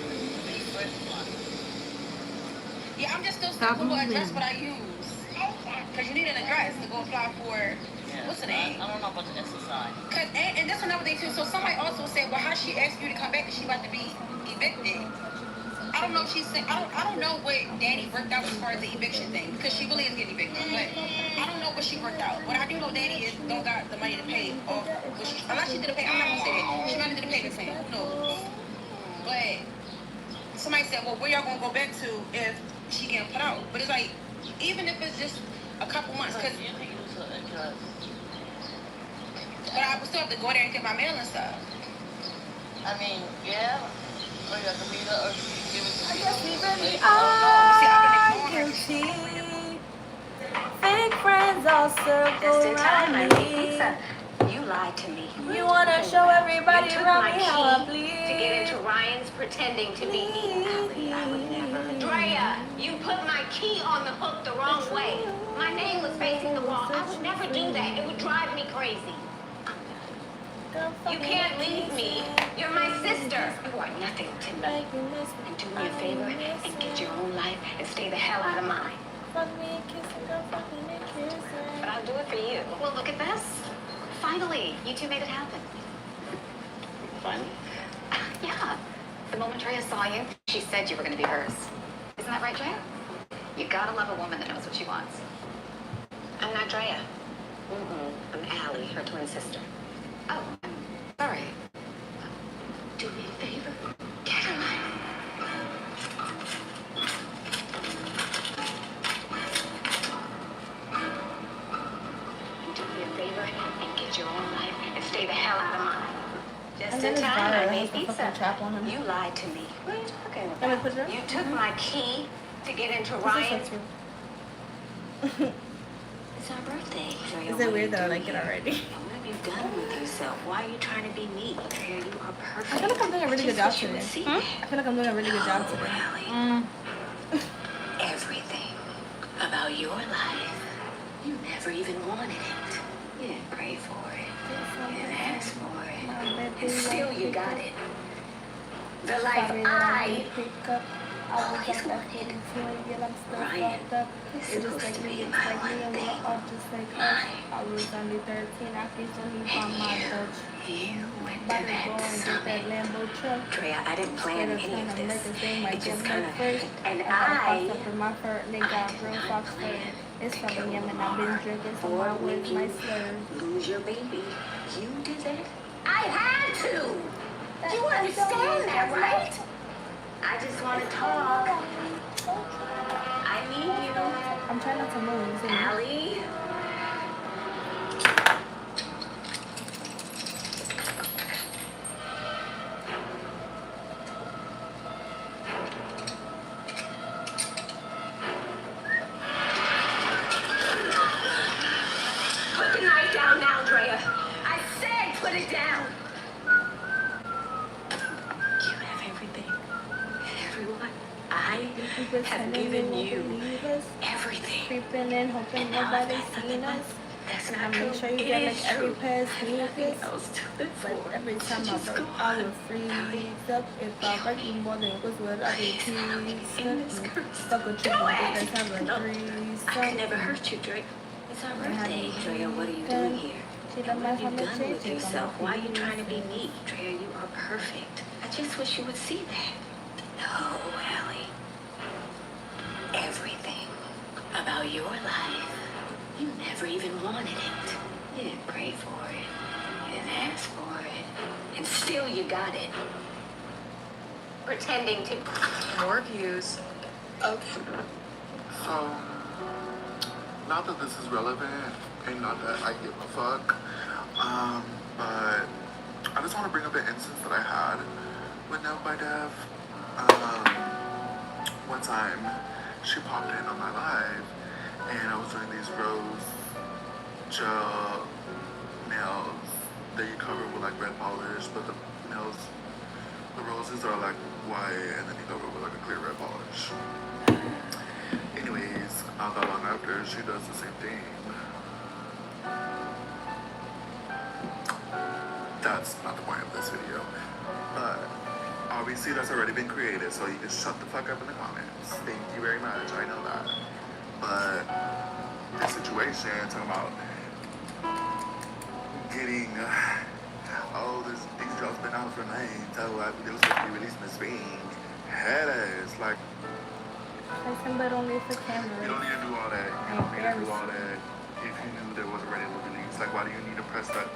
Speaker 6: Yeah, I'm just still sticking with what address what I use. Because you need an address to go apply for, what's the name?
Speaker 2: I don't know about the exercise.
Speaker 6: And that's another thing too. So somebody also said, well, how she asked you to come back and she about to be evicted. I don't know if she said, I don't know what Danny worked out as far as the eviction thing. Because she really is getting evicted. But I don't know what she worked out. What I do know Danny is don't got the money to pay off. Unless she did a pay, I'm not going to say that. She might have did a payment plan. Who knows? But somebody said, well, where y'all going to go back to if she getting put out? But it's like, even if it's just a couple months, because
Speaker 2: you can use her address.
Speaker 6: But I would still have to go there and get my mail and stuff.
Speaker 2: I mean, yeah. Or you have to meet her, or she give it to me.
Speaker 3: I guess we really are guilty. Fake friends all circle around me.
Speaker 17: You lied to me.
Speaker 3: You wanna show everybody
Speaker 17: You took
Speaker 3: around
Speaker 17: my
Speaker 3: me how I
Speaker 17: key
Speaker 3: bleed.
Speaker 17: to get into Ryan's pretending to be me. I would never. Drea, you put my key on the hook the wrong way. My name was facing the wall. I would never do that. It would drive me crazy. You can't leave me. You're my sister. You are nothing to me. And do me a favor and get your own life and stay the hell out of mine.
Speaker 3: Fuck me and kiss and girl, fuck me and kiss and...
Speaker 17: But I'll do it for you. Well, look at this. Finally, you two made it happen.
Speaker 2: Fun?
Speaker 17: Yeah. The moment Drea saw you, she said you were going to be hers. Isn't that right, Drea? You gotta love a woman that knows what she wants. I'm not Drea. I'm Allie, her twin sister. Oh, I'm sorry. Do me a favor. Get her line. Do me a favor and get your own life and stay the hell out of mine. Just
Speaker 3: And
Speaker 17: in
Speaker 3: then
Speaker 17: time, I made
Speaker 3: the
Speaker 17: pizza.
Speaker 3: fucking trap on him.
Speaker 17: You lied to me. What are you talking
Speaker 3: Can we
Speaker 17: about?
Speaker 3: put it up?
Speaker 17: You took my key to get into
Speaker 3: This is
Speaker 17: Ryan's.
Speaker 3: so cute.
Speaker 17: It's our birthday. Drea,
Speaker 3: Is
Speaker 17: what
Speaker 3: it
Speaker 17: are
Speaker 3: weird
Speaker 17: you
Speaker 3: that I
Speaker 17: doing
Speaker 3: like it
Speaker 17: here?
Speaker 3: already?
Speaker 17: And what have you done with yourself? Why are you trying to be me? Drea, you are perfect.
Speaker 3: I feel like I'm doing a really good job
Speaker 17: Just wish you
Speaker 3: today.
Speaker 17: would see
Speaker 3: I feel like I'm doing a really good job today.
Speaker 17: everything about your life. You never even wanted it. You didn't pray for it. You didn't ask for it. And still you got it. The life I always wanted. Ryan is supposed to be my one thing.
Speaker 3: I was only 13 after he found my Dutch.
Speaker 17: You went to
Speaker 3: About to
Speaker 17: that
Speaker 3: go and get
Speaker 17: summit.
Speaker 3: that Lambo truck.
Speaker 17: Drea, I didn't plan any of this. It just kind of
Speaker 3: first.
Speaker 17: and
Speaker 3: I
Speaker 17: I
Speaker 3: up in my fur and they got real fox fur. It's from him and I've been drinking so my words my slurs.
Speaker 17: lose your baby. You did that? I had to. You understand that, right? I just want to talk. I need you.
Speaker 3: I'm trying not to move. Is it me?
Speaker 17: Allie. Put the knife down now, Drea. I said put it down. You have everything. Everyone. I have given you everything.
Speaker 3: Creeping and hoping nobody seen us.
Speaker 17: That's
Speaker 3: I
Speaker 17: not
Speaker 3: make
Speaker 17: true.
Speaker 3: sure you
Speaker 17: It
Speaker 3: get
Speaker 17: is
Speaker 3: like every
Speaker 17: true.
Speaker 3: pair of
Speaker 17: Nothing
Speaker 3: sneakers.
Speaker 17: else to live
Speaker 3: But
Speaker 17: for.
Speaker 3: every time
Speaker 17: So
Speaker 3: I
Speaker 17: just
Speaker 3: break,
Speaker 17: go
Speaker 3: I
Speaker 17: on.
Speaker 3: would freeze up. If I break you more than it was what I did, please.
Speaker 17: In this curse.
Speaker 3: Fuck with you,
Speaker 17: Do
Speaker 3: but
Speaker 17: it.
Speaker 3: that's how like
Speaker 17: No,
Speaker 3: threes.
Speaker 17: I could never hurt you, Drea. It's our birthday. Drea, what are you doing here?
Speaker 3: She
Speaker 17: And
Speaker 3: done
Speaker 17: what have
Speaker 3: my
Speaker 17: you
Speaker 3: from
Speaker 17: done with
Speaker 3: the
Speaker 17: yourself? Why are you trying to be me? Drea, you are perfect. I just wish you would see that. No, Allie. Everything about your life. You never even wanted it. You didn't pray for it. You didn't ask for it. And still you got it. Pretending to.
Speaker 18: More views.
Speaker 15: Okay. So, not that this is relevant, and not that I give a fuck, but I just want to bring up an instance that I had with Nell by Dev. One time, she popped in on my live, and I was doing these rose gel nails that you cover with like red polish, but the nails, the roses are like white, and then you cover with like a clear red polish. Anyways, not that long after, she does the same thing. That's not the point of this video, but obviously that's already been created, so you can shut the fuck up in the comments. Thank you very much, I know that. But this situation, talking about getting, these drugs been out for night, so they was supposed to be releasing the spring. Head ass, like,
Speaker 3: But only for
Speaker 15: you
Speaker 3: cameras.
Speaker 15: don't need to do all that. You don't need to do all that if you knew there was already a release. Like, why do you need to press that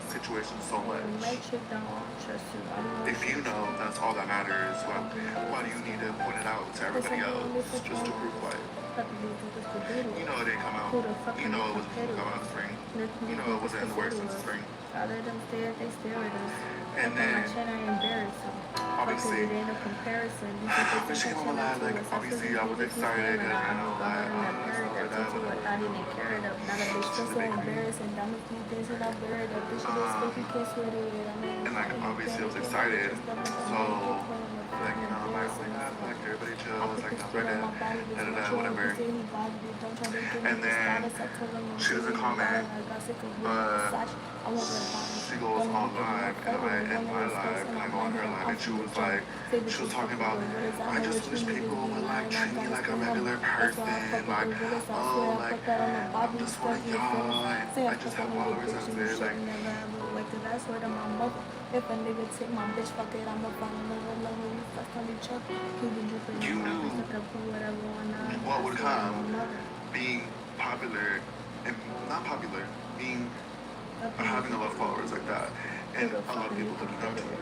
Speaker 15: situation so much?
Speaker 3: Make sure don't trust you.
Speaker 15: If you know that's all that matters, why do you need to point it out to everybody else just to prove what? You know it didn't come out. You know it wasn't supposed to come out in the spring. You know it wasn't in the works since the spring.
Speaker 3: I let them stare, they stare at us.
Speaker 15: And then, obviously,
Speaker 3: in a comparison.
Speaker 15: when she came on my live, like, obviously I was excited because, you know, like,
Speaker 3: I didn't carry it up. Now that bitch feels so embarrassing. Dumb a few things and I buried up. Bitch, you just think you can't swear to it. I mean,
Speaker 15: and like, obviously I was excited. So, like, you know, like everybody chill. It's like, not right, whatever. And then she doesn't comment, but she goes on live, and in my live, and I go on her live, and she was talking about, I just wish people would like treat me like a regular person, like, oh, like, I'm just one of y'all, and I just have followers out there, like,
Speaker 3: I swear to my mother, if a nigga take my bitch, fuck it, I'ma find another lover.
Speaker 12: you knew what would come being popular and not popular, being having a lot of followers like that, and a lot of people looking up to you.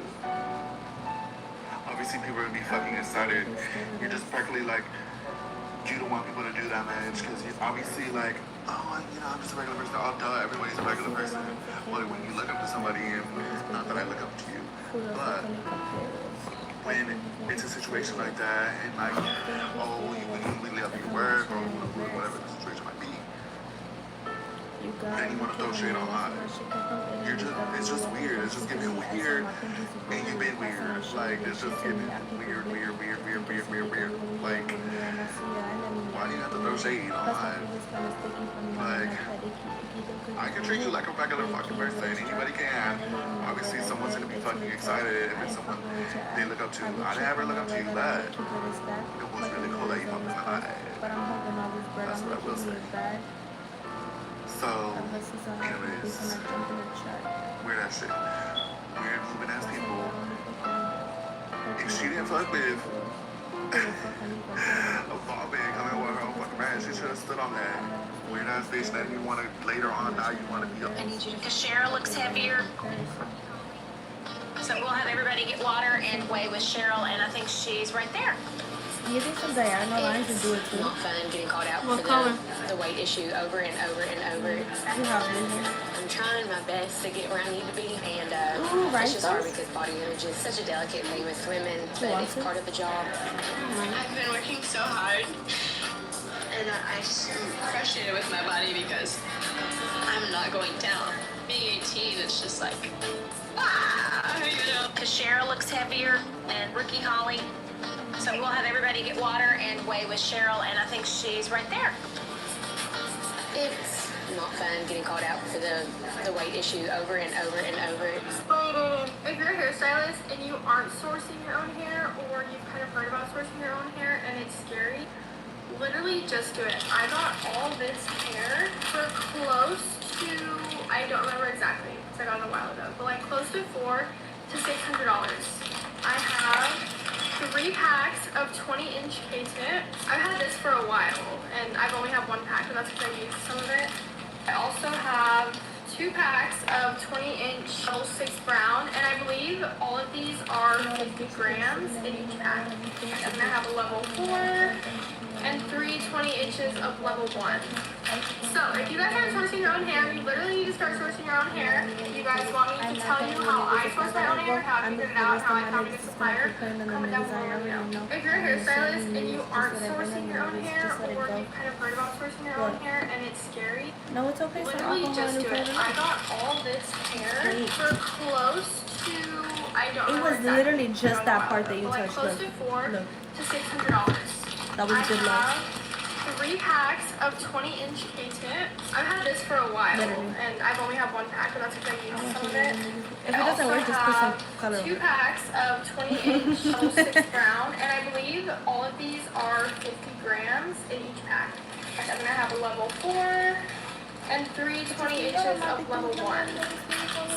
Speaker 12: Obviously, people are gonna be fucking excited. You're just practically like, you don't want people to do that much because you obviously like, oh, you know, I'm just a regular person. Oh, duh, everybody's a regular person. Well, when you look up to somebody, and not that I look up to you, but when it's a situation like that, and like, oh, you completely up your work or whatever the situation might be, and you want to throw shade online, it's just weird. It's just getting weird, and you've been weird. Like, it's just getting weird. Like, why do you have to throw shade online? Like, I can treat you like a regular fucking person. Anybody can. Obviously, someone's gonna be fucking excited if it's someone they look up to. I never look up to you, but it was really cool that you popped in my life. That's what I will say. So, anyways, weird ass shit. Weird moving ass people. If she didn't fuck with a ball bag coming with her own fucking man, she should have stood on that. Weird ass bitch that you want to, later on, now you want to be a...
Speaker 10: I need you to... Because Cheryl looks heavier. So we'll have everybody get water and weigh with Cheryl, and I think she's right there.
Speaker 3: You think some diagonal lines would do it too?
Speaker 10: Not fun getting called out
Speaker 3: What
Speaker 10: for
Speaker 3: color?
Speaker 10: the weight issue over and over and over.
Speaker 3: You have vision.
Speaker 10: I'm trying my best to get where I need to be, and
Speaker 3: Ooh, right,
Speaker 10: it's just hard
Speaker 3: those?
Speaker 10: because body image is such a delicate thing with women, but it's part of the job.
Speaker 18: I've been working so hard, and I just am frustrated with my body because I'm not going down. Being 18, it's just like, you know.
Speaker 10: Because Cheryl looks heavier, and Rookie Holly. So we'll have everybody get water and weigh with Cheryl, and I think she's right there. It's not fun getting called out for the weight issue over and over and over.
Speaker 19: But if you're a hairstylist and you aren't sourcing your own hair, or you've kind of heard about sourcing your own hair and it's scary, literally just do it. I got all this hair for close to, I don't remember exactly because I got it a while ago, but like close to $400 to $600. I have 3 packs of 20-inch K-tips. I've had this for a while, and I've only had 1 pack, but that's because I used some of it. I also have 2 packs of 20-inch level 6 brown, and I believe all of these are 50 grams in each pack. I'm gonna have a level 4 and 3 20 inches of level 1. So if you guys aren't sourcing your own hair, you literally need to start sourcing your own hair. If you guys want me to tell you how I source my own hair, how I figured it out, how I found a good supplier, comment down below and let me know. If you're a hairstylist and you aren't sourcing your own hair, or you've kind of heard about sourcing your own hair and it's scary,
Speaker 3: No, it's okay.
Speaker 19: literally just do it. I got all this hair for close to, I don't
Speaker 3: It
Speaker 19: remember
Speaker 3: was
Speaker 19: exactly.
Speaker 3: literally just that part that you
Speaker 19: But like
Speaker 3: touched.
Speaker 19: close
Speaker 3: Look.
Speaker 19: to $400
Speaker 3: Look.
Speaker 19: to $600.
Speaker 3: That was good luck.
Speaker 19: I have 3 packs of 20-inch K-tips. I've had this for a while,
Speaker 3: Literally.
Speaker 19: and I've only had 1 pack, but that's because I used some of it.
Speaker 3: If it doesn't work, just put some color on
Speaker 19: 2
Speaker 3: it.
Speaker 19: packs of 20-inch level 6 brown, and I believe all of these are 50 grams in each pack. I'm gonna have a level 4 and 3 20 inches of level 1.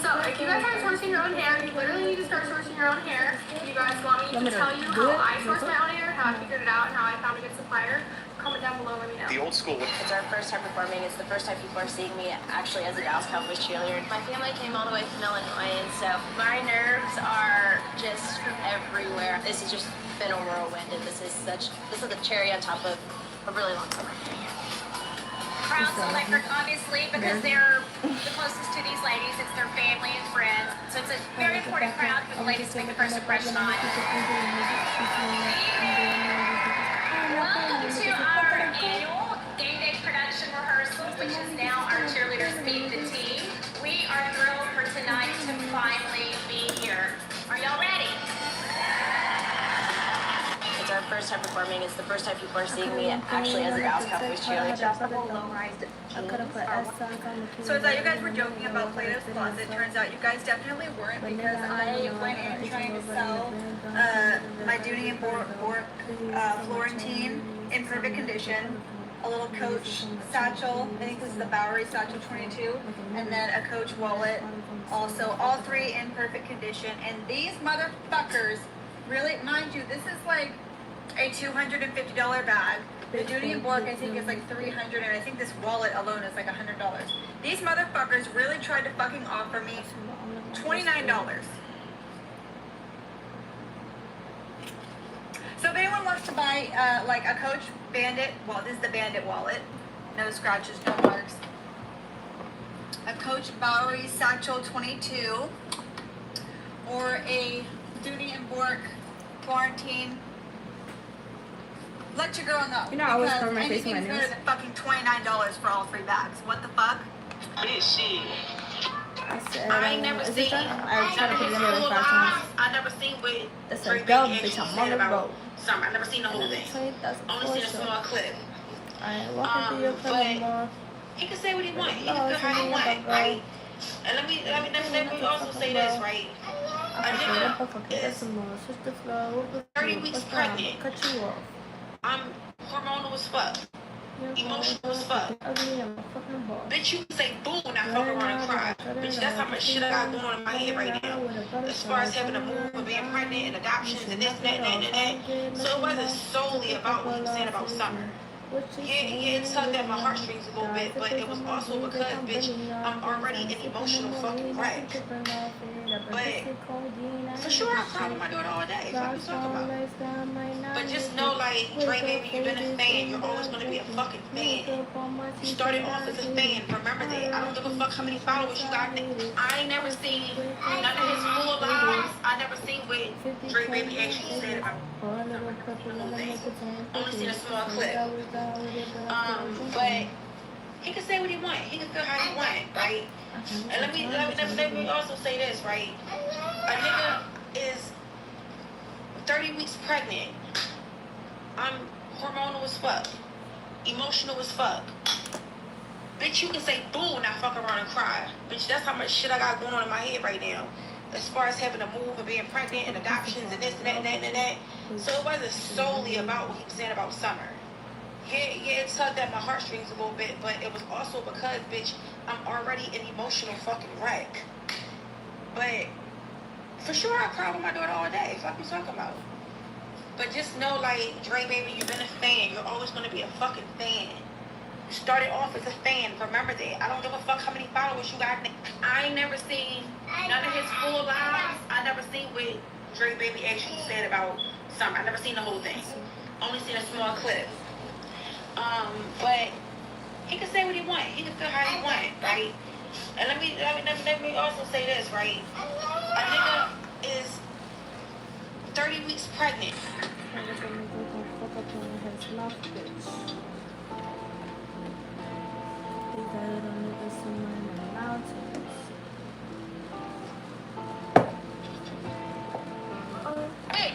Speaker 19: So if you guys aren't sourcing your own hair, you literally need to start sourcing your own hair. If you guys want me to tell you how I source my own hair, how I figured it out, and how I found a good supplier, comment down below and let me know.
Speaker 9: The old school.
Speaker 10: It's our first time performing. It's the first time people are seeing me actually as a Dallas Cowboys cheerleader. My family came all the way from Illinois, and so my nerves are just everywhere. This has just been a whirlwind, and this is the cherry on top of a really long summer.
Speaker 20: Crowd's electric, obviously, because they're the closest to these ladies. It's their family and friends. So it's a very important crowd for the ladies to make a first impression on. Welcome to our annual game day production rehearsal, which is now our cheerleaders meet the team. We are thrilled for tonight to finally be here. Are y'all ready?
Speaker 10: It's our first time performing. It's the first time people are seeing me actually as a Dallas Cowboys cheerleader.
Speaker 21: So I thought you guys were joking about Plato's Closet. Turns out you guys definitely weren't, because I went in trying to sell my Duty and Florentine in perfect condition, a little Coach satchel, I think this is the Bowery Satchel 22, and then a Coach wallet, also all 3 in perfect condition, and these motherfuckers Really? Mind you, this is like a $250 bag. The Duty and Bork, I think, is like $300, and I think this wallet alone is like $100. These motherfuckers really tried to fucking offer me $29. So if anyone wants to buy like a Coach Bandit, well, this is the Bandit wallet. No scratches, no marks. A Coach Bowery Satchel 22, or a Duty and Bork Quarantine. Let your girl know.
Speaker 3: You know, I always cover my face with my
Speaker 21: anything's
Speaker 3: nails.
Speaker 21: better than fucking $29 for all 3 bags. What the fuck?
Speaker 14: Bitch, shit.
Speaker 3: I said,
Speaker 14: I ain't never
Speaker 3: is
Speaker 14: seen.
Speaker 3: this done? I tried to put it in there like 5 times.
Speaker 14: I never seen what
Speaker 3: That's
Speaker 14: Dre
Speaker 3: a go,
Speaker 14: Baby
Speaker 3: bitch.
Speaker 14: actually
Speaker 3: I'm on
Speaker 14: said
Speaker 3: the
Speaker 14: about
Speaker 3: road.
Speaker 14: Summer. I never seen the whole thing.
Speaker 3: That's a
Speaker 14: Only seen a
Speaker 3: portion.
Speaker 14: small clip.
Speaker 3: Alright, welcome to your cousin, boy.
Speaker 14: He can say what he want. He can feel how he want, right? And let me also say this, right? A nigga is 30 weeks pregnant.
Speaker 3: Cut you off.
Speaker 14: I'm hormonal as fuck. Emotional as fuck.
Speaker 3: Ugly, I'm a fucking boss.
Speaker 14: Bitch, you can say boo and I fuck around and cry. Bitch, that's how much shit I got going on in my head right now. As far as having a move and being pregnant and adoptions and this and that and that and that. So it wasn't solely about what he was saying about Summer. Yeah, it tugged at my heartstrings a little bit, but it was also because, bitch, I'm already an emotional fucking wreck. But for sure, I cry with my daughter all day. What you talking about? But just know, like, Dre, baby, you've been a fan. You're always gonna be a fucking fan. You started off as a fan. Remember that. I don't give a fuck how many followers you got. I ain't never seen none of his full lives. I never seen what Dre, baby actually said about the whole thing. Only seen a small clip. But he can say what he want. He can feel how he want, right? And let me also say this, right? A nigga is 30 weeks pregnant. I'm hormonal as fuck. Emotional as fuck. Bitch, you can say boo and I fuck around and cry. Bitch, that's how much shit I got going on in my head right now. As far as having to move and being pregnant and adoptions and this and that and that and that. So it wasn't solely about what he was saying about Summer. Yeah, it tugged at my heartstrings a little bit, but it was also because, bitch, I'm already an emotional fucking wreck. But for sure, I cry with my daughter all day. Fuck you talking about? But just know, like, Dre, baby, you've been a fan. You're always gonna be a fucking fan. You started off as a fan. Remember that. I don't give a fuck how many followers you got. I ain't never seen none of his full lives. I never seen what Dre, baby, actually said about Summer. I never seen the whole thing. Only seen a small clip. But he can say what he want. He can feel how he want, right? And let me also say this, right? A nigga is 30 weeks pregnant.
Speaker 4: Hey!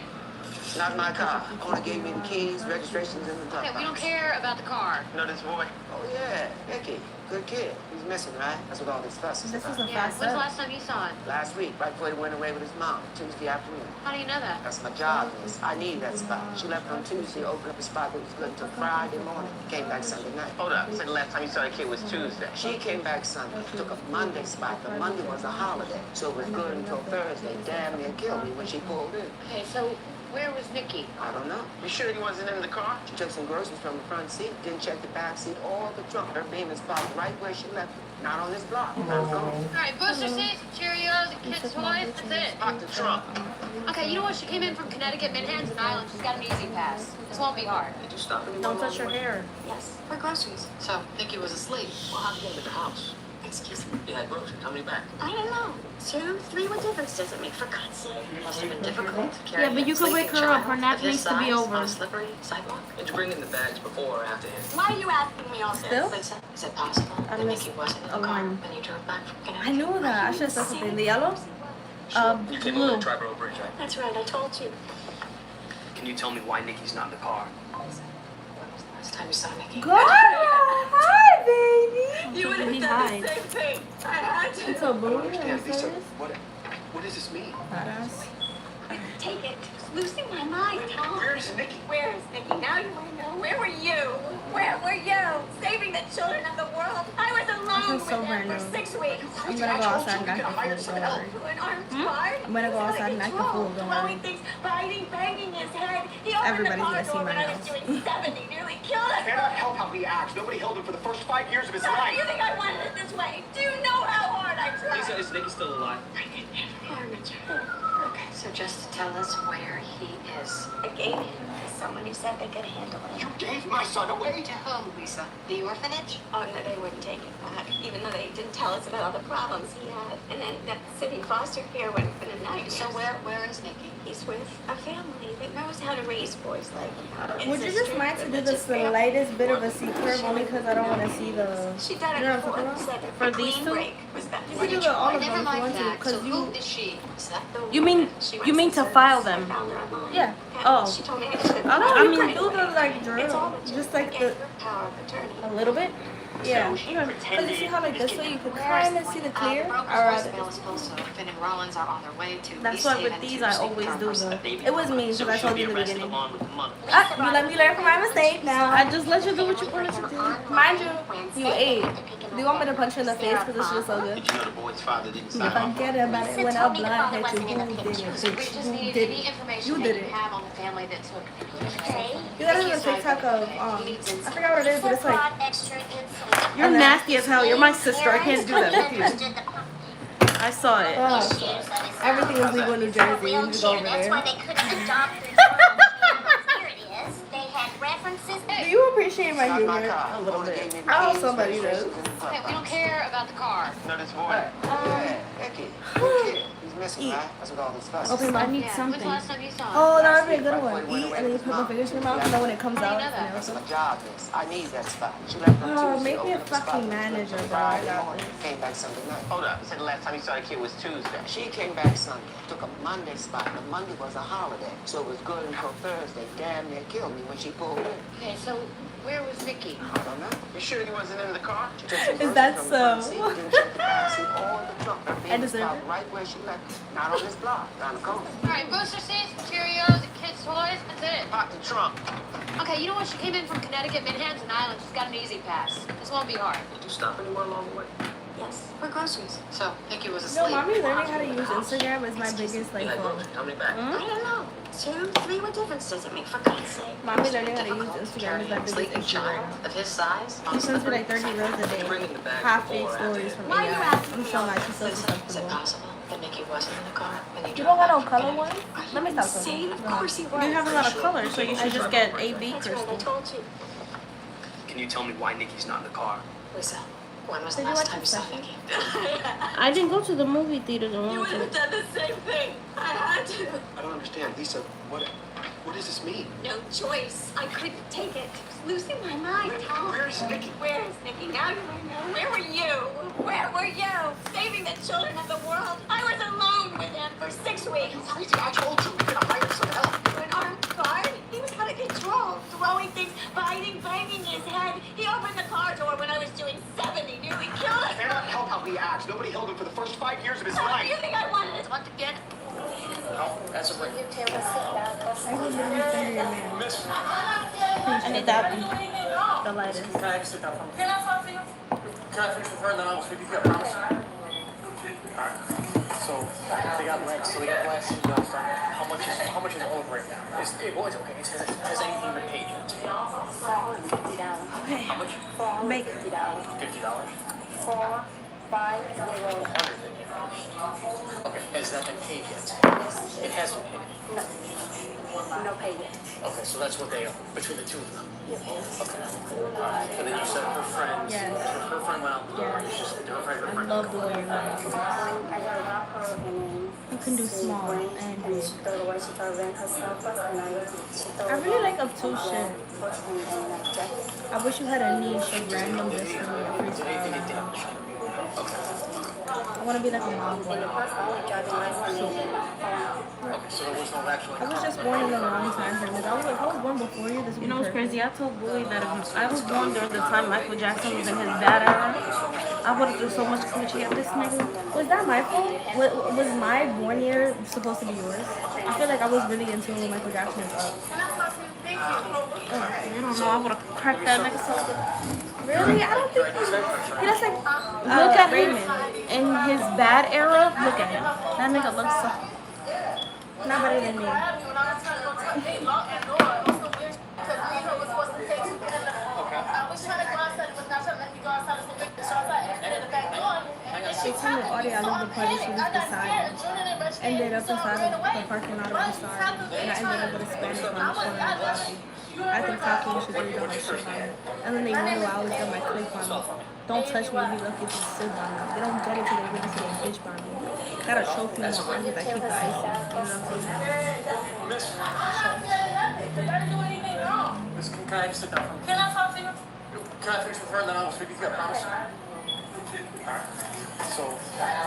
Speaker 4: It's not my car. Owner gave me the keys, registration's in the top.
Speaker 22: Okay, we don't care about the car.
Speaker 4: You know this boy? Oh, yeah. Nicky. Good kid. He's missing, right? That's what all this fuss is about.
Speaker 22: Yeah, when's the last time you saw him?
Speaker 4: Last week, right before he went away with his mom, Tuesday afternoon.
Speaker 22: How do you know that?
Speaker 4: That's my job, miss. I need that spot. She left on Tuesday, opened up a spot that was good until Friday morning. Came back Sunday night.
Speaker 23: Hold up. So the last time you saw the kid was Tuesday.
Speaker 4: She came back Sunday. Took a Monday spot. The Monday was a holiday. So it was good until Thursday. Damn near killed me when she pulled in.
Speaker 22: Okay, so where was Nikki?
Speaker 4: I don't know.
Speaker 23: You sure he wasn't in the car?
Speaker 4: She took some groceries from the front seat, didn't check the back seat or the trunk. Her beam is parked right where she left it. Not on this block. Not gone.
Speaker 22: All right, booster seats, Cheerios, and kids' toys. That's it.
Speaker 23: Park the trunk.
Speaker 22: Okay, you know what? She came in from Connecticut, Manhattan Island. She's got an easy pass. This won't be hard.
Speaker 23: Did you stop anyone?
Speaker 3: Don't touch your hair.
Speaker 22: Yes, for groceries. So, Nikki was asleep.
Speaker 23: Well, how'd you get to the house?
Speaker 22: Excuse me.
Speaker 23: You had groceries. How many back?
Speaker 22: I don't know. 2, 3, what difference does it make, for God's sake? It must have been difficult to carry
Speaker 2: Yeah, but you could wake her up. Her nap
Speaker 22: of his
Speaker 2: needs to be
Speaker 22: size
Speaker 2: over.
Speaker 22: on a slippery sidewalk.
Speaker 23: Did you bring in the bags before or after him?
Speaker 22: Why are you asking me all this?
Speaker 3: Still?
Speaker 22: Lisa, is it possible that Nikki wasn't in the car when you drove back from
Speaker 3: I
Speaker 22: Connecticut?
Speaker 3: knew that. I should have said something. The yellow?
Speaker 23: You came over
Speaker 2: Blue.
Speaker 23: the Triborough Bridge, right?
Speaker 22: That's right, I told you.
Speaker 9: Can you tell me why Nikki's not in the car?
Speaker 22: Last time you saw Nikki.
Speaker 3: Girl! Hi, baby!
Speaker 22: You would have
Speaker 2: He
Speaker 22: done
Speaker 2: hides.
Speaker 22: the same thing. I had to.
Speaker 3: It's a boo.
Speaker 23: I don't understand, Lisa. What does this mean?
Speaker 3: Badass.
Speaker 22: Take it. It's losing my mind, Tom.
Speaker 23: Where's Nikki?
Speaker 22: Where is Nikki? Now you want to know. Where were you? Where were you? Saving the children of the world. I was alone
Speaker 3: That's so random.
Speaker 21: for 6 weeks.
Speaker 3: I'm gonna go outside and act the fool, don't worry.
Speaker 21: An armed guard.
Speaker 3: I'm gonna go outside and act the fool, don't worry.
Speaker 21: Things, biting, banging his head. He opened
Speaker 3: Everybody's
Speaker 21: the car
Speaker 3: gonna see
Speaker 21: door
Speaker 3: my
Speaker 21: when I was
Speaker 3: nose.
Speaker 21: doing 70, nearly killed him.
Speaker 14: Cannot help how he acts. Nobody held him for the first 5 years of his
Speaker 21: Do
Speaker 14: life.
Speaker 21: you think I wanted it this way? Do you know how hard I tried?
Speaker 8: Lisa, is Nicky still alive?
Speaker 17: Okay, so just tell us where he is.
Speaker 21: I gave him to someone who said they could handle it.
Speaker 14: You gave my son away?
Speaker 17: To whom, Lisa? The orphanage?
Speaker 21: Oh, no, they wouldn't take it back, even though they didn't tell us about all the problems he had. And then that city foster care would have been a nightmare.
Speaker 17: So where is Nicky?
Speaker 21: He's with a family that knows how to raise boys like him.
Speaker 3: Would you just mind to do the slightest bit of a C curve only because I don't want to see the.
Speaker 21: She done
Speaker 3: You know
Speaker 21: it
Speaker 3: what I'm
Speaker 21: before.
Speaker 3: talking
Speaker 2: For these two?
Speaker 3: You could do the all of them
Speaker 17: Never
Speaker 3: if you
Speaker 17: mind
Speaker 3: want to
Speaker 17: that. So
Speaker 3: because
Speaker 17: who
Speaker 3: you.
Speaker 17: is she? Lisa?
Speaker 2: You mean to file them?
Speaker 3: Yeah.
Speaker 2: Oh.
Speaker 21: She told me
Speaker 3: I mean, do the like drill, just like the.
Speaker 2: A little bit?
Speaker 3: Yeah. Because you see how like this way you could kind of see the clear.
Speaker 17: The brokers
Speaker 3: Alright.
Speaker 17: were supposed to. Finn and Rollins are on their way to
Speaker 2: That's
Speaker 17: East
Speaker 2: why
Speaker 17: Haven
Speaker 2: with these
Speaker 17: to
Speaker 2: I
Speaker 17: seek
Speaker 2: always do
Speaker 17: confirmation.
Speaker 2: the.
Speaker 3: It was me, because I told you in the beginning.
Speaker 8: Along with the money.
Speaker 3: You let me learn from my mistake now.
Speaker 2: I just let you do what you wanted to do.
Speaker 3: Mind you, you ate. Do you want me to punch you in the face because it's just so good?
Speaker 8: Did you know the boy's father didn't sign off?
Speaker 3: Forget about it. When I blind hit you, who did it?
Speaker 17: We
Speaker 3: Bitch,
Speaker 17: just
Speaker 3: who
Speaker 17: need
Speaker 3: did
Speaker 17: any
Speaker 3: it?
Speaker 17: information
Speaker 3: You
Speaker 17: that
Speaker 3: did
Speaker 17: you
Speaker 3: it.
Speaker 17: have on the family that took.
Speaker 3: You gotta do a TikTok of I forgot what it is, but it's like
Speaker 2: You're nasty as hell. You're my sister. I can't do that with you. I saw it.
Speaker 3: everything is legal in New Jersey. You just go over
Speaker 5: That's
Speaker 3: there.
Speaker 5: why they couldn't adopt through Here it is. They had references.
Speaker 3: Do you appreciate my humor? A little bit. I hope somebody does.
Speaker 17: Okay, we don't care about the car.
Speaker 14: No, this boy. He's missing, right? That's what all this fuss.
Speaker 3: Open
Speaker 2: I
Speaker 3: my.
Speaker 2: need
Speaker 17: When's the
Speaker 2: something.
Speaker 17: last time you saw him?
Speaker 3: Oh, that would be a good one. Eat and then you put my fingers in your mouth, and then when it comes out,
Speaker 17: know
Speaker 3: it's
Speaker 17: that?
Speaker 3: an
Speaker 14: My job is. I need that spot. She left on
Speaker 3: Oh,
Speaker 14: Tuesday.
Speaker 3: make me a
Speaker 14: opened up the spot
Speaker 3: fucking
Speaker 14: on
Speaker 3: manager, bro. I
Speaker 14: Friday
Speaker 3: got
Speaker 14: morning.
Speaker 3: this.
Speaker 14: Came back Sunday night.
Speaker 8: Hold up. You said the last time you saw the kid was Tuesday.
Speaker 14: She came back Sunday. Took a Monday spot. The Monday was a holiday. So it was good until Thursday. Damn near killed me when she pulled in.
Speaker 17: Okay, so where was Nicky?
Speaker 14: I don't know.
Speaker 8: You sure he wasn't in the car?
Speaker 14: She took some
Speaker 3: Is
Speaker 14: groceries
Speaker 3: that
Speaker 14: from the front
Speaker 3: so?
Speaker 14: seat, didn't check the back seat or the trunk. Her
Speaker 3: I
Speaker 14: baby
Speaker 3: deserve
Speaker 14: spot
Speaker 3: it.
Speaker 14: right where she left it. Not on this block. Down the corner.
Speaker 22: All right, booster seats, Cheerios, and kids' toys. That's it.
Speaker 8: Pop the trunk.
Speaker 22: Okay, you know what? She came in from Connecticut, Manhattan Island. She's got an easy pass. This won't be hard.
Speaker 8: Did you stop anywhere along the way?
Speaker 21: Yes, for groceries.
Speaker 17: So Nicky was
Speaker 3: No,
Speaker 17: asleep.
Speaker 3: mommy learning how to use Instagram is my biggest like goal.
Speaker 8: How many back?
Speaker 21: I don't know. 2, 3, what difference does it make, for God's sake?
Speaker 3: Mommy learning how to use Instagram is my biggest
Speaker 17: Sleeping
Speaker 3: issue
Speaker 17: child
Speaker 3: right now.
Speaker 17: of his size.
Speaker 3: She sends me like 30 reels a day. Half fake stories from
Speaker 21: Why are you
Speaker 3: AI.
Speaker 21: asking
Speaker 3: I'm so much. She's so
Speaker 17: Is it
Speaker 3: susceptible.
Speaker 17: possible that Nicky wasn't in the car when he
Speaker 3: You
Speaker 17: drove
Speaker 3: don't got
Speaker 17: back
Speaker 3: no
Speaker 17: from
Speaker 3: color
Speaker 17: Connecticut?
Speaker 3: ones? Let me stop
Speaker 21: Insane?
Speaker 3: talking.
Speaker 21: Of course he was.
Speaker 2: You have a lot of colors, so you should just get AB
Speaker 21: That's right, I
Speaker 2: crystal.
Speaker 21: told you.
Speaker 8: Can you tell me why Nicky's not in the car?
Speaker 17: Lisa, when was the
Speaker 3: Did you
Speaker 17: last
Speaker 3: watch
Speaker 17: time you
Speaker 3: the
Speaker 17: saw
Speaker 3: session?
Speaker 17: Nicky?
Speaker 2: I didn't go to the movie theater to
Speaker 21: You
Speaker 2: watch
Speaker 21: would have
Speaker 2: it.
Speaker 21: done the same thing. I had to.
Speaker 14: I don't understand. Lisa, what does this mean?
Speaker 21: No choice. I couldn't take it. Losing my mind.
Speaker 14: Where's Nicky?
Speaker 21: Where is Nicky? Now do I know. Where were you? Where were you? Saving the children of the world. I was alone with him for 6 weeks.
Speaker 14: You crazy? I told you. You're gonna hire some help.
Speaker 21: An armed guard? He was out of control. Throwing things, biting, banging his head. He opened the car door when I was doing 70. Nearly killed us.
Speaker 14: Cannot help how he acts. Nobody held him for the first 5 years of his
Speaker 21: Do
Speaker 14: life.
Speaker 21: you think I wanted it? Want to get
Speaker 8: No, that's a ring.
Speaker 3: I will literally send you your man.
Speaker 14: Miss.
Speaker 2: I need that one. The lightest.
Speaker 8: Can I sit down? Can I finish with her and then I'll speak to you? I promise. Alright. So they got rent. So they got last year's bill. How much is owed right now? It's okay. Has anything been paid yet?
Speaker 3: Okay.
Speaker 8: How much?
Speaker 3: Make.
Speaker 8: $50. 100. Okay. Has that been paid yet? It hasn't paid.
Speaker 21: No pay yet.
Speaker 8: Okay, so that's what they owe between the two of them. Okay. And then you said her friend.
Speaker 3: Yes.
Speaker 8: Her friend went out the door.
Speaker 3: Yes.
Speaker 8: It's just her friend. Her
Speaker 3: I
Speaker 8: friend.
Speaker 3: love the way you're like. You can do small and big. I really like obtuse shit. I wish you had a niche of random this for me, a freestyle. I want to be like a mom boy.
Speaker 8: Okay, so there was no actual.
Speaker 3: I was just born in the wrong time frame. Like, I was like, I was born before you. This would
Speaker 2: You know
Speaker 3: be
Speaker 2: what's
Speaker 3: perfect.
Speaker 2: crazy? I told Bowie that if I was born during the time Michael Jackson was in his bad era, I would have done so much coochie at this nigga.
Speaker 3: Was that my fault? Was my born year supposed to be yours? I feel like I was really into when Michael Jackson was up.
Speaker 2: You don't know, I would have cracked that nigga so good.
Speaker 3: Really? I don't think he looks like
Speaker 2: Look at
Speaker 3: Raymond.
Speaker 2: him in his bad era. Look at him. That nigga looks so.
Speaker 3: Not better than me. She told me Audie I love the party she was beside me. Ended up inside of the parking lot of the side. And I ended up with a Spanish on the corner of Audie. I think cocky and she really don't like shit on me. And then they wonder why I always got my clip on me. Don't touch me, you lucky to sit by me. They don't get it till they really see a bitch by me. Got a trophy in my arms that keep the ice in. You know what I'm saying?
Speaker 23: Miss, can I just sit down? Can I talk to you? Can I fix with her and then I will speak with you? I promise. So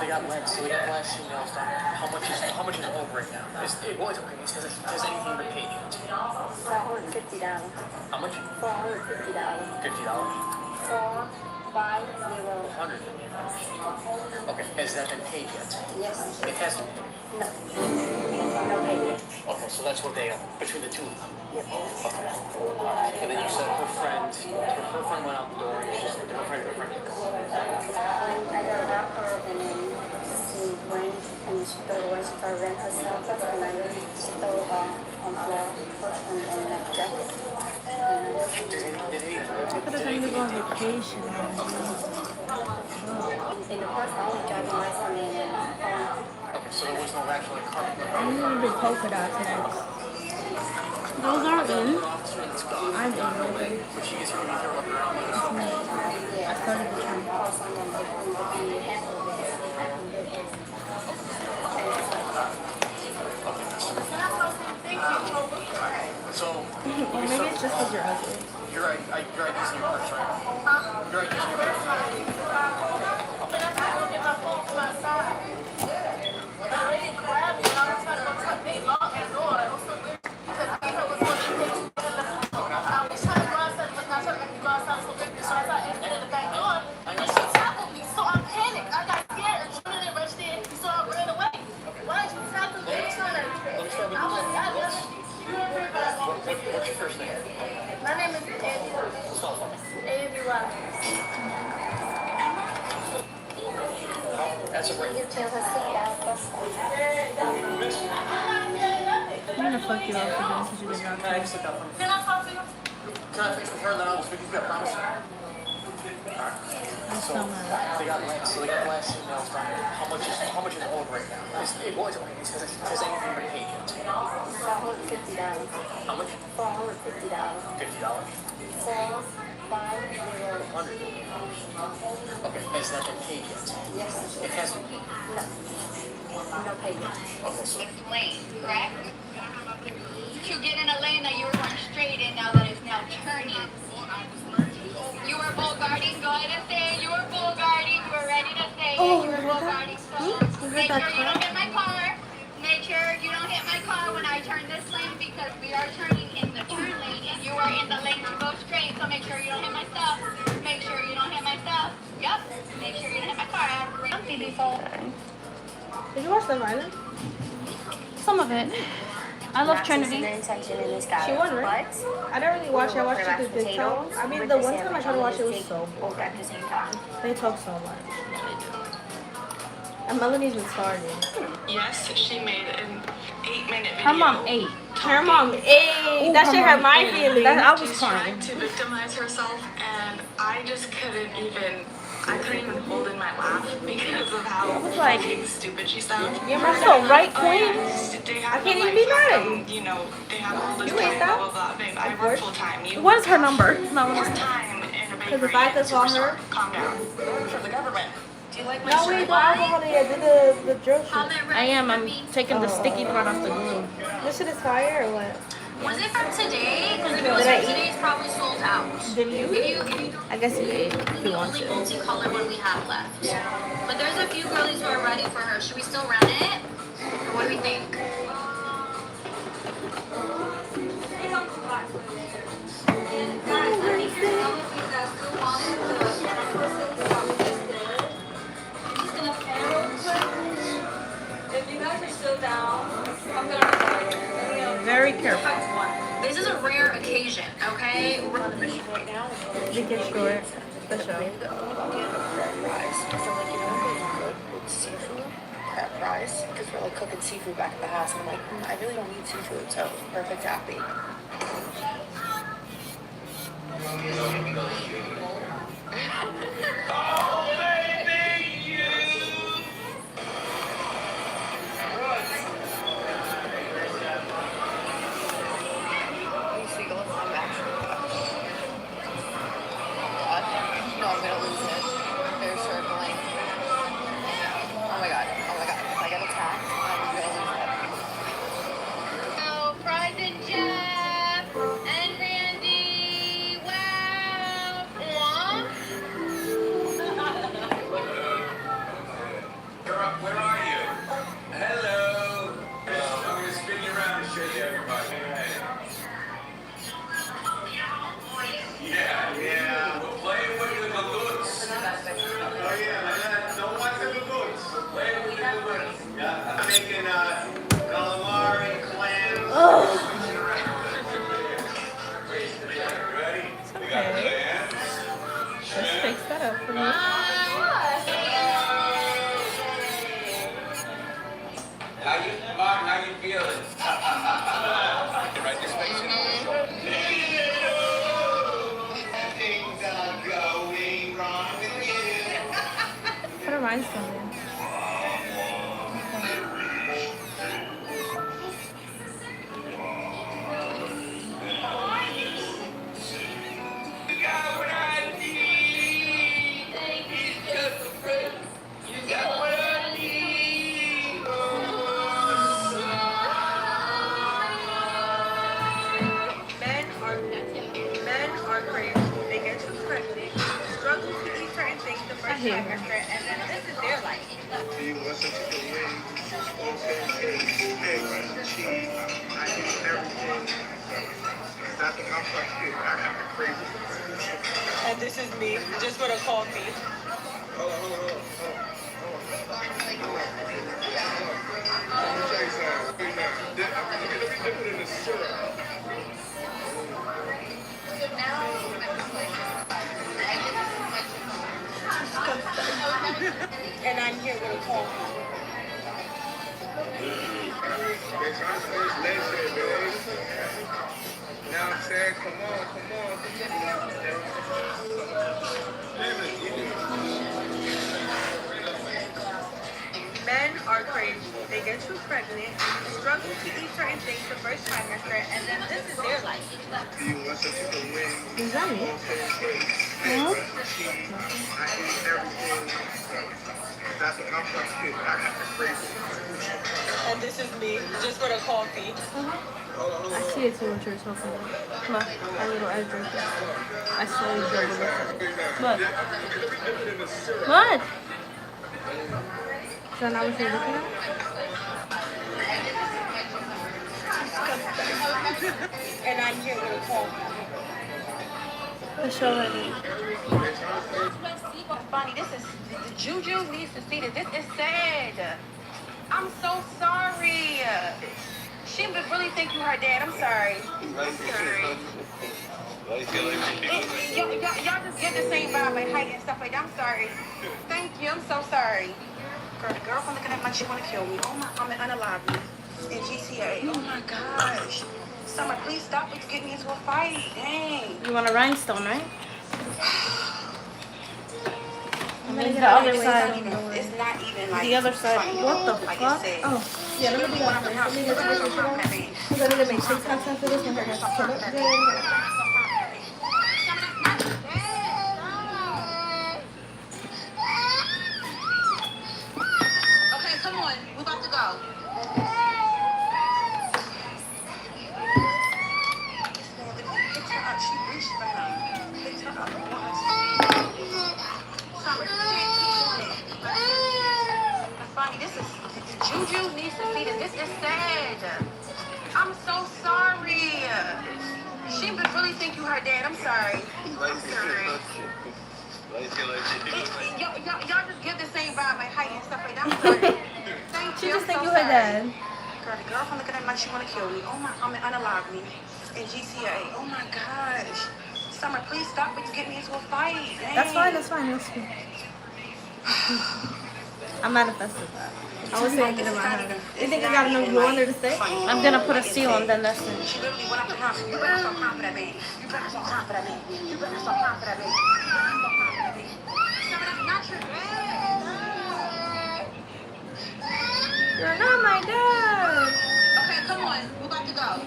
Speaker 23: they got legs. So they got last emails done. How much is owed right now? Well, it's okay. It says anything but paid yet.
Speaker 17: $450.
Speaker 23: How much?
Speaker 17: $450.
Speaker 23: $50.
Speaker 17: 450.
Speaker 23: Okay. Has that been paid yet?
Speaker 17: Yes.
Speaker 23: It hasn't.
Speaker 17: No. No payment.
Speaker 23: Okay, so that's what they between the two of them.
Speaker 17: Yep.
Speaker 23: Okay. And then you said her friend went out the door. And she said her friend.
Speaker 17: I got a rapper and then she went and she threw when she started running herself and then she threw on the floor and that jacket.
Speaker 3: I could have come to go on vacation.
Speaker 17: In the purse, I only driving my son in
Speaker 23: Okay, so there was no actual car.
Speaker 3: I need the polka dots next.
Speaker 2: Those aren't in.
Speaker 3: I'm in already.
Speaker 23: But she gets here when you're looking around.
Speaker 3: I started the train.
Speaker 23: So,
Speaker 3: Or maybe it's just because you're ugly.
Speaker 23: you're right. You're right. Using your purse, right? You're right. Using your purse. What's your first name?
Speaker 19: My name is Andy.
Speaker 23: Spell it for me.
Speaker 19: A-N-D-Y.
Speaker 23: That's a break.
Speaker 3: I'm gonna fuck you up again since you did not
Speaker 23: Can I sit down?
Speaker 19: Can I talk to you?
Speaker 23: Can I fix with her and then I will speak with you? I promise. So they got legs. So they got last emails done. How much is owed right now? Well, it's okay. It says anything but paid yet.
Speaker 17: $450.
Speaker 23: How much?
Speaker 17: $450.
Speaker 23: $50.
Speaker 17: 450.
Speaker 23: Okay. Has that been paid yet?
Speaker 17: Yes.
Speaker 23: It hasn't been.
Speaker 17: No payment.
Speaker 23: Okay. So
Speaker 5: Lane, correct? You get in a lane that you were going straight in now that it's now turning. You were Bulgarding, go ahead and say it. You were Bulgarding, you were ready to say it. You were Bulgarding, so make sure you don't hit my car. Make sure you don't hit my car when I turn this lane because we are turning in the turn lane and you are in the lane to go straight, so make sure you don't hit my stuff. Make sure you don't hit my stuff. Yep. Make sure you don't hit my car. I have a great before.
Speaker 3: Did you watch Love Island?
Speaker 2: Some of it. I love Trinity.
Speaker 3: She won, right? I didn't really watch it. I watched it through TikTok. I mean, the one time I tried to watch it was so boring. They talk so much. And Melanie's retarded.
Speaker 18: Yes, she made an 8-minute video.
Speaker 2: Her mom ate.
Speaker 3: Her mom ate. That shit hurt my feelings. I was
Speaker 18: She's
Speaker 3: crying.
Speaker 18: trying to victimize herself, and I just couldn't even hold in my laugh because of how
Speaker 2: like,
Speaker 18: fucking stupid she sounds.
Speaker 3: You're so right, queen.
Speaker 18: I
Speaker 3: can't even be mad at you.
Speaker 18: You know, they have all this
Speaker 3: You ain't
Speaker 18: time, blah,
Speaker 3: that?
Speaker 18: blah, blah. Babe, I work full time. You
Speaker 2: What is her number? No,
Speaker 18: part time in a
Speaker 3: Because
Speaker 18: bakery.
Speaker 3: if I could call her.
Speaker 18: Calm down. For the government. Do you like my
Speaker 3: No, we
Speaker 18: shirt?
Speaker 3: don't alcohol. I did the drill shit.
Speaker 2: I am. I'm taking the sticky part off the glue.
Speaker 3: This shit is fire or what?
Speaker 20: Was it from today? Because if it
Speaker 3: Did
Speaker 20: was
Speaker 3: I
Speaker 20: from
Speaker 3: eat?
Speaker 20: today, it's probably sold out.
Speaker 3: Did you? I guess you ate if you want
Speaker 20: Only
Speaker 3: to.
Speaker 20: multicolor one we have left. But there's a few girlies who are ready for her. Should we still run it? Or what do we think?
Speaker 18: If you guys are still down, I'm gonna
Speaker 2: Very careful.
Speaker 20: This is a rare occasion, okay?
Speaker 3: Make it short. For sure.
Speaker 18: Crab rice. I feel like, you know, it goes good with seafood. Crab rice. Because we're like cooking seafood back at the house. And I'm like, I really don't need seafood, so perfect topping. These seagulls, I'm actually God. No, I'm gonna lose it. They're circling. Oh my god. Oh my god. If I get attacked, I'm gonna lose it.
Speaker 5: Oh, Fries and Jeff and Randy. Wow.
Speaker 14: Where are you? Hello. I'm gonna spin you around and show you everybody. Yeah. We're playing with the balloons. Oh yeah, don't watch the balloons. We're playing with the balloons. Yeah. I'm making calamari, clams. Switching around. Ready? We got clams.
Speaker 3: Just fix that up for me.
Speaker 14: How you feeling? Right, just face it over the shoulder. Things are going wrong with you.
Speaker 3: Put a rhinestone in.
Speaker 14: You got what I need. It's just a friend. You got what I need.
Speaker 21: Men are crazy. They get too pregnant, struggle to eat certain things the first trimester, and then this is their life.
Speaker 12: Do you listen to the wings? Eggs, cheese, I eat everything. That's what I'm like, I have the crazy.
Speaker 21: And this is me, just for the coffee.
Speaker 12: Hold on. Let me tell you something. Let me dip it in the syrup.
Speaker 21: And I'm here with a coffee.
Speaker 12: It's our first lesson, babe. Now I'm saying, come on.
Speaker 21: Men are crazy. They get too pregnant, struggle to eat certain things the first trimester, and then this is their life.
Speaker 12: Do you listen to the wings?
Speaker 3: Is that me?
Speaker 12: Huh? Cheese, I eat everything. That's what I'm like, I have the crazy.
Speaker 21: And this is me, just for the coffee.
Speaker 3: I see it too what you're talking about. Look, a little edge right there. I slowly double look at it. Look. What? Is that not what you're looking at?
Speaker 21: And I'm here with a coffee.
Speaker 3: Let's show her.
Speaker 18: Bonnie, this is the Juju needs to see this. This is sad. I'm so sorry. She would really think you her dad. I'm sorry. I'm sorry. Y'all just get the same vibe, like height and stuff like that. I'm sorry. Thank you. I'm so sorry. Girl, the girl from looking at like she wanna kill me. Oh my, I'm unalive me. In GTA. Oh my gosh. Summer, please stop getting me into a fight. Dang.
Speaker 2: You want a rhinestone, right?
Speaker 3: And then the other
Speaker 18: It's
Speaker 3: side.
Speaker 18: not even like
Speaker 2: The other side.
Speaker 18: funny.
Speaker 3: What the
Speaker 18: Like
Speaker 3: fuck?
Speaker 18: it said.
Speaker 3: Oh, yeah, let me do that. Let me get this one. Because I need to make TikToks after this one. I got to put up there.
Speaker 18: Okay, come on. We're about to go. She reached for him. Picked her up. Summer, you can't keep doing it. Funny, this is Juju needs to see this. This is sad. I'm so sorry. She would really think you her dad. I'm sorry. I'm sorry. Y'all just give the same vibe, like height and stuff like that. I'm sorry. Thank
Speaker 3: She
Speaker 18: you.
Speaker 3: just
Speaker 18: I'm
Speaker 3: think
Speaker 18: so
Speaker 3: you her
Speaker 18: sorry.
Speaker 3: dad.
Speaker 18: Girl, the girl from looking at like she wanna kill me. Oh my, I'm unalive me. In GTA. Oh my gosh.
Speaker 6: Summer, please stop when you get me into a fight. Dang.
Speaker 3: That's fine. That's fine. That's fine. I manifested that. I was saying it in my head. You think I got enough glue under to stay?
Speaker 2: I'm gonna put a seal on the lesson.
Speaker 6: She literally went up to her. You better stop crying for that man. You better stop crying for that man. You better stop crying for that man. You better stop crying for that man. Summer, that's not your dad.
Speaker 3: You're not my dad.
Speaker 6: Okay, come on. We're about to go.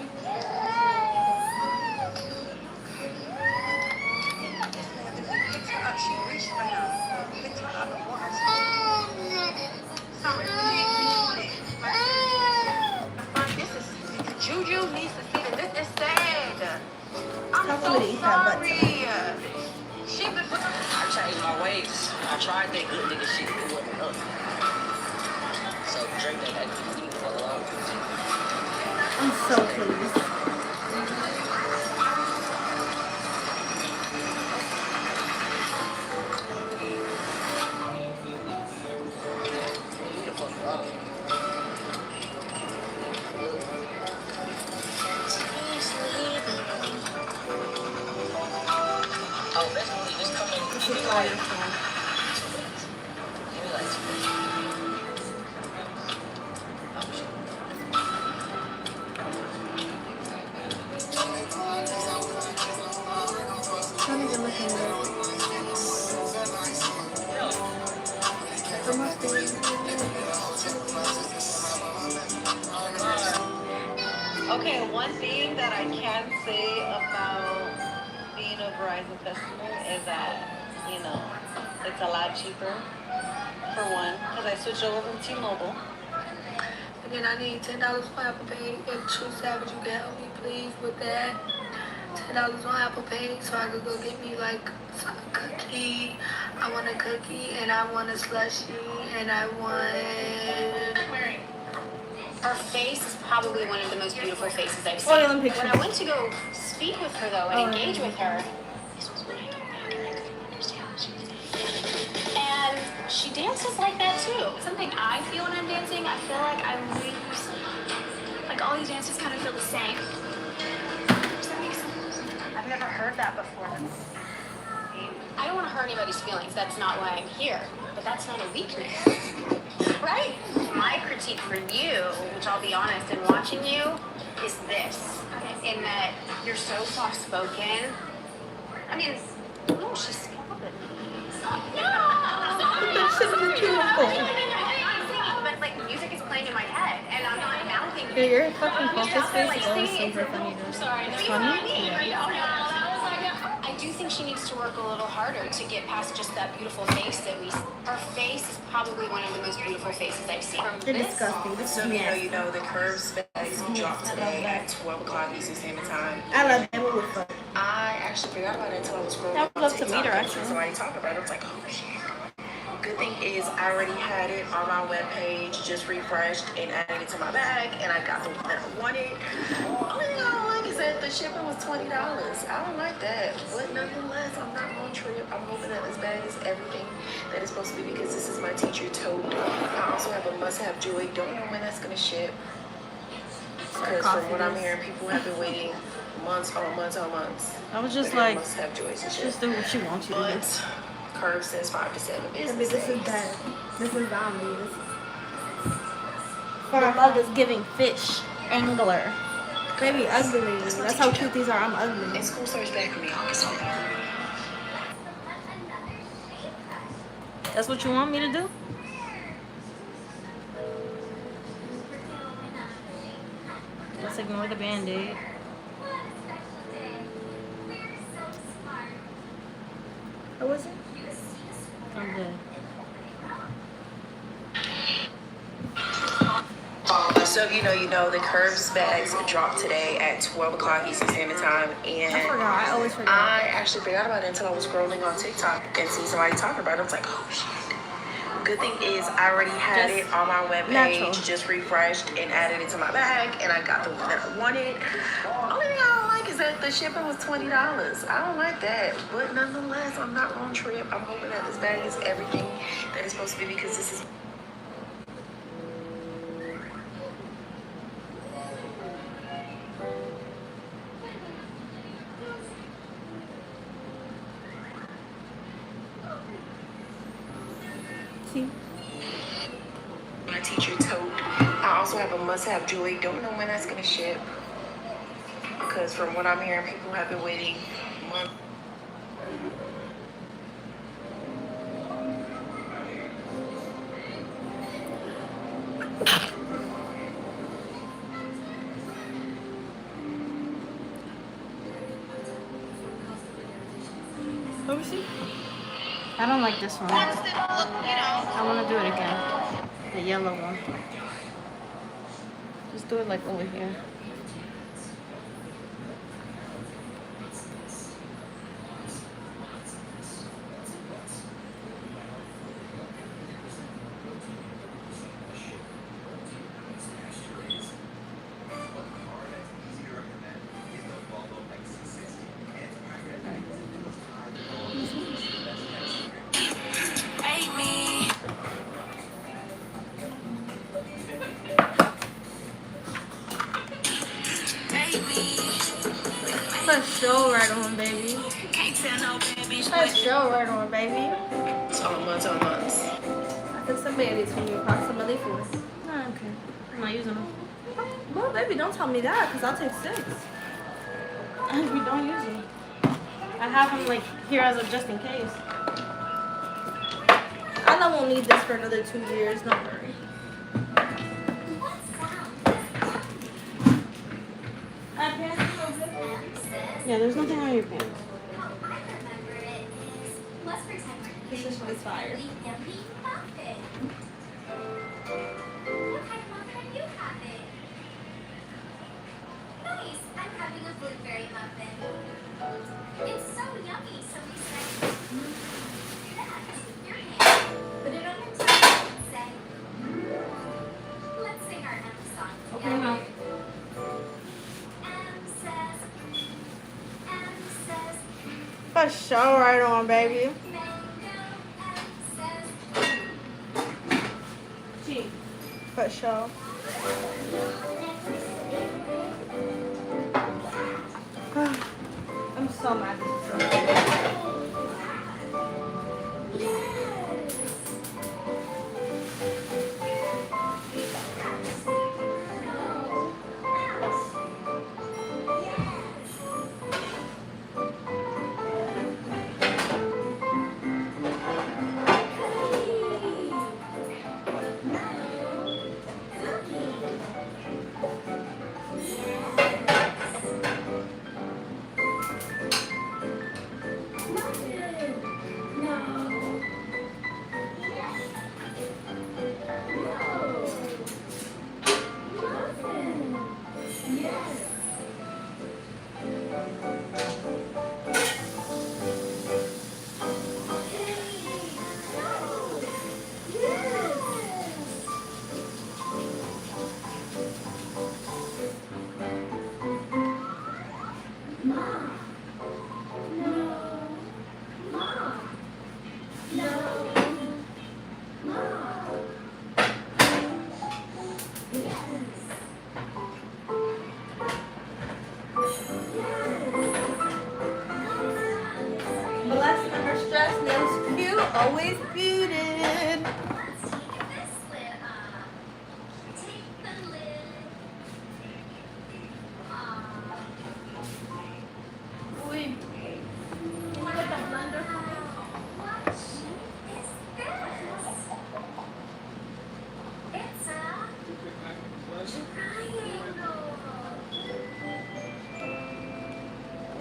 Speaker 6: She reached for him. Picked her up and walked her. Summer, you can't keep doing it. This is Juju needs to see that this is sad. I'm so sorry. She been.
Speaker 9: I changed my ways. I tried that good nigga shit. It wasn't enough. So Drake that leave me the fuck alone.
Speaker 3: I'm so pleased.
Speaker 9: Leave the fuck alone. Oh, best believe it's coming. Give me like 2 minutes. Give me like 2 minutes. Oh shit.
Speaker 3: Not even looking good.
Speaker 7: Okay, one thing that I can say about being a Verizon customer is that, you know, it's a lot cheaper, for one, because I switched over from T-Mobile. And then I need $10 for Apple Pay. If True Savage, you can help me, please, with that. $10 on Apple Pay so I could go get me, like, a cookie. I want a cookie, and I want a slushie, and I want...
Speaker 22: Her face is probably one of the most beautiful faces I've seen.
Speaker 3: Oh, yeah, let me picture.
Speaker 22: When I went to go speak with her, though, and engage with her, this was when I came back and I couldn't understand what she was saying. And she dances like that, too. Something I feel when I'm dancing, I feel like I lose. Like, all these dances kind of feel the same. Does that make sense? I've never heard that before. I don't want to hurt anybody's feelings. That's not why I'm here. But that's not a weakness. Right? My critique for you, which I'll be honest, in watching you, is this. In that you're so soft-spoken. I mean, oh, she smelled it. No!
Speaker 3: That shit is beautiful.
Speaker 22: But, like, music is playing in my head, and I'm not mouthing it.
Speaker 3: Yeah, your fucking focus face is always super funny, dude.
Speaker 22: Sorry,
Speaker 3: It's funny?
Speaker 22: Yeah. I do think she needs to work a little harder to get past just that beautiful face that we. Her face is probably one of the most beautiful faces I've seen.
Speaker 3: You're disgusting. This is nasty.
Speaker 11: You know, the curve specs dropped today at 12 o'clock Eastern Standard Time.
Speaker 3: I love that movie.
Speaker 11: I actually forgot about it until I was scrolling.
Speaker 3: I would love to meet her,
Speaker 11: and
Speaker 3: actually.
Speaker 11: somebody talking about it. I was like, oh shit. Good thing is I already had it on my webpage, just refreshed and added it to my bag, and I got the one that I wanted. Only thing I don't like is that the shipping was $20. I don't like that, but nonetheless, I'm not on trip. I'm hoping that this bag is everything that it's supposed to be because this is my teacher tote. I also have a must-have jewelry. Don't know when that's gonna ship. Because from what I'm hearing, people have been waiting months on months on months.
Speaker 2: I was just
Speaker 11: for
Speaker 2: like,
Speaker 11: their must-have jewelry to ship.
Speaker 2: just do what she wants you to do.
Speaker 11: But Curve says 5 to 7 business
Speaker 3: I mean, this is
Speaker 11: days.
Speaker 3: bad. This is zombie. This is...
Speaker 2: Her mug is giving fish. Angler.
Speaker 3: Baby, ugly. That's how cute these are. I'm ugly.
Speaker 11: And school starts back for me August 5th.
Speaker 2: That's what you want me to do? Let's ignore the band-aid.
Speaker 3: How was it?
Speaker 2: I'm good.
Speaker 11: So you know, the Curves bags dropped today at 12 o'clock Eastern Standard Time, and
Speaker 3: I forgot. I always forget.
Speaker 11: I actually forgot about it until I was scrolling on TikTok and see somebody talking about it. I was like, oh shit. Good thing is I already had it on my webpage, just refreshed and added it to my bag, and I got the one that I wanted. Only thing I don't like is that the shipping was $20. I don't like that, but nonetheless, I'm not on trip. I'm hoping that this bag is everything that it's supposed to be because this is.
Speaker 3: see.
Speaker 11: My teacher tote. I also have a must-have jewelry. Don't know when that's gonna ship. Because from what I'm hearing, people have been waiting months.
Speaker 3: Let me see.
Speaker 2: I don't like this one. I want to do it again. The yellow one. Just do it like over here.
Speaker 3: Let's show right on, baby. Let's show right on, baby.
Speaker 11: Months on months.
Speaker 3: I took some babies from you, approximately 4.
Speaker 2: No, okay. I'm not using them.
Speaker 3: Well, baby, don't tell me that, because I'll take 6.
Speaker 2: We don't use them. I have them like here as a just in case.
Speaker 3: I know I won't need this for another 2 years, don't worry.
Speaker 2: Yeah, there's nothing on your pants.
Speaker 3: This is fire.
Speaker 5: It's so yummy, so we say, your hand. Put it on your tongue and say, let's sing our M song
Speaker 2: Open your mouth.
Speaker 5: M says,
Speaker 3: Let's show right on, baby. For sure. I'm so mad this is so good. Blessed, never stressed, nails cute, always booted.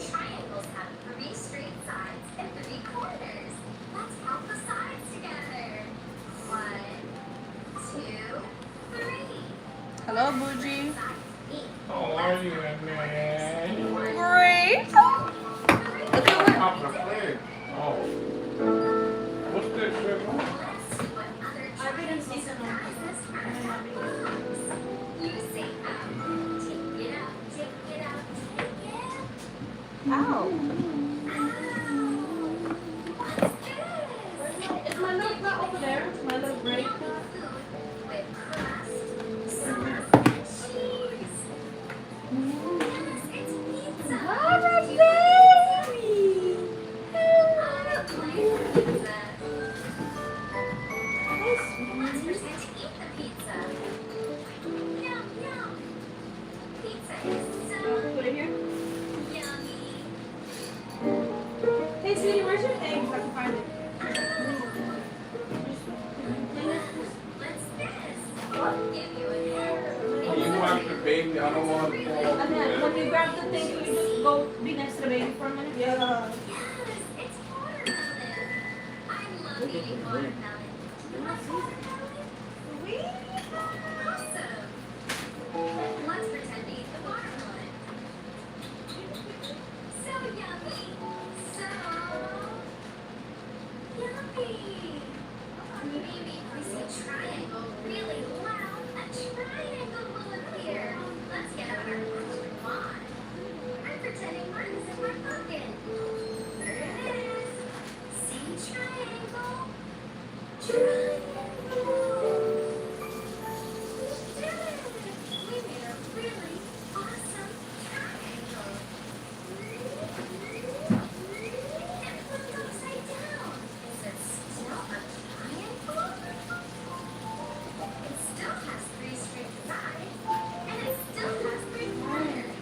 Speaker 5: Triangles have 3 straight sides and 3 corners. Let's count the sides together. 1, 2, 3.
Speaker 3: Hello, Bougie.
Speaker 14: How are you, man?
Speaker 3: Great. Look at what.
Speaker 14: How can I play? Oh. What's that, Trevor?
Speaker 3: I didn't see some.
Speaker 5: You say out. Take it out, take it out, take it.
Speaker 3: Ow.
Speaker 5: Is my nose not over there? My little break? With crust, cheese. It's pizza.
Speaker 3: What a baby.
Speaker 5: I don't like pizza.
Speaker 3: And then when you grab the thing, can you just go be next to the baby for a minute? Yeah.
Speaker 5: Let's pretend to eat the watermelon. So yummy. So yummy. Maybe if we say triangle really loud, a triangle will appear. Let's get out our magic wand. I'm pretending mine is in my pocket. There it is. Say triangle. Triangle. We made a really awesome triangle. And put it upside down. Is it still a triangle? It still has 3 straight sides, and it still has 3 corners.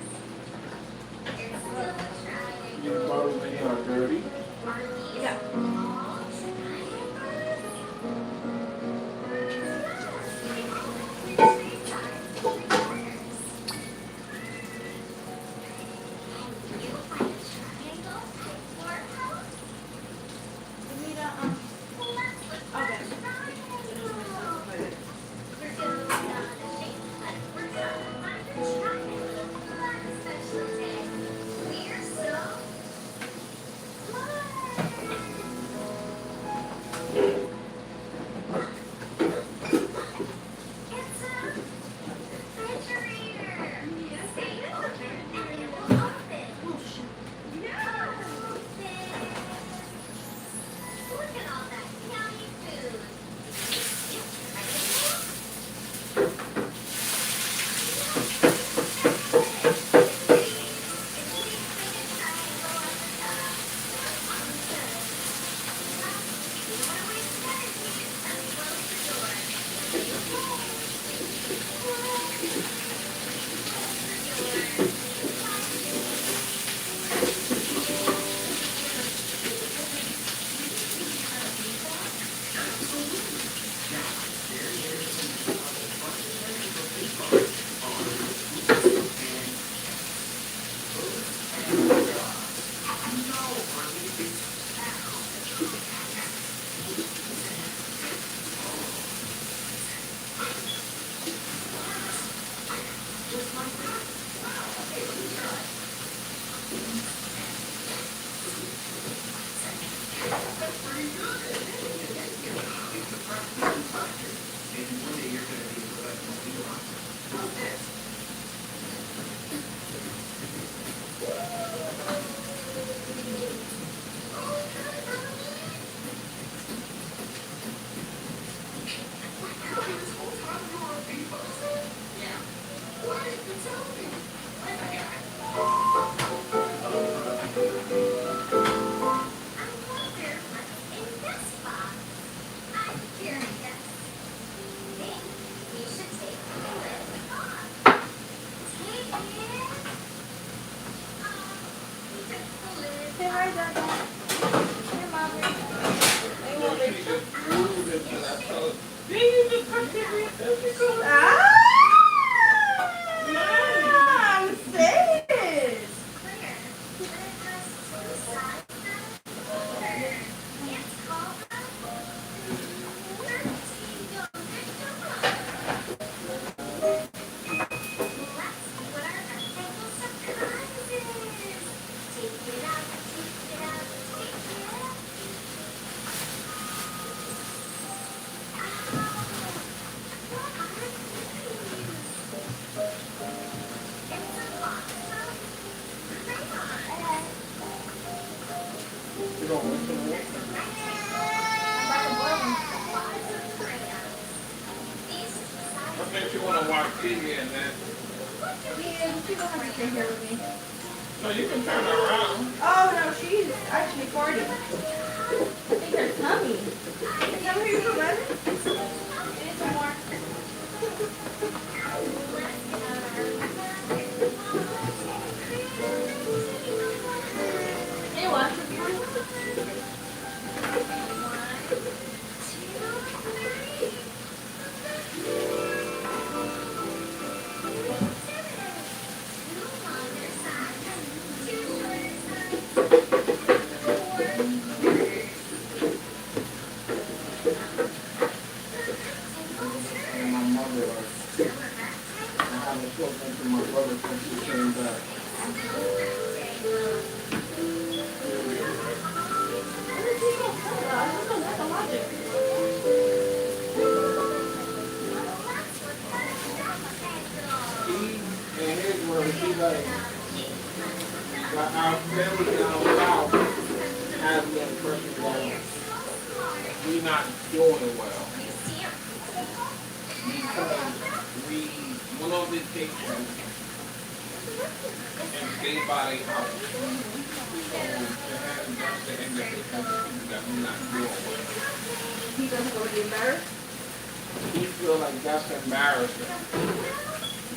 Speaker 5: It's still a triangle.
Speaker 14: Your clothes when you are dirty.
Speaker 5: Are these all triangles?
Speaker 3: Say hi, Dada. Hey, Mommy. Hey, Mommy. Ah! I'm serious.
Speaker 14: What makes you want to watch TV and that?
Speaker 3: Yeah, she don't have to stay here with me.
Speaker 14: No, you can turn her around.
Speaker 3: Oh, no, she's actually 40. I think her tummy. Is that where you from, Evan? Need some more. Hey, watch this one.
Speaker 1: we're not doing it well. Because we went on vacation and stayed by their house. So that's the end of it. That we're not doing well.
Speaker 3: He doesn't go to be embarrassed?
Speaker 1: He feel like that's embarrassing.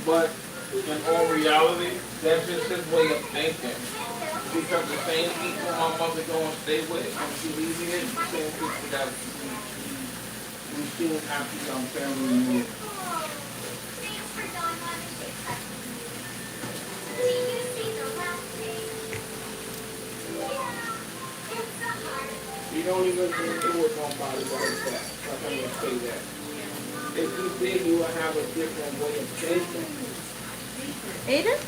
Speaker 1: But in all reality, that's just his way of thinking. Because the same people my mother don't stay with when she leaves here, the same people that we seen after young family reunion. You don't even do with nobody like that. I'm going to say that. If you did, you would have a different way of thinking.
Speaker 3: Aiden?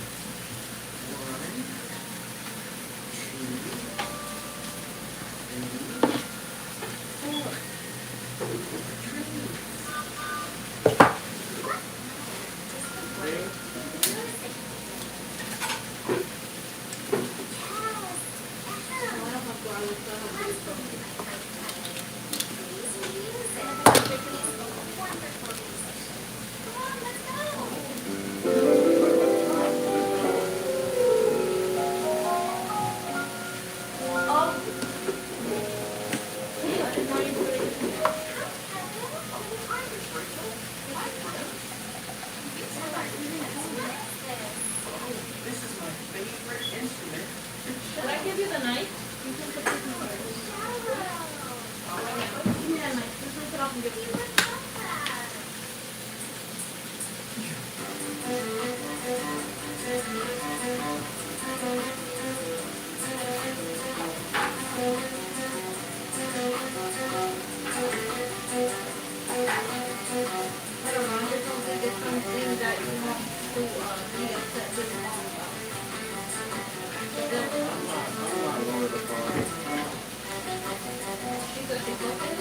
Speaker 3: Should I give you the knife? You can put this in first. Give me that knife. Just rinse it off and give it to me. I don't know. I just don't think it's something that you want to be upset with your mom about. She said she's okay.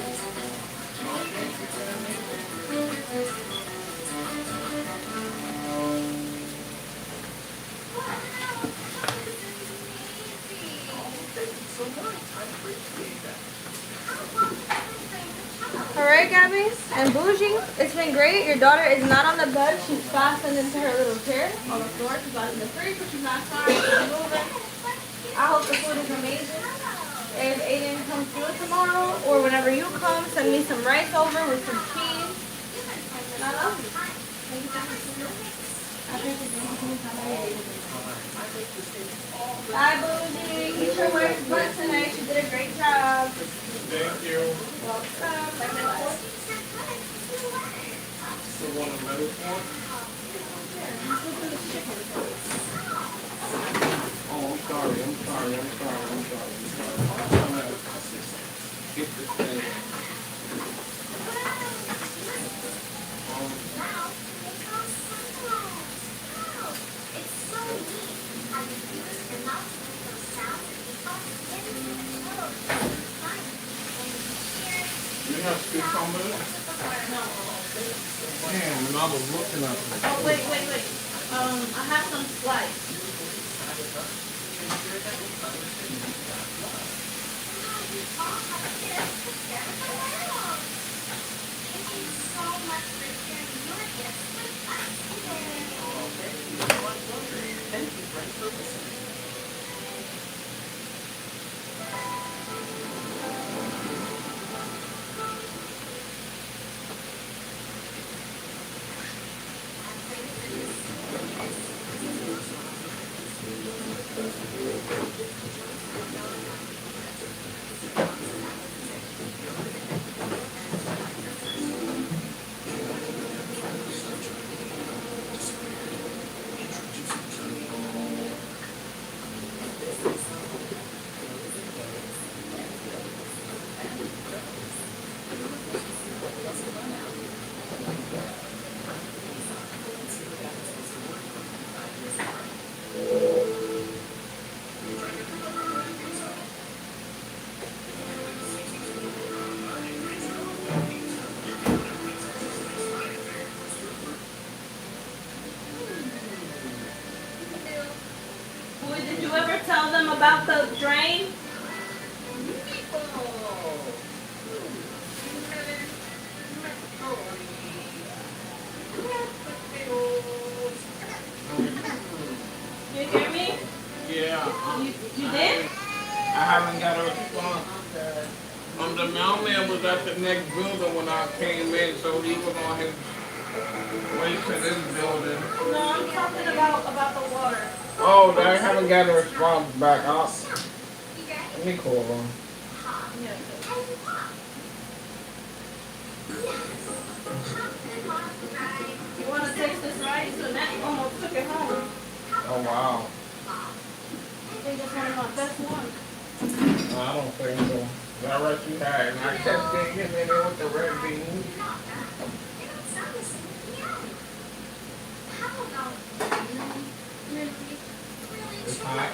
Speaker 3: Alright, Gabby and Bougie, it's been great. Your daughter is not on the bed. She's fastened into her little chair on the floor. She's not in the fridge, but she's not sorry. She's moving. I hope the food is amazing. If Aiden comes through tomorrow or whenever you come, send me some rice over with some cheese. And I love you. Thank you so much. Bye, Bougie. Eat your wife's butt tonight. She did a great job.
Speaker 1: Thank you.
Speaker 3: Welcome.
Speaker 1: So want a metal fork? Oh, I'm sorry. I'm gonna get this thing. You have fish on it? Damn, and I was looking at it.
Speaker 3: Oh, wait. I have some slice. Did you ever tell them about the drain?
Speaker 1: was at the next building when I came in, so he was on his way to this building.
Speaker 3: No, I'm talking about the water.
Speaker 1: Oh, I haven't got a response back. Let me call him.
Speaker 3: You want to taste this rice? So now you almost took it home.
Speaker 1: Oh, wow.
Speaker 3: I think it's one of my best ones.
Speaker 1: No, I don't think so. That rice you had, and I kept getting in there with the red beans. It's hot.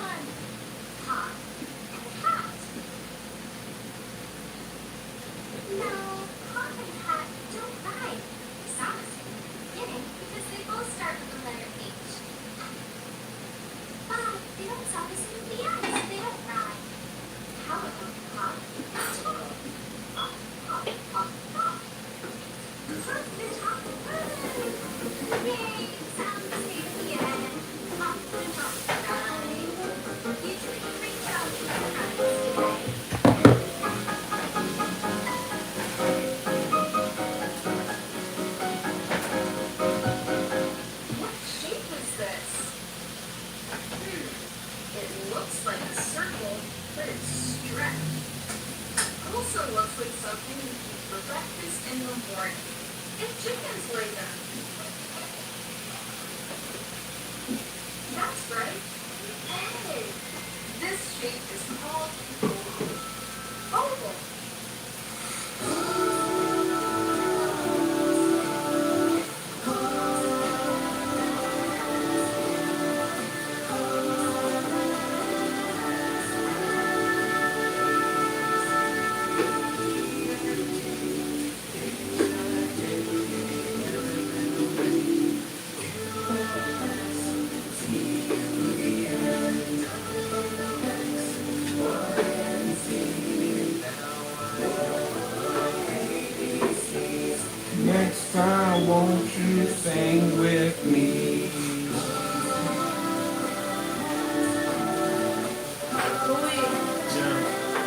Speaker 1: Next time, won't you sing with me?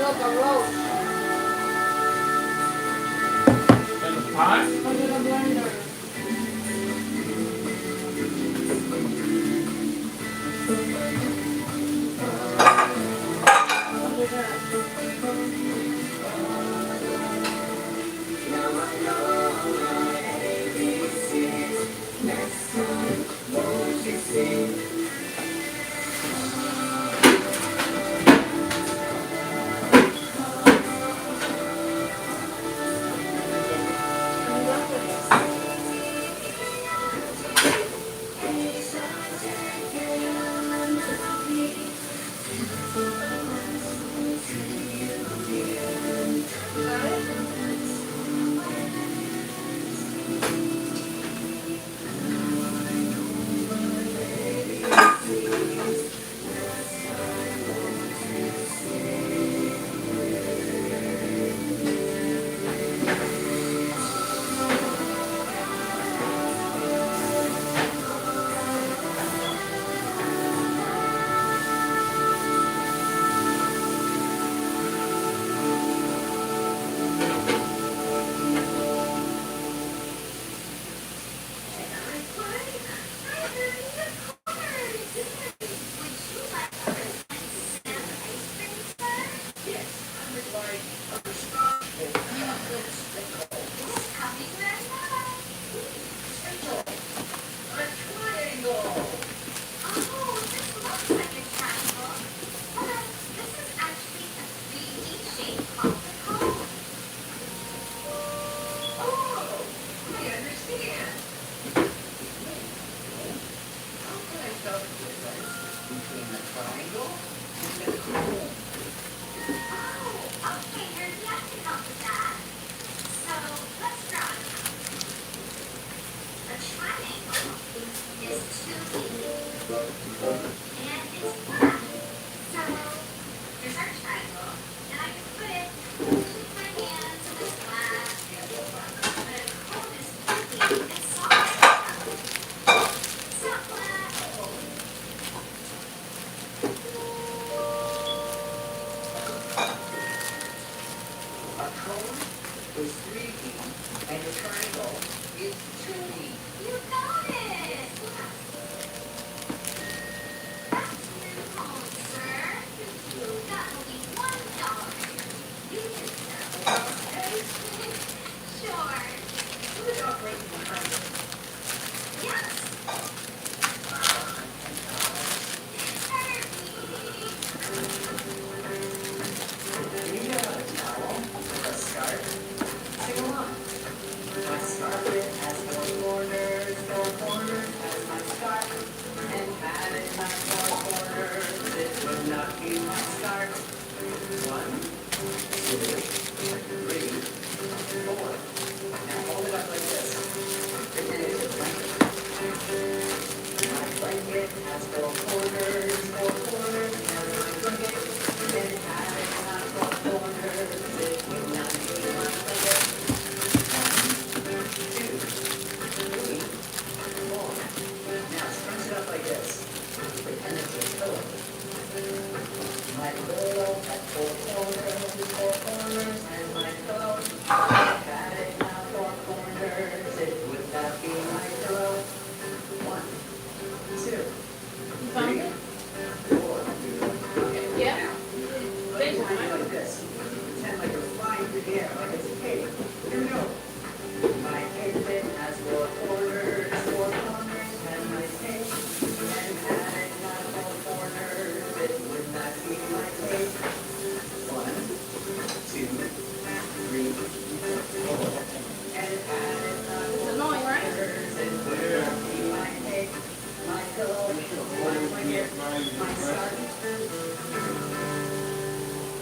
Speaker 3: Look, a roast.
Speaker 1: In the pot?
Speaker 3: Under the blender.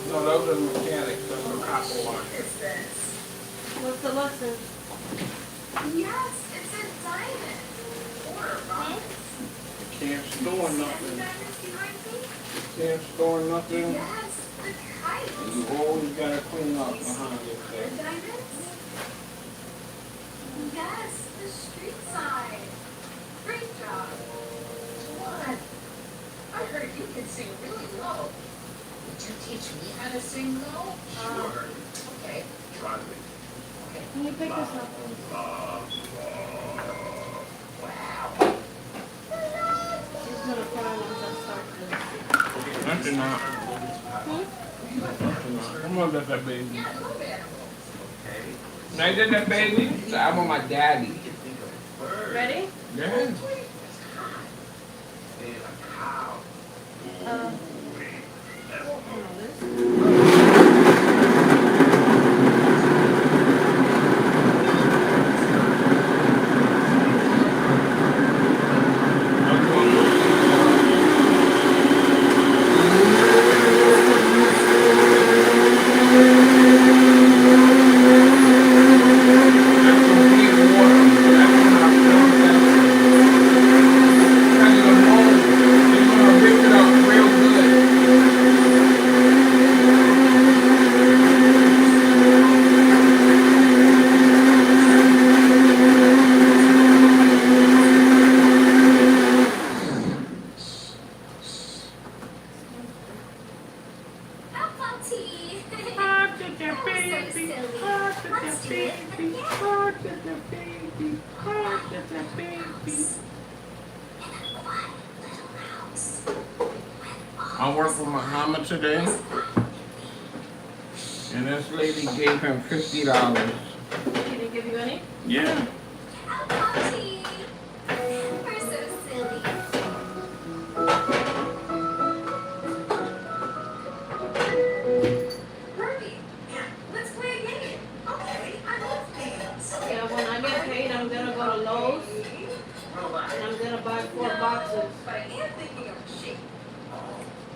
Speaker 1: No, those are mechanics. Those are copper wire.
Speaker 2: What's the lesson?
Speaker 19: Yes, it's a diamond. Or a rock.
Speaker 1: You can't store nothing. You can't store nothing.
Speaker 19: Yes, the kite.
Speaker 1: And you always gotta clean up behind yourself.
Speaker 19: Diamonds? Yes, the street side. Great job. What? I heard you can sing really low. Would you teach me how to sing low? Sure. Okay. Try me. Okay.
Speaker 2: Can you pick this up?
Speaker 19: Wow.
Speaker 2: She's gonna cry once I start this.
Speaker 1: Nothing not. Come on, let that baby. Now you did that baby? So I want my daddy.
Speaker 2: Ready?
Speaker 1: Yeah. I worked with Muhammad today, and this lady gave him $50.
Speaker 2: She didn't give you any?
Speaker 1: Yeah.
Speaker 19: We're so silly. Herbie, let's play a game. Okay, I love games.
Speaker 2: Yeah, when I get paid, I'm gonna go to Lowe's and I'm gonna buy 4 boxes.
Speaker 19: But I am thinking of a shape.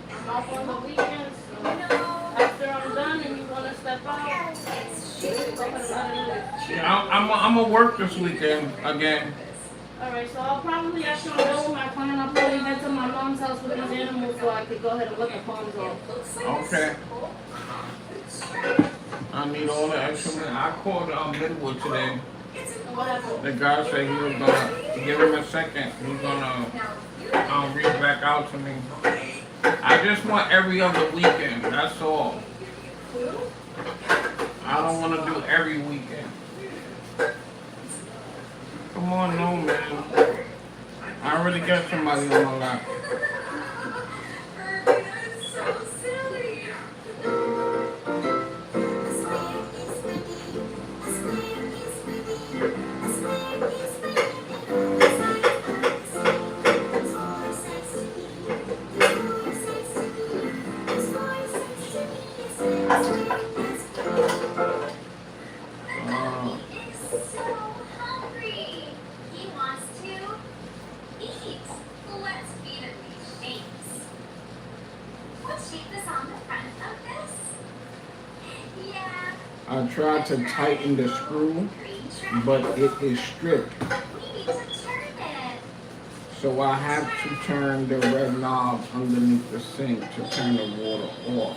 Speaker 2: I'm off on the weekends. So after I'm done and you wanna step out,
Speaker 1: Yeah, I'm gonna work this weekend again.
Speaker 2: alright, so I'll probably, after I'm done with my client, I'll probably head to my mom's house with these animals so I could go ahead and let the palms off.
Speaker 1: Okay. I need all the extra money. I called Midwood today.
Speaker 2: What happened?
Speaker 1: The guy said he was gonna give him a second. He's gonna reach back out to me. I just want every other weekend. That's all. I don't want to do every weekend. Come on, no man. I already got somebody on my lap.
Speaker 19: So silly. This way is windy. This way is windy. This way is windy.
Speaker 1: tried to tighten the screw, but it is stripped. So I have to turn the red knob underneath the sink to turn the water off.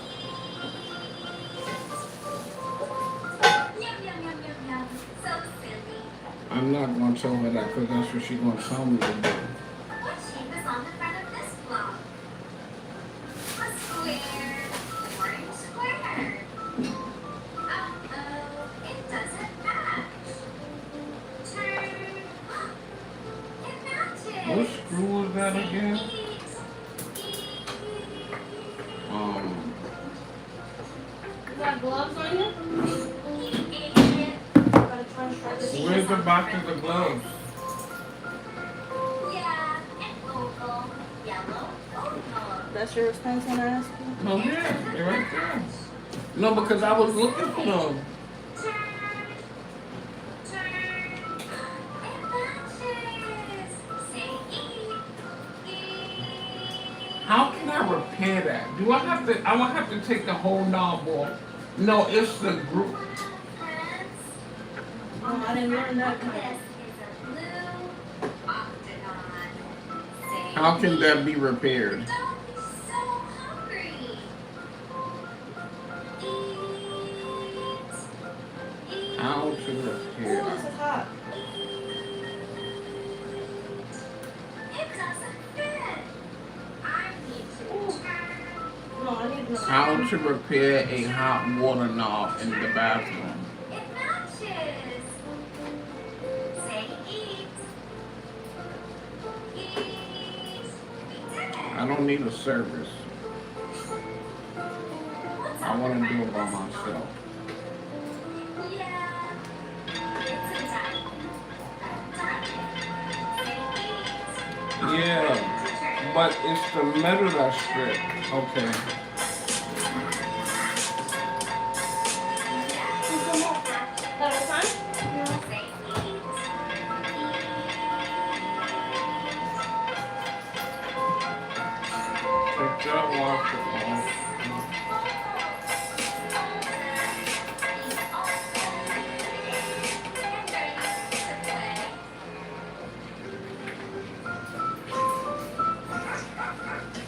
Speaker 1: I'm not going to tell her that because that's what she's going to tell me to do.
Speaker 5: What shape is on the front of this block? A square. Orange square. Uh-oh, it doesn't match. Turn. It matches.
Speaker 1: What screw is that again?
Speaker 2: You got gloves on you?
Speaker 1: Where's the boxes of gloves?
Speaker 5: Yeah, an oval, yellow oval.
Speaker 3: That's your response when I asked you?
Speaker 1: Oh yeah, they're right there. No, because I was looking for them. How can I repair that? Do I have to? I don't have to take the whole knob off. No, it's the group.
Speaker 3: Oh, I didn't learn that.
Speaker 1: How can that be repaired? How to repair?
Speaker 3: This is hot.
Speaker 1: How to repair a hot water knob in the bathroom?
Speaker 5: It matches. Say eat. Eat.
Speaker 1: I don't need a service. I want to do it by myself.
Speaker 5: Yeah. It's a diamond.
Speaker 1: Yeah, but it's the metal that's stripped. Okay. Take that washer off.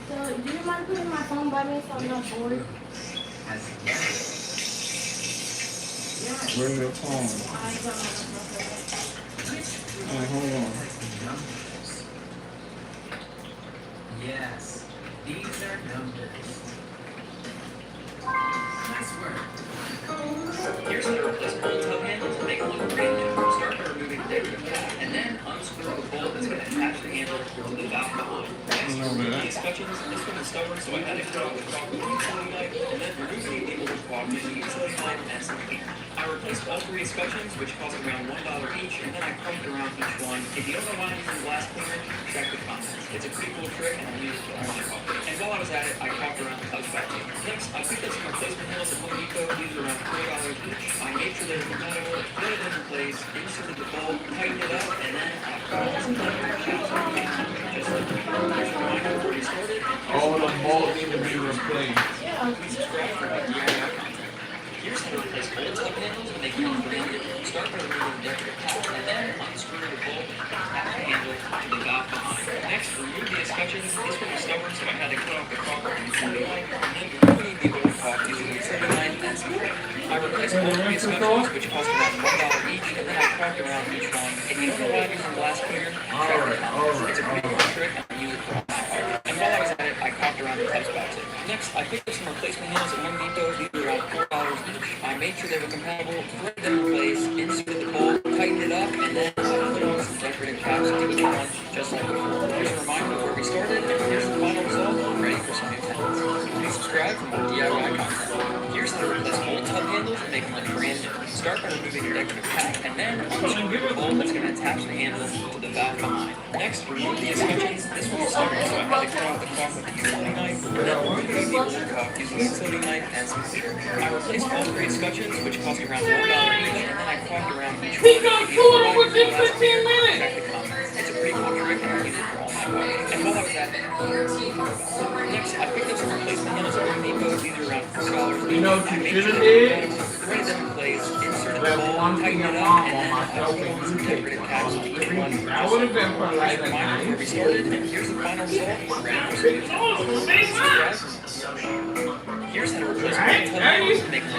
Speaker 2: So, do you mind putting my phone by me so I'm not bored?
Speaker 1: Where's your phone? Hey, hold on.
Speaker 13: Yes, these are numbers. Nice work. Here's how to replace old tub handles and make them look brand new. Start by removing the decorative cap and then unscrew the bolt that's going to attach the handle to the valve behind. Next, remove these scutcheons. This one is stubborn, so I had to cut off the top with a utility knife and then remove the enable the caulk using a utility knife and some heat. I replaced all three scutcheons, which cost around $1 each, and then I crunked around each one. If you don't know why I'm using glass cleaner, check the comments. It's a pretty cool trick, and I use it for all my caulk. And while I was at it, I caulked around the tubs back in. Next, I picked up some replacement handles at Home Depot. These are around $4 each. I made sure they were compatible, threaded them in place, inserted the bolt, tightened it up, and then I caulked some caps on the handle. Just like the reminder before you started.
Speaker 1: All the bolts need to be replaced.
Speaker 13: Yeah, please subscribe for my DIY content. Here's how to replace old tub handles and make them brand new. Start by removing the decorative cap and then unscrew the bolt and attach the handle to the valve behind. Next, remove the escutcheons. This one was stubborn, so I had to cut off the caulk with a utility knife and then remove the old caulk using a utility knife and some thread. I replaced all three escutcheons, which cost around $1 each, and then I caulked around each one. If you don't know why I'm using glass cleaner, check the comments. It's a pretty cool trick, and I use it for all my caulk. And while I was at it, I caulked around the tub spouts. Next, I picked up some replacement handles at Home Depot. These were around $4 each. I made sure they were compatible, threaded them in place, inserted the bolt, tightened it up, and then I put on some decorative caps to each one, just like before. Here's a reminder before we started, and here's the final result. I'm ready for some new tenants. Please subscribe for more DIY content. Here's how to replace old tub handles and make them look brand new. Start by removing the decorative cap, and then unscrew the bolt that's going to attach the handle to the valve behind. Next, remove the escutcheons. This one was stubborn, so I had to cut off the caulk with a utility knife, and then remove the old caulk using a utility knife and some clear. I replaced all three escutcheons, which cost around $1 each, and then I caulked around each one.
Speaker 1: He got two of them within 15 minutes.
Speaker 13: It's a pretty cool trick, and I use it for all my caulk. And while I was at it, next, I picked up some replacement handles at Home Depot. These are around $4 each.
Speaker 1: You know what
Speaker 13: I
Speaker 1: you
Speaker 13: made
Speaker 1: should
Speaker 13: sure
Speaker 1: have
Speaker 13: they were
Speaker 1: did?
Speaker 13: compatible, threaded them in place,
Speaker 1: that
Speaker 13: ball,
Speaker 1: one
Speaker 13: tighten
Speaker 1: thing
Speaker 13: it
Speaker 1: your
Speaker 13: up,
Speaker 1: mom
Speaker 13: and
Speaker 1: on
Speaker 13: then I
Speaker 1: myself
Speaker 13: put
Speaker 1: and
Speaker 13: on
Speaker 1: you
Speaker 13: some
Speaker 1: take
Speaker 13: decorative
Speaker 1: one.
Speaker 13: caps on each one.
Speaker 1: I would have been for like
Speaker 13: Just a
Speaker 1: a
Speaker 13: reminder of where we
Speaker 1: nice
Speaker 13: started, and here's the final result. Ready for some new talents. Here's how to replace one tub handles and make one.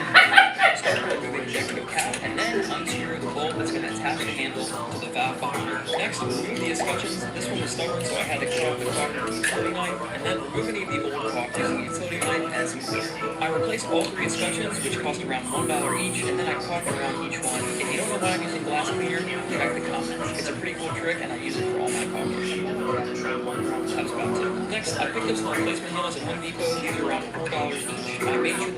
Speaker 13: Start by removing the decorative cap, and then unscrew the bolt that's going to attach the handle to the valve behind. Next, remove the escutcheons. This one was stubborn, so I had to cut off the caulk with a utility knife, and then remove any of the old caulk using a utility knife and some cleaner. I replaced all 3 escutcheons, which cost around $1 each, and then I caulked around each one. If you don't know why I'm using glass cleaner, check the comments. It's a pretty cool trick, and I use it for all my caulking. That's about it. Next, I picked up some replacement nails at Home Depot. These are around $4 each. I made sure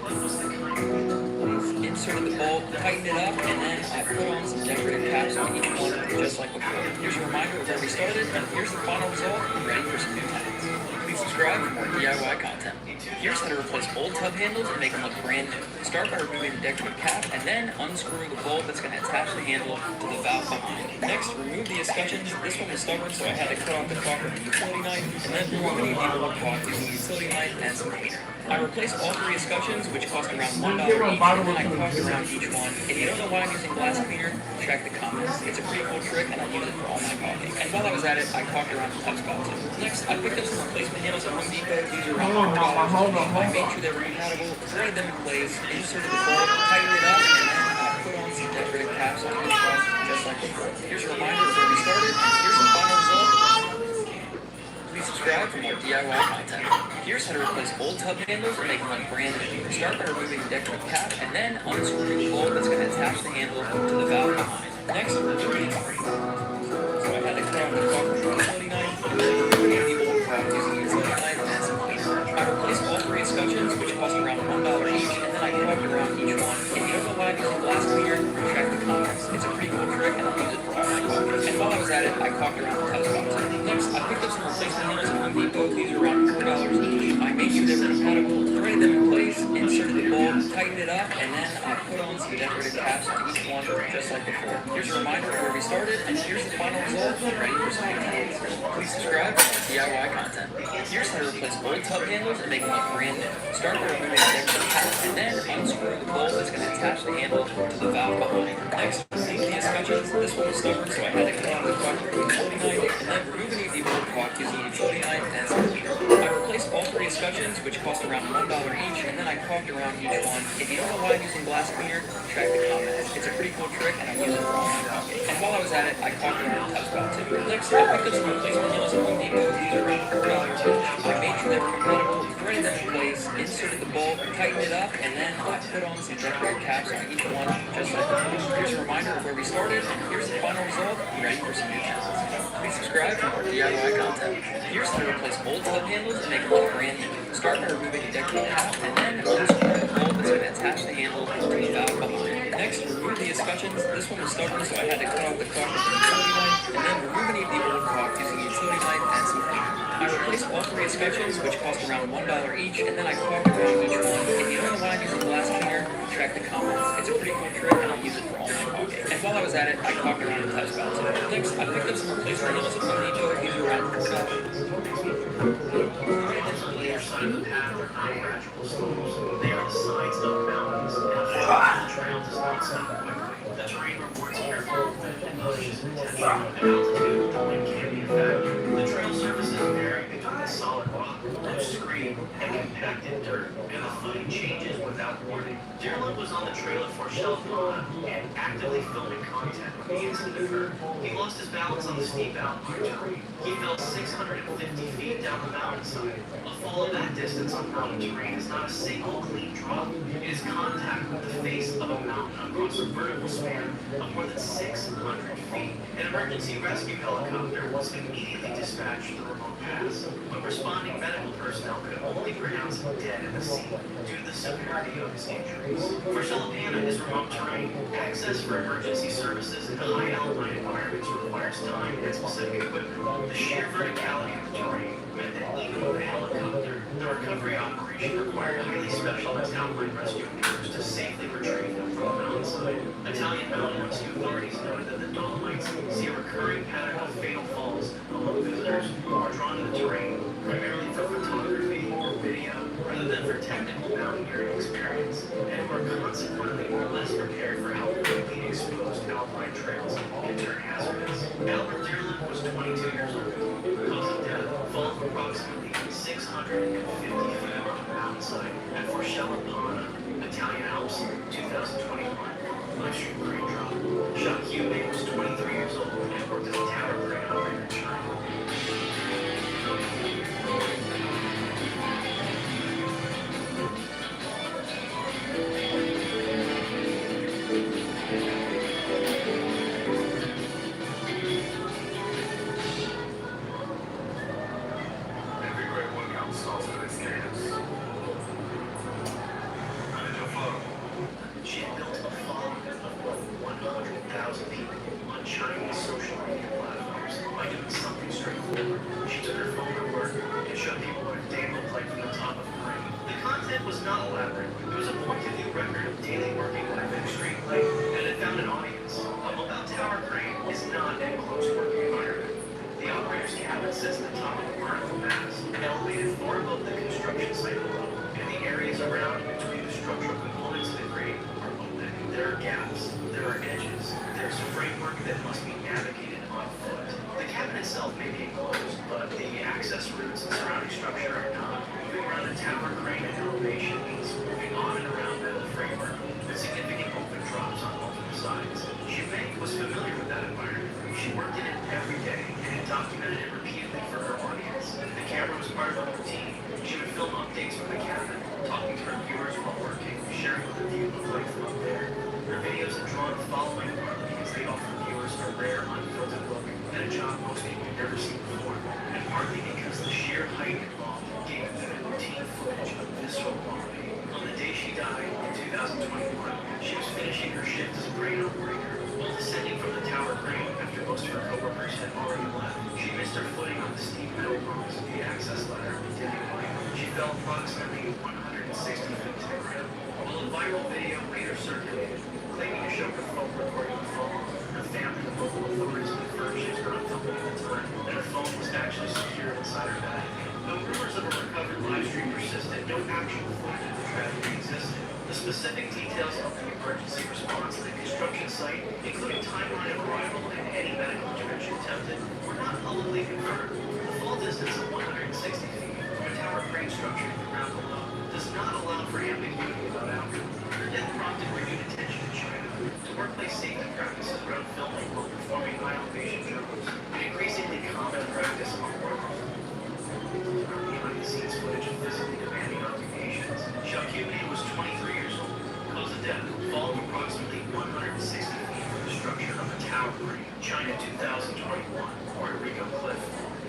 Speaker 13: inserted the bolt, tightened it up, and then I put on some decorative caps on each one, just like before. Here's a reminder of where we started, and here's the final result. Ready for some new talents. Please subscribe for more DIY content. Here's how to replace old tub handles and make them look brand new. Start by removing the decorative cap, and then unscrew the bolt that's going to attach the handle to the valve behind. Next, remove the escutcheons. This one was stubborn, so I had to cut off the caulk with a utility knife, and then remove any of the old caulk using a utility knife and some cleaner. I replaced all 3 escutcheons, which cost around $1 each, and then I caulked around each one. If you don't know why I'm using glass cleaner, check the comments. It's a pretty cool trick, and I use it for all my caulking. And while I was at it, I caulked around the tub spout too. Next, I picked up some replacement nails at Home Depot. These are around $4. I made sure they were compatible, threaded them in place, inserted the bolt, tightened it up, and then I put on some decorative caps on each one, just like before. Here's a reminder of where we started, and here's the final result. Please subscribe for more DIY content. Here's how to replace old tub handles and make them look brand new. Start by removing the decorative cap, and then unscrew the bolt that's going to attach the handle to the valve behind. Next, remove the so I had to cut off the caulk with a utility knife, and then remove the old caulk using a utility knife and some cleaner. I replaced all 3 escutcheons, which cost around $1 each, and then I caulked around each one. If you don't know why I'm using glass cleaner, check the comments. It's a pretty cool trick, and I use it for all my caulking. And while I was at it, I caulked around the tub spout too. Next, I picked up some replacement nails at Home Depot. These are around $4 each. I made sure they were compatible, threaded them in place, inserted the bolt, tightened it up, and then I put on some decorative caps on each one, just like before. Here's a reminder of where we started, and here's the final result. Ready for some new talents. Please subscribe for more DIY content. Here's how to replace old tub handles and make them look brand new. Start by removing the decorative cap, and then unscrew the bolt that's going to attach the handle to the valve behind. Next, remove the escutcheons. This one was stubborn, so I had to cut off the caulk with a utility knife, and then remove any of the old caulk using a utility knife and some cleaner. I replaced all 3 escutcheons, which cost around $1 each, and then I caulked around each one. If you don't know why I'm using glass cleaner, check the comments. It's a pretty cool trick, and I use it for all my caulking. And while I was at it, I caulked around the tub spout too. Next, I picked up some replacement nails at Home Depot. These are around $4 each. I made sure they were compatible, threaded them in place, inserted the bolt, tightened it up, and then I put on some decorative caps on each one, just like before. Here's a reminder of where we started, and here's the final result. Ready for some new talents. Please subscribe for more DIY content. Here's how to replace old tub handles and make them look brand new. Start by removing the decorative cap, and then unscrew the bolt that's going to attach the handle to the valve behind. Next, remove the escutcheons. This one was stubborn, so I had to cut off the caulk with a utility knife, and then remove any of the old caulk using a utility knife and some cleaner. I replaced all 3 escutcheons, which cost around $1 each, and then I caulked around each one. If you don't know why I'm using glass cleaner, check the comments. It's a pretty cool trick, and I use it for all my caulking. And while I was at it, I caulked around the tub spout too. Next, I picked up some replacement nails at Home Depot. These are around $4.
Speaker 8: They are the sides of mountains, and the trails is not something. The terrain rewards careful movement and pushes potential. Altitude only can be a factor. The trail surfaces vary between solid rock, loose screen, and compacted dirt, and the footing changes without warning. Derlin was on the trail at Fort Shelton and actively filming content when the incident occurred. He lost his balance on the steep altitude terrain. He fell 650 feet down the mountainside. A fall of that distance on mountain terrain is not a single clean drop. It is contact with the face of a mountain across a vertical span of more than 600 feet. An emergency rescue helicopter was immediately dispatched to the remote pass, but responding medical personnel could only pronounce him dead in the scene due to the severity of his injuries. For Shelopana is remote terrain. Access for emergency services in high alpine environments requires time and specific equipment. The sheer verticality of the terrain meant that even with a helicopter, the recovery operation required highly specialized alpine rescue crews to safely retrieve them from the mountainside. Italian mountain rescue authorities noted that the Dolomites see a recurring pattern of fatal falls among visitors who are drawn to the terrain primarily for photography or video. video rather than for technical mountaineering experience, and who are consequently less prepared for how quickly exposed alpine trails can turn hazardous. Albert Dearland was 22 years old. Cause of death, fall of approximately 650 feet on the mountainside at Forshella-Pana, Italian Alps, 2021. Livestream crane drop. Shakyu was 23 years old and worked as a tower crane operator in China.
Speaker 12: Every great workout starts with its cadence. How did you flow?
Speaker 8: She had built a following of over 100,000 people on Chinese social media platforms by doing something straightforward. She took her phone to work and showed people what a day looked like from the top of the crane. The content was not elaborate. It was a point-of-view record of daily working life in extreme light, and it found an audience. A mobile tower crane is not an enclosed working environment. The operator's cabin sits at the top of a vertical mast, elevated far above the construction site below, and the areas around and between the structural components of the crane are open. There are gaps, there are edges, there's a framework that must be navigated on foot. The cabin itself may be enclosed, but the access routes and surrounding structure are not. Moving around a tower crane at elevation means moving on and around that framework with significant open drops on multiple sides. Shimei was familiar with that environment. She worked in it every day and documented it repeatedly for her audience. The camera was part of her routine. She would film updates from the cabin, talking to her viewers while working, sharing what the view looked like from up there. Her videos are drawn following partly because they offer viewers a rare, unfiltered look at a job most people have never seen before, and partly because the sheer height involved gave them routine footage of visceral quality. On the day she died in 2021, she was finishing her shift as a crane operator. While descending from the tower crane after most of her coworkers had already left, she missed her footing on the steep metal rungs of the access ladder and dipping line. She fell approximately 160 feet to the ground. While a viral video later circulated, claiming to show her phone recording the fall, her family and local authorities confirmed she was not filming at the time, and her phone was actually secured inside her bag. Though rumors of a recovered live stream persisted, no actual footage of the tragedy existed. The specific details of the emergency response to the construction site, including timeline of arrival and any medical intervention attempted, were not publicly confirmed. The fall distance of 160 feet from a tower crane structure to the ground below does not allow for ambiguity about outcome. Her death prompted renewed attention in China to workplace safety practices around filming while performing high elevation drills, an increasingly common practice among workers. Behind-the-scenes footage of physically demanding occupations. Shakyu was 23 years old. Cause of death, fall of approximately 160 feet from the structure of a tower crane. China 2021, Puerto Rico cliff.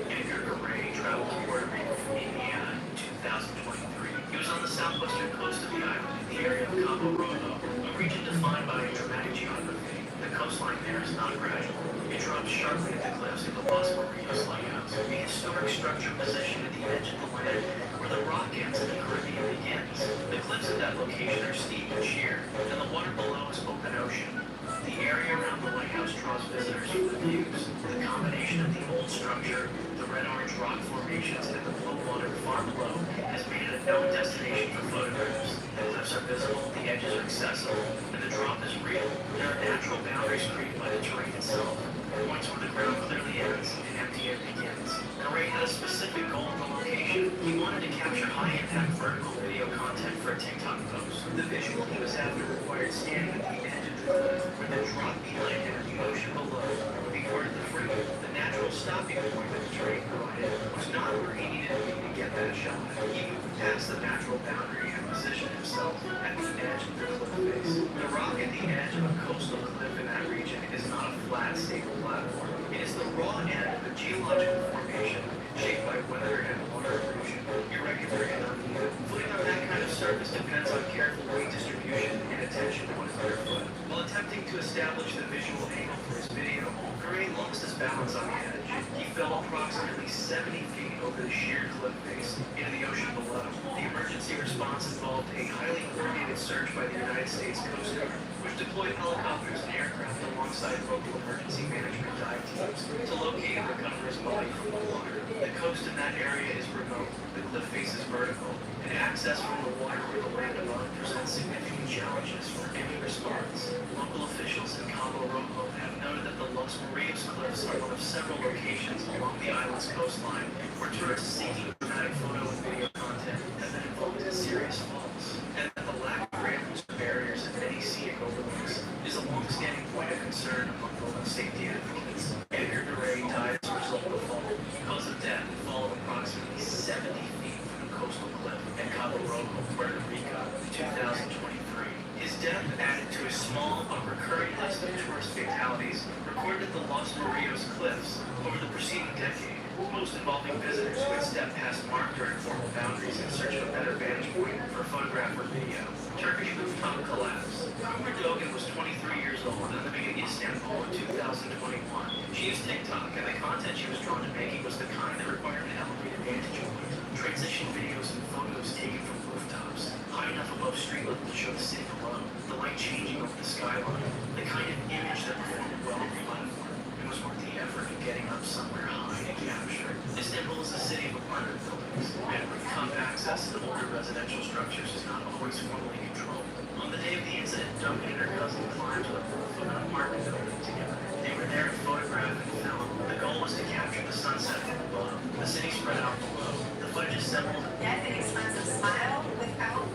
Speaker 8: Edgar Garay traveled to Puerto Rico from Indiana in 2023. He was on the southwestern coast of the island in the area of Cabo Rojo, a region defined by dramatic geography. The coastline there is not gradual. It drops sharply at the cliffs of the Los Barrios Lighthouse, a historic structure positioned at the edge of the land where the rock ends and the Caribbean begins. The cliffs at that location are steep and sheer, and the water below is open ocean. The area around the lighthouse draws visitors for the views. The combination of the old structure, the red-orange rock formations, and the blue water far below has made it a known destination for photographs. The cliffs are visible, the edges are accessible, and the drop is real. There are natural boundaries created by the terrain itself. Points where the ground clearly ends and empty air begins. Garay had a specific goal in the location. He wanted to capture high-impact vertical video content for a TikTok post. The visual he was after required standing at the edge of the cliff, where the drop behind him and the ocean below would be part of the frame. The natural stopping point that the terrain provided was not where he needed to be to get that shot. He moved past the natural boundary and positioned himself at the edge of the cliff face. The rock at the edge of a coastal cliff in that region is not a flat, stable platform. It is the raw end of a geological formation shaped by weather and water erosion, irregular and uneven. Footing on that kind of surface depends on careful weight distribution and attention to one's underfoot. While attempting to establish the visual angle for his video, Garay lost his balance on the edge. He fell approximately 70 feet over the sheer cliff face into the ocean below. The emergency response involved a highly coordinated search by the United States Coast Guard, which deployed helicopters and aircraft alongside local emergency management dive teams to locate and recover his body from the water. The coast in that area is remote, the cliff face is vertical, and access from the water or the land above presents significant challenges for any response. Local officials in Cabo Rojo have noted that the Los Marios Cliffs are one of several locations along the island's coastline where tourists seeking dramatic photo and video content have been involved in serious falls, and that the lack of railings or barriers at many scenic overlooks is a long-standing point of concern among local safety advocates. Edgar Duray died as a result of the fall. Cause of death followed approximately 70 feet from the coastal cliff at Cabo Rojo, Puerto Rico, in 2023. His death added to a small but recurring list of tourist fatalities recorded at the Los Marios Cliffs over the preceding decade, most involving visitors who had stepped past marked or informal boundaries in search of a better vantage point for photograph or video. Turkish rooftop collapse. Umar Dogan was 23 years old and living in Istanbul in 2021. She used TikTok, and the content she was drawn to making was the kind that required an elevated vantage point. Transition videos and photos taken from rooftops, high enough above street level to show the city below, the light changing over the skyline, the kind of image that performed well on the platform and was worth the effort of getting up somewhere high to capture. Istanbul is a city of apartment buildings, and rooftop access to older residential structures is not always formally controlled. On the day of the incident, Duncan and her cousin climbed to the roof of an apartment building together. They were there to photograph and film. The goal was to capture the sunset from above, the city spread out below. The footage assembled.
Speaker 21: That an expensive smile without.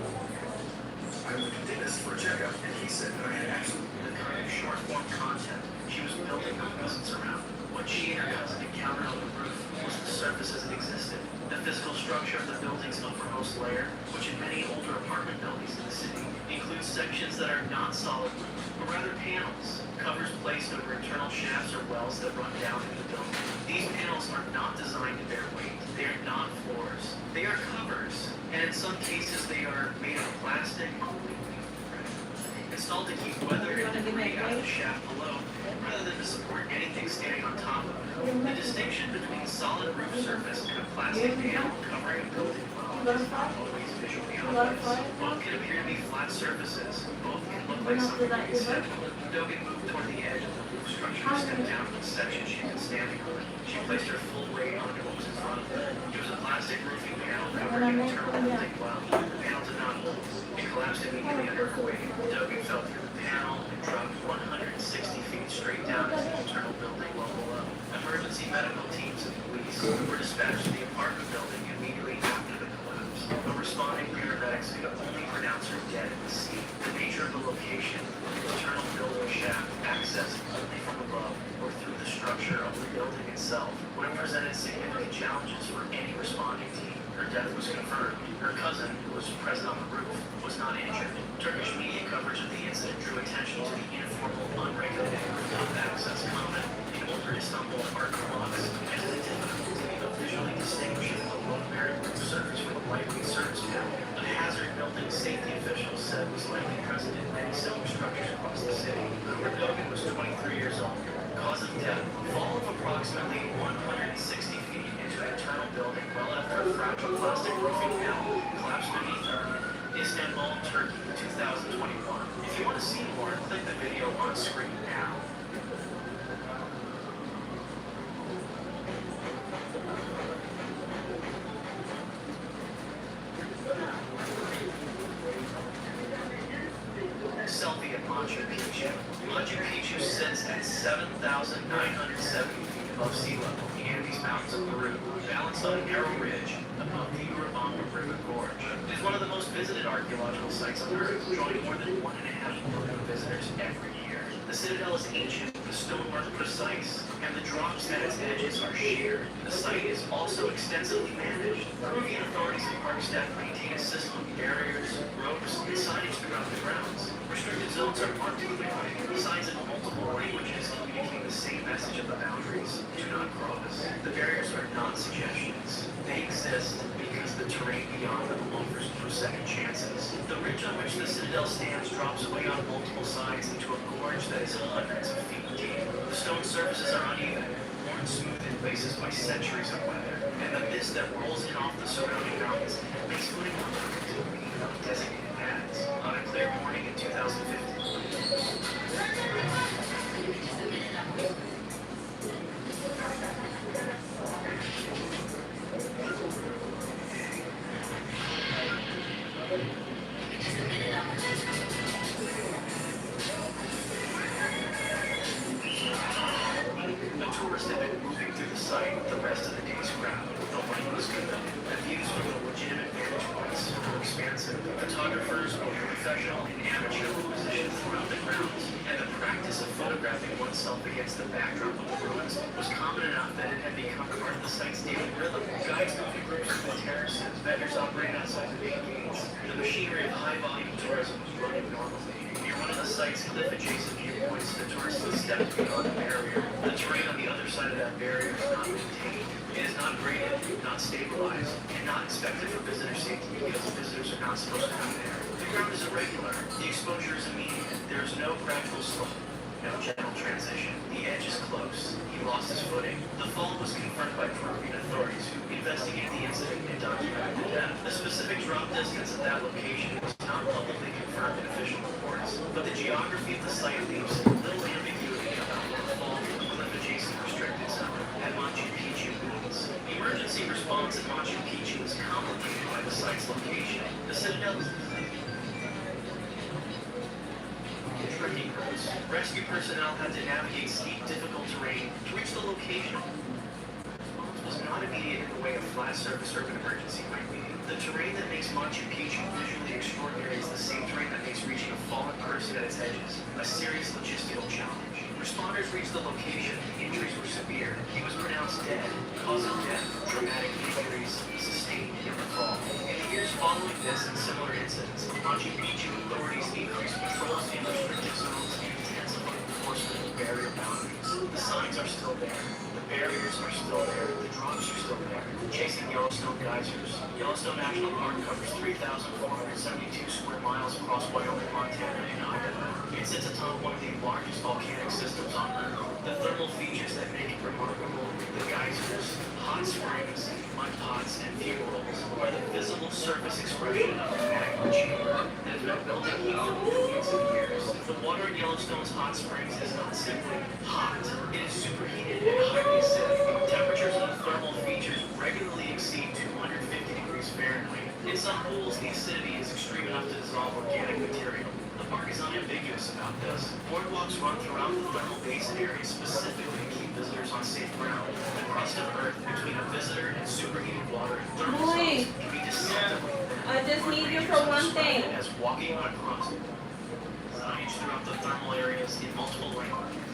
Speaker 8: I went to dentist for a checkup, and he said that I had absolutely the kind of short-form content she was building her presence around. What she and her cousin encountered on the roof was the surface as it existed. The physical structure of the building's uppermost layer, which in many older apartment buildings in the city includes sections that are not solid roofs, but rather panels, covers placed over internal shafts or wells that run down into the building. These panels are not designed to bear weight. They are not floors. They are covers, and in some cases they are made of plastic, installed to keep weather and debris out of the shaft below, rather than to support anything standing on top of it. The distinction between solid roof surface and a plastic panel covering a building well is not always visually obvious. Both can appear to be flat surfaces. Both can look like something to be set. Dogan moved toward the edge of the roof structure to step down from the section she had been standing on. She placed her full weight onto what was in front of her. It was a plastic roofing panel covering an internal building well. The panel did not hold. It collapsed immediately under her weight. Dogan fell through the panel and dropped 160 feet straight down into the internal building well below. Emergency medical teams and police were dispatched to the apartment building immediately after the collapse. But responding paramedics could only pronounce her dead at the scene. The nature of the location of the internal building shaft accessed only from above or through the structure of the building itself would have presented significant challenges for any responding team. Her death was confirmed. Her cousin, who was present on the roof, was not injured. Turkish media coverage of the incident drew attention to the informal, unregulated rooftop access common in older Istanbul apartment blocks and to the difficulty of visually distinguishing a load-bearing roof surface from a lightweight surface panel. A hazard building safety officials said was likely present in many similar structures across the city. Umar Dogan was 23 years old. Cause of death, fall of approximately 160 feet into an internal building well after a fragile plastic roofing panel collapsed beneath her. Istanbul, Turkey, 2021. If you want to see more, click the video on screen now. Selfie at Machu Picchu. Machu Picchu sits at 7,970 feet above sea level in the Andes Mountains of Peru, balanced on a narrow ridge above the Urubamba River Gorge. It is one of the most visited archaeological sites on Earth, drawing more than 1.5 million visitors every year. The citadel is ancient, the stonework precise, and the drops at its edges are sheer. The site is also extensively managed. Peruvian authorities and park staff maintain a system of barriers, ropes, and signage throughout the grounds. Restricted zones are marked clearly. Signs in multiple languages communicate the same message of the boundaries. Do not cross. The barriers are not suggestions. They exist because the terrain beyond them offers no second chances. The ridge on which the citadel stands drops away on multiple sides into a gorge that is hundreds of feet deep. The stone surfaces are uneven, worn smooth in places by centuries of weather, and the mist that rolls in off the surrounding mountains makes footing unlikely to be on designated paths. On a clear morning in 2015. itself against the backdrop of the ruins was common enough that it had become part of the site's daily rhythm. Guides moving groups through the terraces, vendors operating outside the main gates. The machinery of high-volume tourism was running normally. Near one of the site's cliff-adjacent viewpoints, the tourists had stepped beyond the barrier. The terrain on the other side of that barrier is not maintained. It is not graded, not stabilized, and not inspected for visitor safety because visitors are not supposed to come there. The ground is irregular. The exposure is immediate. There is no gradual slope. No gentle transition. The edge is close. He lost his footing. The fall was confirmed by Peruvian authorities who investigated the incident and documented the death. The specific drop distance at that location was not publicly confirmed in official reports, but the geography of the site leaves little ambiguity about what the fall from the cliff-adjacent restricted zone at Machu Picchu means. Emergency response at Machu Picchu is complicated by the site's location. The citadel is trekking routes. Rescue personnel had to navigate steep, difficult terrain to reach the location. It was not immediate in the way a flat surface urban emergency might be. The terrain that makes Machu Picchu visually extraordinary is the same terrain that makes reaching a fallen person at its edges a serious logistical challenge. Responders reached the location. Injuries were severe. He was pronounced dead. Cause of death, traumatic injuries sustained in the fall. In the years following this and similar incidents, Machu Picchu authorities increased patrols in restricted zones and intensified enforcement of barrier boundaries. The signs are still there. The barriers are still there. The drops are still there. Chasing Yellowstone geysers. Yellowstone National Park covers 3,472 square miles across Wyoming, Montana, and Idaho. It sits atop one of the largest volcanic systems on Earth. The thermal features that make it remarkable, the geysers, hot springs, mud pots, and fumaroles, are the visible surface expression of the magma chamber that has been building heat for millions of years. The water in Yellowstone's hot springs is not simply hot, it is superheated and highly acidic. Temperatures of the thermal features regularly exceed 250 degrees Fahrenheit. In some pools, the acidity is extreme enough to dissolve organic material. The park is unambiguous about this. Boardwalks run throughout the thermal basin area specifically to keep visitors on safe ground. The crust of Earth between a visitor and superheated water in thermal zones can be deceptively thin.
Speaker 3: I just need you for one thing.
Speaker 8: As walking on crust. Signage throughout the thermal areas in multiple languages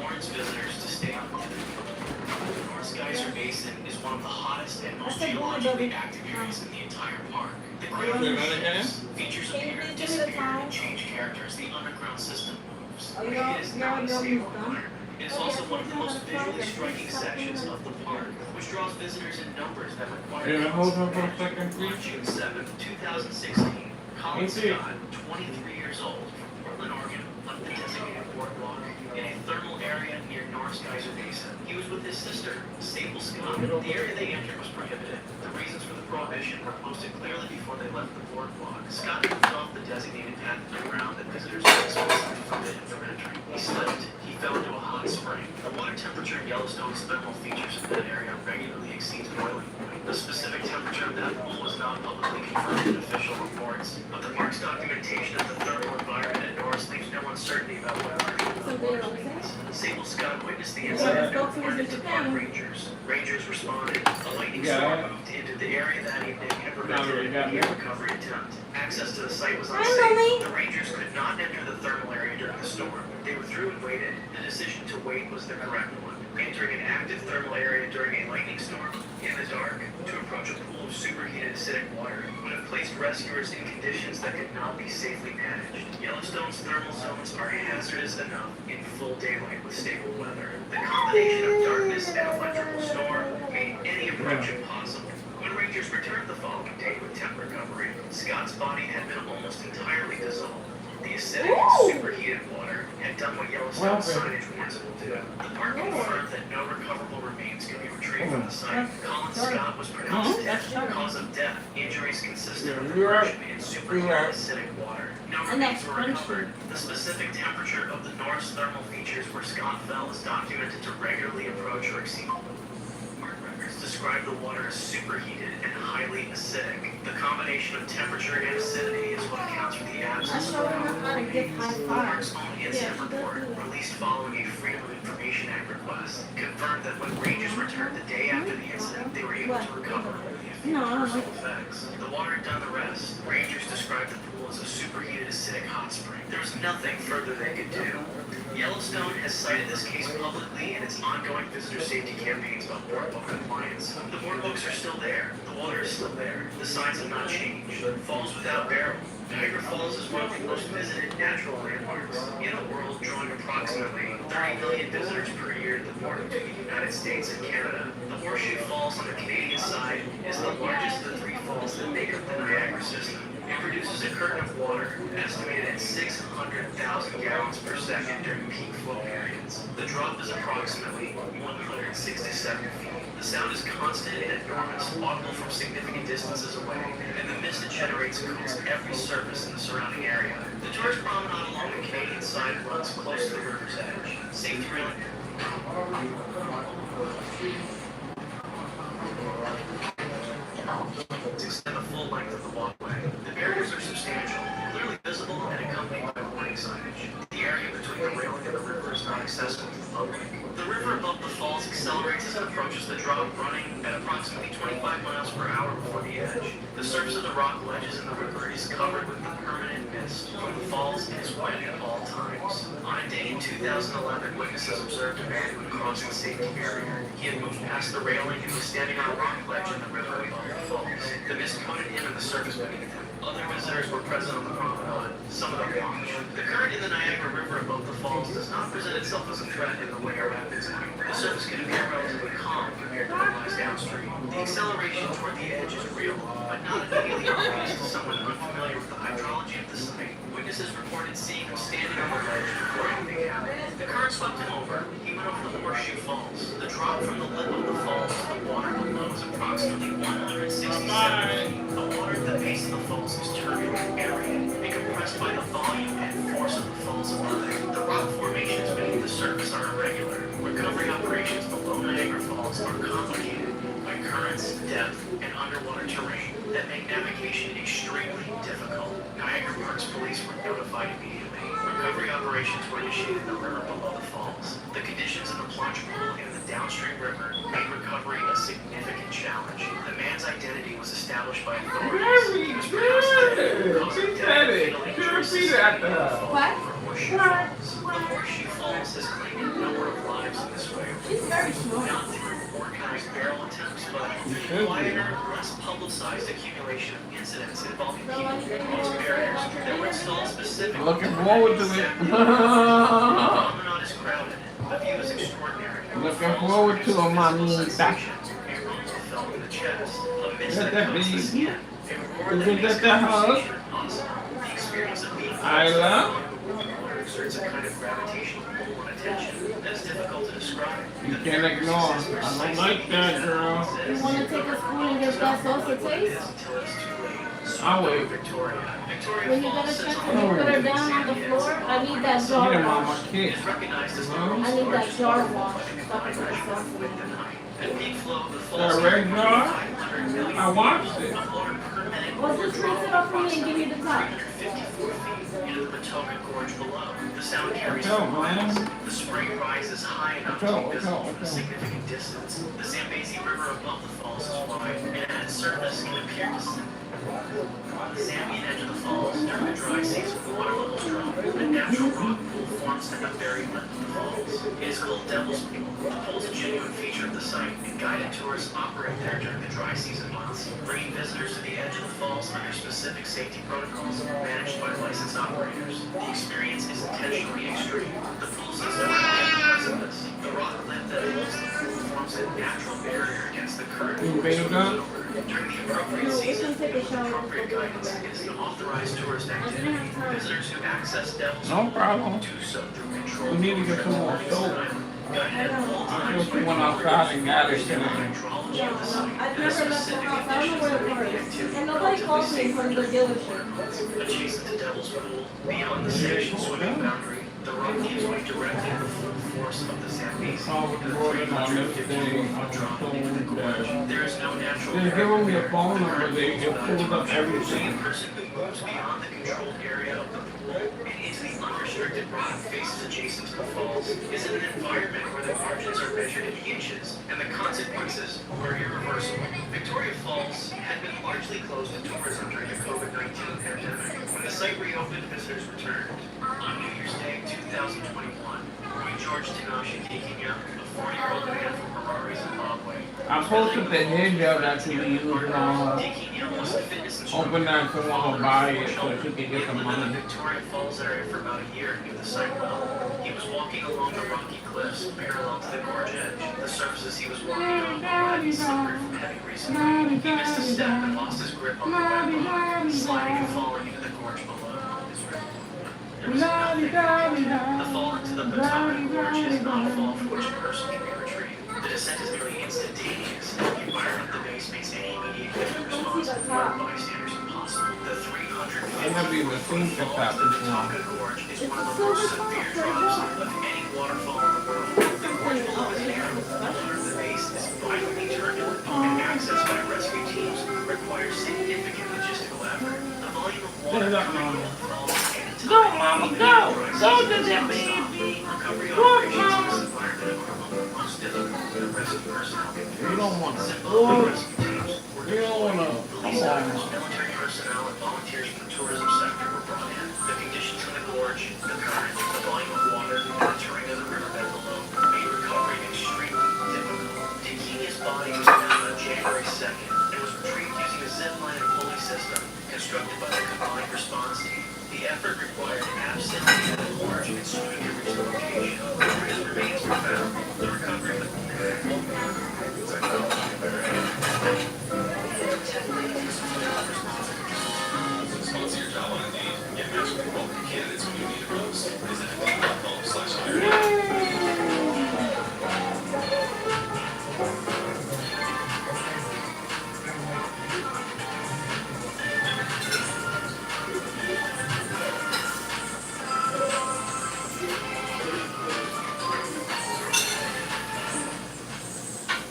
Speaker 8: warns visitors to stay on the North Geyser Basin is one of the hottest and most geologically active areas in the entire park. The ground shifts, features appear, disappear, and change character as the underground system moves. It is not a stable environment. It is also one of the most visually striking sections of the park, which draws visitors in numbers that require
Speaker 1: hold on for a second,
Speaker 8: On June 7, 2016, Colin Scott, 23 years old, from Portland, Oregon, left the designated boardwalk in a thermal area near North Geyser Basin. He was with his sister, Sable Scott. The area they entered was prohibited. The reasons for the prohibition were posted clearly before they left the boardwalk. Scott moved off the designated path to the ground that visitors were explicitly forbidden from entering. He slipped. He fell into a hot spring. The water temperature in Yellowstone's thermal features in that area regularly exceeds boiling point. The specific temperature of that pool was not publicly confirmed in official reports, but the park's documentation of the thermal environment at Norris leaves no uncertainty about what Sable Scott witnessed the incident and reported it to park rangers. Rangers responded. A lightning storm moved into the area that evening and prevented an immediate recovery attempt. Access to the site was unsafe. The rangers could not enter the thermal area during the storm. They withdrew and waited. The decision to wait was the correct one. Entering an active thermal area during a lightning storm in the dark to approach a pool of superheated acidic water would have placed rescuers in conditions that could not be safely managed. Yellowstone's thermal zones are hazardous enough in full daylight with stable weather. The combination of darkness and electrical storm made any approach impossible. When rangers returned the following day with temp recovery, Scott's body had been almost entirely dissolved. The acidic and superheated water had done what Yellowstone signage warns it will do. The park confirmed that no recoverable remains could be retrieved from the site. Colin Scott was pronounced dead. Cause of death, injuries consisted of immersion in superheated acidic water. No remains were recovered. The specific temperature of the North's thermal features where Scott fell is documented to regularly approach or exceed. Describe the water as superheated and highly acidic. The combination of temperature and acidity is what accounts for the absence of the park's own incident report, released following a Freedom of Information Act request, confirmed that when rangers returned the day after the incident, they were able to recover the
Speaker 2: No, I don't like
Speaker 8: personal effects. The water had done the rest. Rangers described the pool as a superheated acidic hot spring. There was nothing further they could do. Yellowstone has cited this case publicly in its ongoing visitor safety campaigns about boardwalk compliance. The boardwalks are still there. The water is still there. The signs have not changed. Falls without barrel. Niagara Falls is one of the most visited natural landmarks in the world, drawing approximately 30 million visitors per year at the border between the United States and Canada. The Horseshoe Falls on the Canadian side is the largest of the three falls that make up the Niagara system. It produces a curtain of water estimated at 600,000 gallons per second during peak flow periods. The drop is approximately 167 feet. The sound is constant and enormous, audible from significant distances away, and the mist it generates coats every surface in the surrounding area. The tourist promenade along the Canadian side runs close to the river's edge. Safety railing. To extend the full length of the walkway. The barriers are substantial, clearly visible, and accompanied by warning signage. The area between the railing and the river is not accessible to the public. The river above the falls accelerates as it approaches the drop, running at approximately 25 miles per hour before the edge. The surface of the rock ledges in the river is covered with the permanent mist from the falls and is wet at all times. On a day in 2011, witnesses observed a man who had crossed the safety barrier. He had moved past the railing and was standing on a rock ledge in the river above the falls. The mist coated him and the surface beneath him. Other visitors were present on the promenade. Some of them watched. The current in the Niagara River above the falls does not present itself as a threat in the way our rapids do. The surface can appear relatively calm compared to what lies downstream. The acceleration toward the edge is real, but not immediately obvious to someone unfamiliar with the hydrology of the site. Witnesses reported seeing him standing on the ledge before anything happened. The current swept him over. He went over the Horseshoe Falls. The drop from the lip of the falls to the water below is approximately 167 feet. The water at the base of the falls is turbulent and aerated, and compressed by the volume and force of the falls above it. The rock formations beneath the surface are irregular. Recovery operations below Niagara Falls are complicated by currents, depth, and underwater terrain that make navigation extremely difficult. Niagara Parks police were notified immediately. Recovery operations were initiated in the river below the falls. The conditions in the plunge pool and the downstream river made recovery a significant challenge. The man's identity was established by authorities. He was pronounced dead, causing death and fatal injuries sustained in the fall from Horseshoe Falls. The Horseshoe Falls has claimed a number of lives in this way. Not through organized barrel attempts, but through quieter, less publicized accumulation of incidents involving people who crossed barriers that were installed specifically.
Speaker 1: Looking forward to it.
Speaker 8: The promenade is crowded. The view is extraordinary.
Speaker 1: Looking forward to it, mamita.
Speaker 8: Felt in the chest. A mist
Speaker 1: Let
Speaker 8: that
Speaker 1: that
Speaker 8: coats the
Speaker 1: be.
Speaker 8: skin. A roar that
Speaker 1: Is
Speaker 8: makes
Speaker 1: it that hug?
Speaker 8: awesome. The experience of being
Speaker 1: I love.
Speaker 8: exerts a kind of gravitational pull and attention that is difficult to describe.
Speaker 1: You can't ignore. I don't like that, girl.
Speaker 2: You want to take a spoon and give that sauce a taste?
Speaker 1: I'll wait.
Speaker 2: When you get a chance to put her down on the floor, I need that jar
Speaker 1: Get him on
Speaker 2: wash.
Speaker 1: my kid.
Speaker 2: I need that jar wash. So I can put the sauce in it.
Speaker 1: That red jar? I watched it.
Speaker 2: Well, just rinse it off for me and give me the top.
Speaker 8: Into the Potomac Gorge below. The sound carries
Speaker 1: What's up,
Speaker 8: through miles.
Speaker 1: man?
Speaker 8: The spring rises high enough
Speaker 1: What's up,
Speaker 8: to be
Speaker 1: what's
Speaker 8: visible
Speaker 1: up,
Speaker 8: from a
Speaker 1: what's up?
Speaker 8: significant distance. The Zambezi River above the falls is wide, and at its surface can appear to sit. On the Zambian edge of the falls, during the dry season, the water levels drop. A natural rock pool forms at the very lip of the falls. It is called Devil's Pool. The pool is a genuine feature of the site, and guided tourists operate there during the dry season months, bringing visitors to the edge of the falls under specific safety protocols managed by licensed operators. The experience is intentionally extreme. The pool sits directly at the precipice. The rock lip that holds the pool forms a natural barrier against the current
Speaker 1: You
Speaker 8: force
Speaker 1: better
Speaker 8: of
Speaker 1: not.
Speaker 8: the river. During the appropriate season, with appropriate guidance, it is an authorized tourist activity. Visitors who access Devil's
Speaker 1: No
Speaker 8: Pool
Speaker 1: problem.
Speaker 8: do so through controlled
Speaker 1: We need to get some more soap.
Speaker 8: guided at all
Speaker 1: I
Speaker 8: times.
Speaker 1: just went outside and got it today.
Speaker 8: Hydrology of the site.
Speaker 2: I've never left the house. I don't know where the car is. And nobody calls me from the dealership.
Speaker 8: Adjacent to Devil's Pool, beyond the sanctioned swimming boundary, the rock gives way directly to the full force of the Zambezi.
Speaker 1: I was working on this thing on the phone that
Speaker 8: There is no natural
Speaker 1: they're giving me a
Speaker 8: barrier.
Speaker 1: phone number. They it pulled up
Speaker 8: See a
Speaker 1: everything.
Speaker 8: person who moves beyond the controlled area of the pool and into the unrestricted rock faces adjacent to the falls Falls is in an environment where the margins are measured in inches and the consequences are irreversible. Victoria Falls had been largely closed to tourism during the COVID-19 pandemic. When the site reopened, visitors returned. On New Year's Day 2021, Roy George Tinashe Kikinya, a 40-year-old man from Harare, Zimbabwe,
Speaker 1: I posted the hinge that you be using on her.
Speaker 8: Kikinya was a fitness
Speaker 1: Hoping
Speaker 8: instructor
Speaker 1: that someone will buy it so she can get some
Speaker 8: in the
Speaker 1: money.
Speaker 8: Victoria Falls area for about a year and knew the site well. He was walking along the rocky cliffs parallel to the gorge edge. The surfaces he was walking on were wet and slippery from heavy recent rain. He missed a step and lost his grip on the wet rock, sliding and falling into the gorge below. There was nothing he could do. The fall into the Potomac Gorge is not a fall from which a person can be retrieved. The descent is nearly instantaneous. The environment at the base makes any immediate response of bystanders impossible. The 350
Speaker 1: I never even seen the top before.
Speaker 8: Gorge is one of the most severe drops of any waterfall in the world. The gorge below is narrow. The water at the base is violently turbulent, and access by rescue teams requires significant logistical effort. The volume of water coming from the falls
Speaker 1: Go, mama, go! Go to that baby!
Speaker 8: recovery
Speaker 1: Go,
Speaker 8: operations in
Speaker 1: mama!
Speaker 8: this environment are among the most difficult the rescue personnel can face.
Speaker 1: You don't want to
Speaker 8: Zimbabwe
Speaker 1: push.
Speaker 8: rescue teams were
Speaker 1: You don't want to.
Speaker 8: police
Speaker 1: Come
Speaker 8: officers,
Speaker 1: on.
Speaker 8: military personnel, and volunteers from the tourism sector were brought in. The conditions in the gorge, the current, the volume of water, and the terrain of the riverbed below made recovery extremely difficult. Tequinia's body was found on January 2nd and was retrieved using a zip line and pulley system constructed by the combined response team. The effort required absolutely the gorge and swimming to reach the location where his remains were found. The recovery of
Speaker 10: Sponsor your job on Indeed. Get matched with quality candidates when you need a roast. Visit Indeed.com/hire.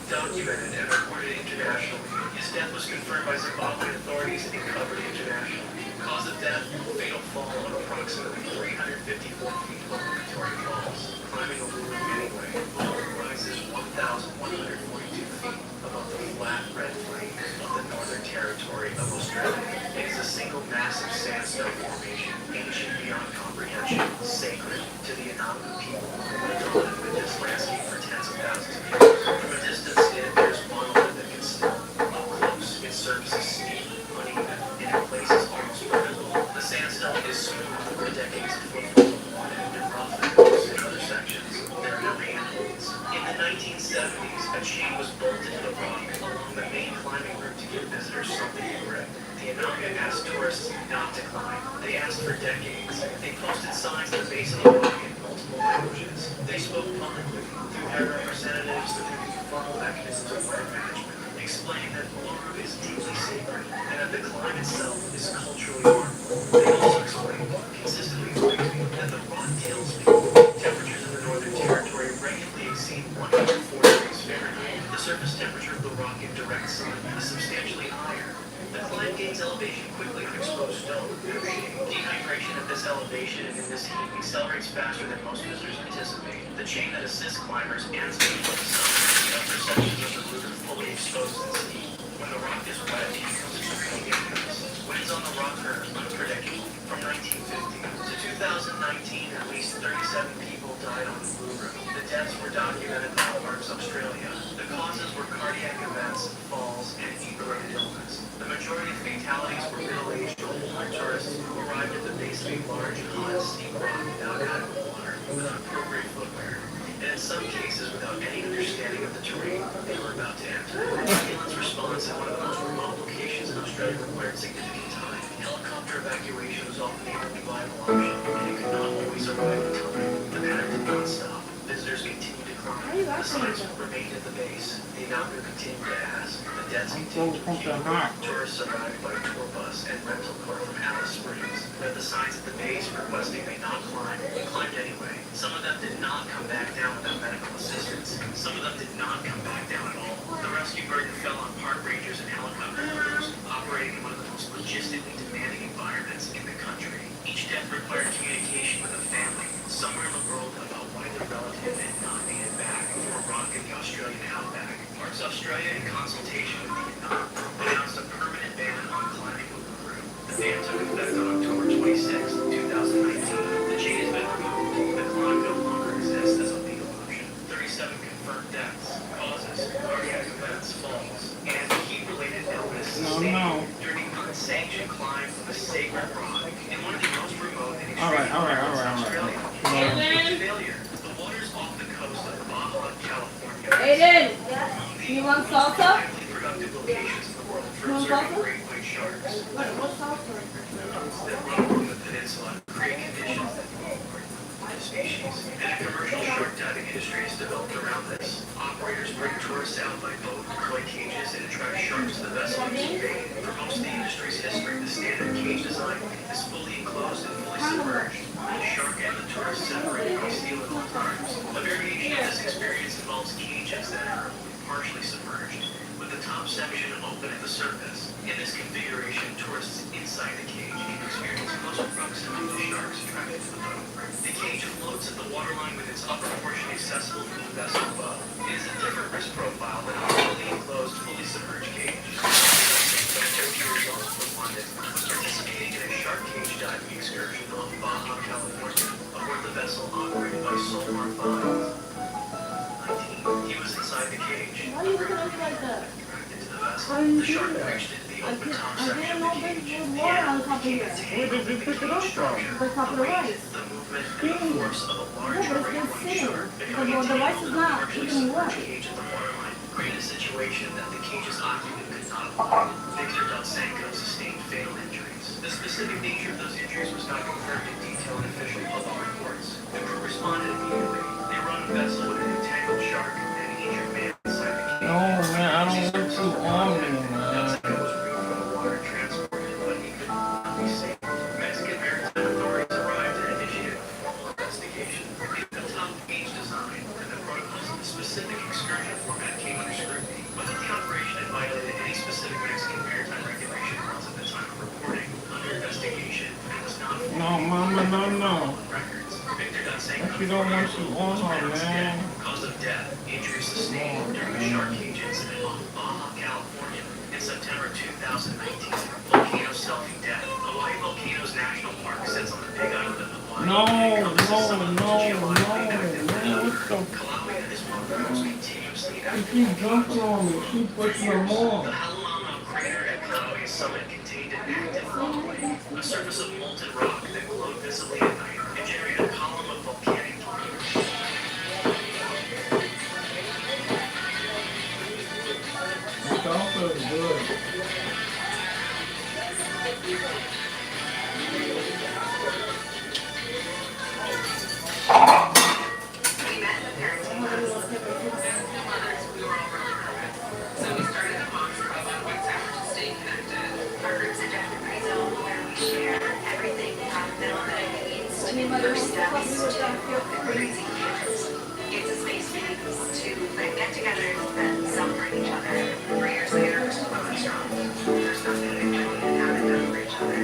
Speaker 8: documented and reported internationally. His death was confirmed by Zimbabwean authorities and covered internationally. Cause of death, fatal fall of approximately 354 feet over Victoria Falls. Climbing over the room anyway, the room rises 1,142 feet above the flat red plain of the Northern Territory of Australia. It is a single massive sandstone formation, ancient beyond comprehension, sacred to the Anangu people who have dotted with this landscape for tens of thousands of years. From a distance, it appears monolithic and still. Up close, its surface is steep, uneven, and in places almost vertical. The sandstone is smooth over decades of footfall of water and rough and loose in other sections. There are no handholds. In the 1970s, a chain was bolted to the rock along the main climbing route to give visitors something to grip. The Anangu asked tourists not to climb. They asked for decades. They posted signs at the base of the rock in multiple languages. They spoke publicly through their representatives through the formal mechanisms of land management, explaining that Uluru is deeply sacred and that the climb itself is culturally harmful. They also explained, consistently explained, that the rock kills people. Temperatures in the Northern Territory regularly exceed 104 degrees Fahrenheit. The surface temperature of the rock in direct sun is substantially higher. The climb gains elevation quickly through exposed stone and shade. Dehydration at this elevation and in this heat accelerates faster than most visitors anticipate. The chain that assists climbers ends before the sun. The upper sections of the route are fully exposed to this heat. When the rock is wet, it becomes extremely dangerous. Winds on the rock are unpredictable. From 1950 to 2019, at least 37 people died on the Uluru. The deaths were documented by Parks Australia. The causes were cardiac events, falls, and heat-related illness. The majority of fatalities were middle-aged or older tourists who arrived at the base of a large, hot, steep rock without adequate water, without appropriate footwear, and in some cases without any understanding of the terrain they were about to enter. Ambulance response at one of the most remote locations in Australia required significant time. Helicopter evacuation was often the only viable option, and it could not always arrive in time. The panic did not stop. Visitors continued to climb. The signs remained at the base. The Anangu continued to ask. The deaths continued to accumulate. Tourists arrived by tour bus and rental car from Alice Springs. Read the signs at the base requesting they not climb, and climbed anyway. Some of them did not come back down without medical assistance. Some of them did not come back down at all. The rescue burden fell on park rangers and helicopter crews operating in one of the most logistically demanding environments in the country. Each death required communication with a family somewhere in the world about why their relatives Australian outback. Parks Australia, in consultation with the announced a permanent ban on climbing with the crew. The ban took effect on October 26, 2019. The chain has been removed. The climb no longer exists as a legal option. 37 confirmed deaths, causes, cardiac events, falls, and heat-related illness sustained during the unsanctioned climb of a sacred rock in one of the most remote and extreme areas in Australia. Failure. The waters off the coast of Baja, California.
Speaker 3: Aiden, you want salsa?
Speaker 8: Productive locations in the world for observing great white sharks.
Speaker 3: What salsa?
Speaker 8: That run along the peninsula create conditions that the species. And a commercial shark diving industry is developed around this. Operators bring tourists out by boat, deploy cages, and attract sharks to the vessel using bait. For most of the industry's history, the standard cage design is fully enclosed and fully submerged. The shark and the tourist separate by steel at all times. A variation of this experience involves cages that are partially submerged, with the top section open at the surface. In this configuration, tourists inside the cage can experience closer proximity to sharks attracted to the boat. The cage floats at the waterline with its upper portion accessible from the vessel above. It is a different risk profile than a fully enclosed, fully submerged cage. Results from London, participating in a shark cage diving excursion off Baja, California, aboard the vessel operated by Solmar 19. He was inside the cage.
Speaker 3: Why are you looking at me like that?
Speaker 8: The shark reached into the open top section of the cage.
Speaker 3: Water on top of here.
Speaker 8: Where did you pick it up from?
Speaker 3: The top of the rice.
Speaker 8: The movement and the force of a large
Speaker 3: Yeah, but
Speaker 8: great
Speaker 3: it's
Speaker 8: white
Speaker 3: just
Speaker 8: shark
Speaker 3: sitting.
Speaker 8: becoming
Speaker 3: The rice is not
Speaker 8: partially
Speaker 3: even wet.
Speaker 8: submerged cage at the waterline created a situation that the cage's occupant could not avoid. Victor Dotsenko sustained fatal injuries. The specific nature of those injuries was not confirmed in detail in official public reports. The crew responded immediately. They run a vessel with an entangled shark and an injured man inside the cage.
Speaker 1: No, man, I don't want you on me, man.
Speaker 8: Dotsenko was removed from the water and transported, but he could not be saved. Mexican maritime authorities arrived and initiated a formal investigation. The top cage design and the protocols of the specific excursion format came under scrutiny. Whether the operation had violated any specific Mexican maritime regulation was at the time of reporting under investigation and was not
Speaker 1: No, mama, no.
Speaker 8: records. Victor Dotsenko
Speaker 1: She don't want you on her, man.
Speaker 8: cause of death, injuries sustained during the shark cage incident off Baja, California in September 2019. Volcano selfie death. Hawaii Volcanoes National Park sits on the Big Island of Hawaii.
Speaker 1: No.
Speaker 8: What
Speaker 1: the
Speaker 8: Kalawea is one of the most continuously
Speaker 1: She keep jumping on me. She pushing them more.
Speaker 8: The Halilamo crater at Kalawea's summit contained an active lava, a surface of molten rock that glowed visibly at night and generated a column of volcanic flames.
Speaker 1: The salsa is good.
Speaker 6: We met in the parenting class. Mothers, we were all really nervous. So we started a mantra about what's effort to stay connected.
Speaker 17: Our group's a definite zone where we share everything from development needs to first steps to raising kids. It's a space for people to get together and celebrate each other. 3 years later, we're still going strong. There's nothing that we haven't done for each other.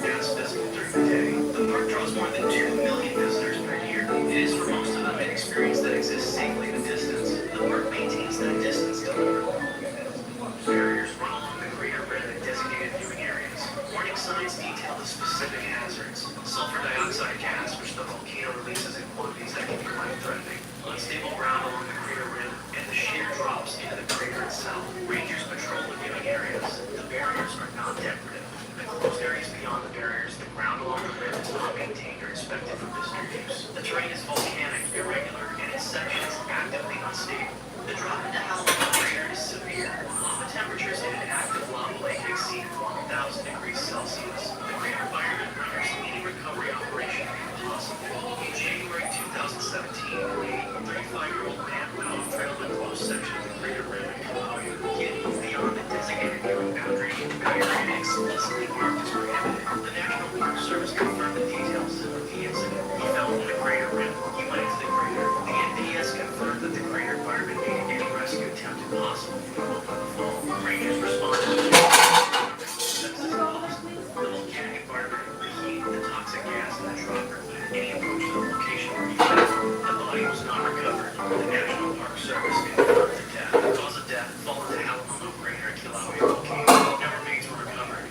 Speaker 8: As visible during the day, the park draws more than 2 million visitors per year. It is for most of them an experience that exists safely in the distance. The park maintains that distance deliberately. Barriers run along the greater rim in designated viewing areas. Warning signs detail the specific hazards. Sulfur dioxide gas, which the volcano releases in quantities that can be life-threatening. Unstable ground along the crater rim, and the sheer drops into the crater itself. Rangers patrol the viewing areas. The barriers are not decorative. The closed areas beyond the barriers, the ground along the rim is not maintained or inspected for visitor use. The terrain is volcanic, irregular, and in sections actively unstable. The drop into Halilamo crater is severe. Lava temperatures in an active lava lake exceed 1,000 degrees Celsius. The crater environment renders any recovery operation impossible. In January 2017, a 35-year-old man went off trail in the closed section of the crater rim in Kalawea. He had moved beyond the designated viewing boundary, the area explicitly marked as prohibited. The National Park Service confirmed the details of the incident. He fell from the crater rim. He The National Park Service confirmed the death. The cause of death, fall into Alamo crater Kilauea volcano. No remains were recovered.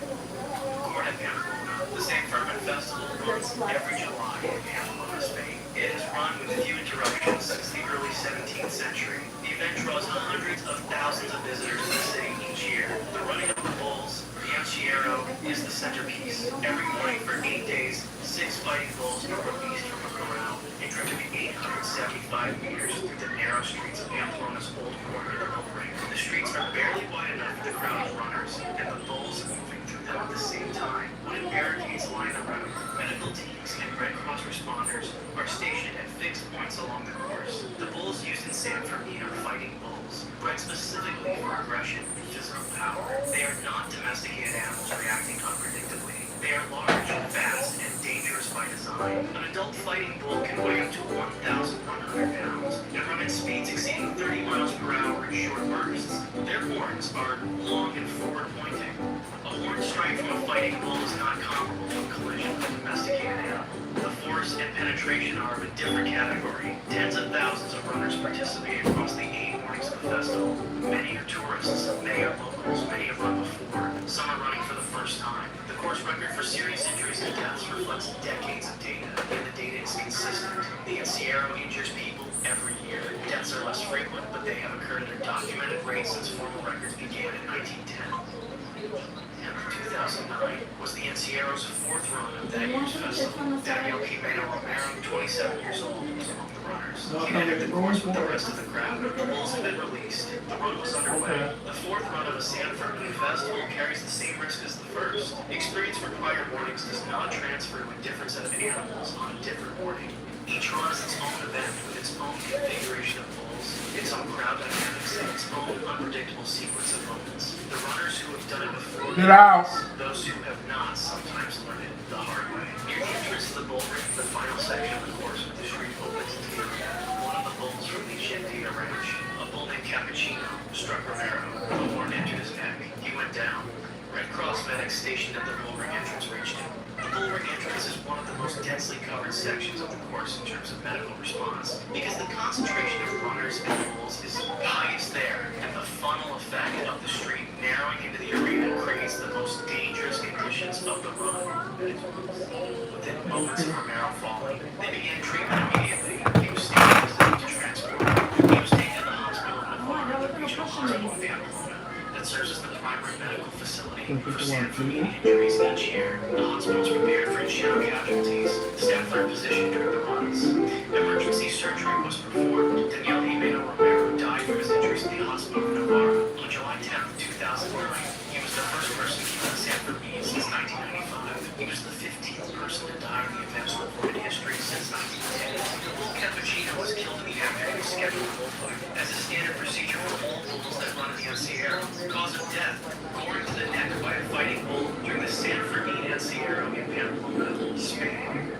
Speaker 8: Corn at Pamplona. The San Fermin Festival runs every July in Pamplona, Spain. It has run with few interruptions since the early 17th century. The event draws hundreds of thousands of visitors to the city each year. The running of the bulls, the Encierro, is the centerpiece. Every morning for 8 days, 6 fighting bulls are released from a corral and driven 875 meters through the narrow streets of Pamplona's old port in the bull ring. The streets are barely wide enough for the crowd of runners, and the bulls moving through them at the same time. When barricades line the road, medical teams and Red Cross responders are stationed at fixed points along the course. The bulls used in San Fermin are fighting bulls, bred specifically for aggression and physical power. They are not domesticated animals reacting unpredictably. They are large, fast, and dangerous by design. An adult fighting bull can weigh up to 1,100 pounds and run at speeds exceeding 30 miles per hour in short bursts. Their horns are long and forward-pointing. A horn strike from a fighting bull is not comparable to a collision with a domesticated animal. The force and penetration are of a different category. Tens of thousands of runners participate across the 8 mornings of the festival. Many are tourists, many are locals, many have run before. Some are running for the first time. The course record for serious injuries and deaths reflects decades of data, and the data is consistent. The Encierro injures people every year. Deaths are less frequent, but they have occurred at a documented rate since formal records began in 1910. And 2009 was the Encierro's 4th run of that year's festival. Daniel Quimeno Romero, 27 years old, was among the runners. He entered the course with the rest of the crowd. The bulls had been released. The run was underway. The 4th run of a San Fermin festival carries the same risk as the first. Experience for prior mornings does not transfer to a different set of animals on a different morning. Each run is its own event with its own configuration of bulls, its own crowd dynamics, and its own unpredictable sequence of moments. The runners who have done it before,
Speaker 1: Get out.
Speaker 8: those who have not sometimes learn it the hard way. Near the entrance to the bull ring, the final section of the course with the street opens into the arena. One of the bulls from the Gentina ranch, a bull named Cappuccino, struck Romero. The horn entered his neck. He went down. Red Cross medics stationed at the bull ring entrance reached him. The bull ring entrance is one of the most densely covered sections of the course in terms of medical response, because the concentration of runners and bulls is highest there, and the funnel effect of the street narrowing into the arena creates the most dangerous conditions of the run. Within moments of Romero falling, they began treatment immediately. He was stabilized to transport. He was taken to the hospital in Navarre, the regional hospital in Pamplona, that serves as the primary medical facility for San Fermin injuries each year. The hospital is prepared for Encierro casualties. Staff are positioned during the runs. Emergency surgery was performed. Daniel Jimeno Romero died from his injuries in the hospital of Navarre on July 10, 2009. He was the first person killed in San Fermin since 1995. He was the 15th person to die in the event's recorded history since 1910. The bull Cappuccino was killed in the afternoon of scheduled bullfight. As a standard procedure for all bulls that run in the Encierro, cause of death, gored to the neck by a fighting bull during the San Fermin Encierro in Pamplona, Spain.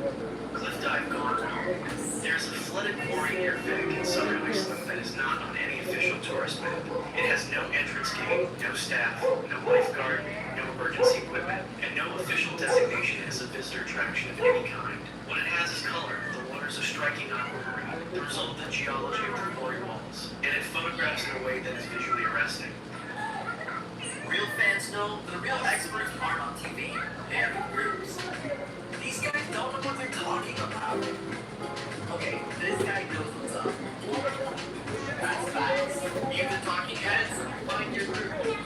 Speaker 8: Cliff dive gone. There is a flooded quarry near Vic in southern Iceland that is not on any official tourist map. It has no entrance gate, no staff, no lifeguard, no emergency equipment, and no official designation as a visitor attraction of any kind. What it has is color. The waters are striking aquamarine, the result of the geology of the quarry walls, and it photographs in a way that is visually arresting.
Speaker 13: Real fans know the real experts aren't on TV. They're in groups. These guys don't know what they're talking about. Okay, this guy knows what's up. That's facts. You the talking heads, find your group.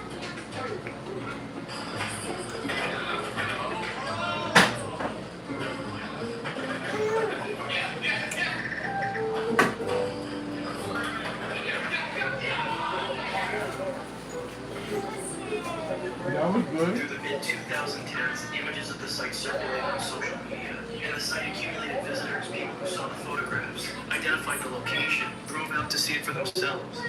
Speaker 1: That was good.
Speaker 8: Through the mid-2010s, images of the site circulated on social media, and the site accumulated visitors, people who saw the photographs, identified the location, drove out to see it for themselves.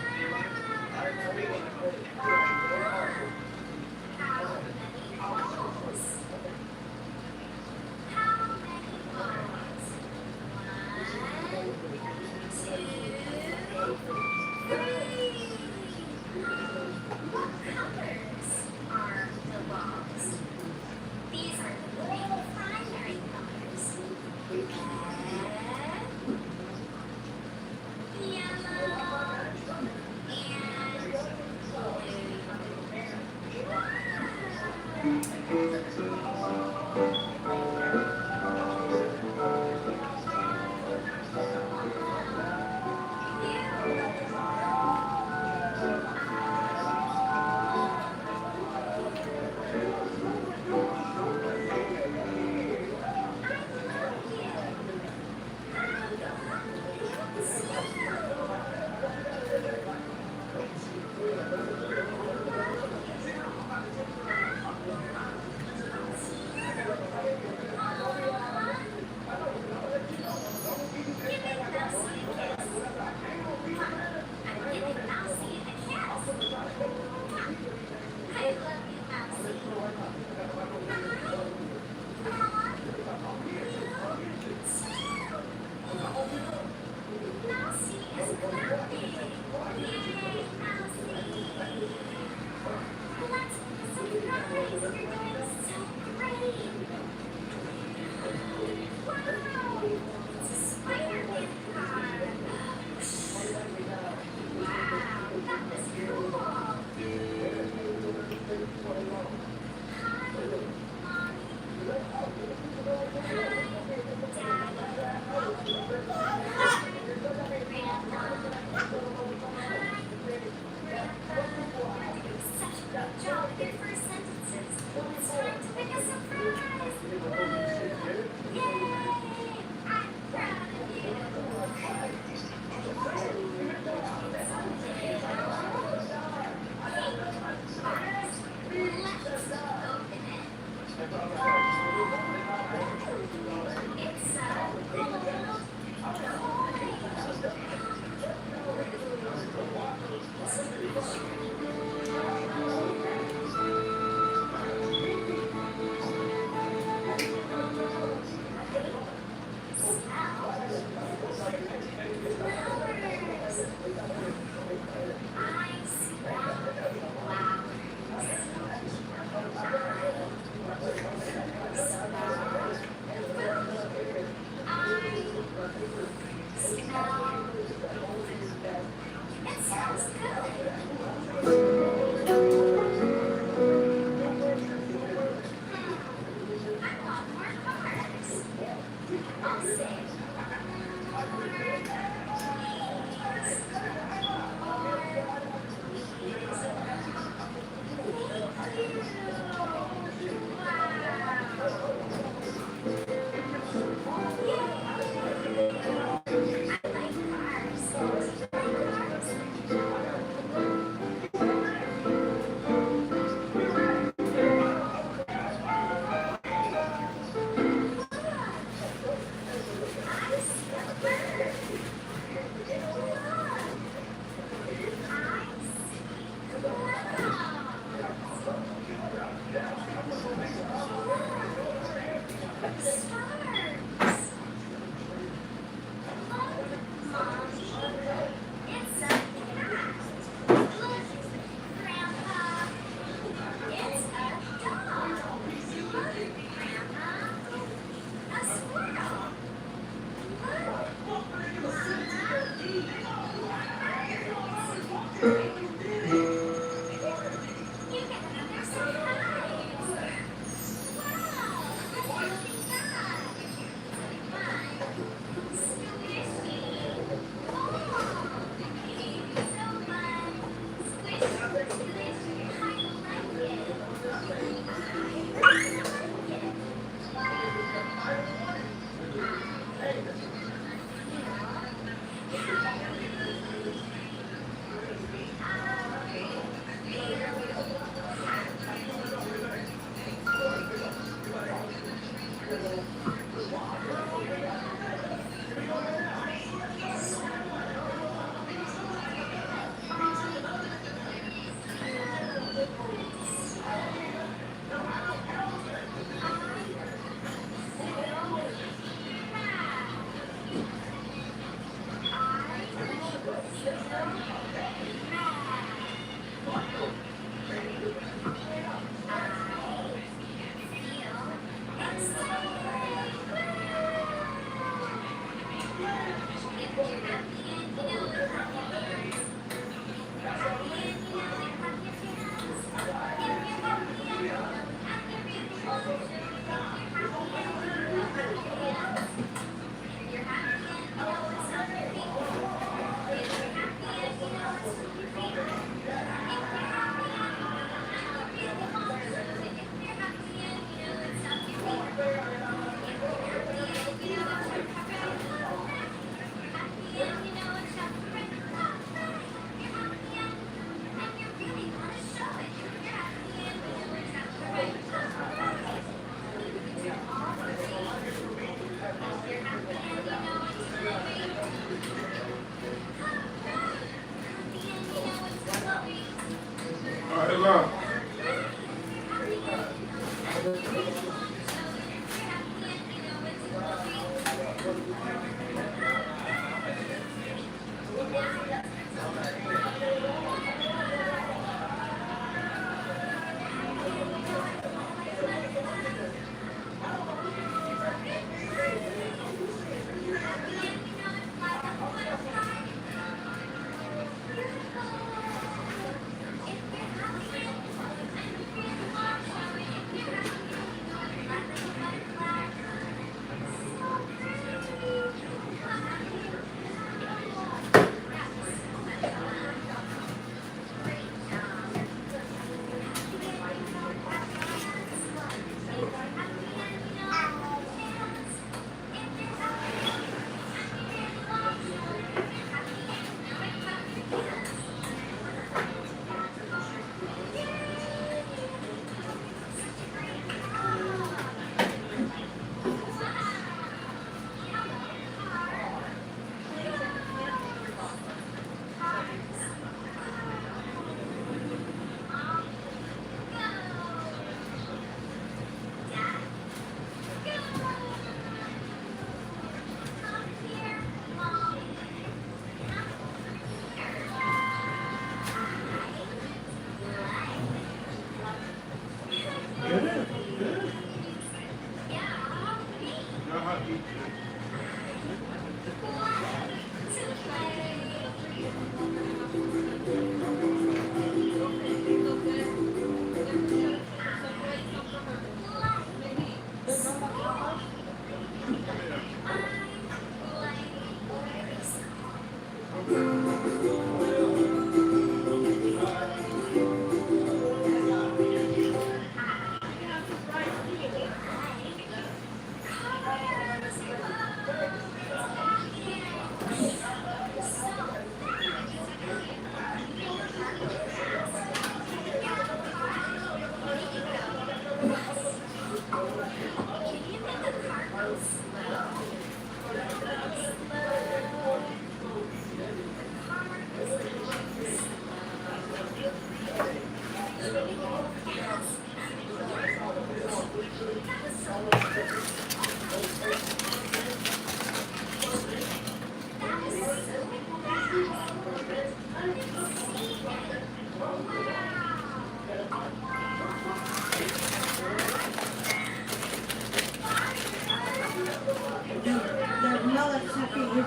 Speaker 1: Alright, look.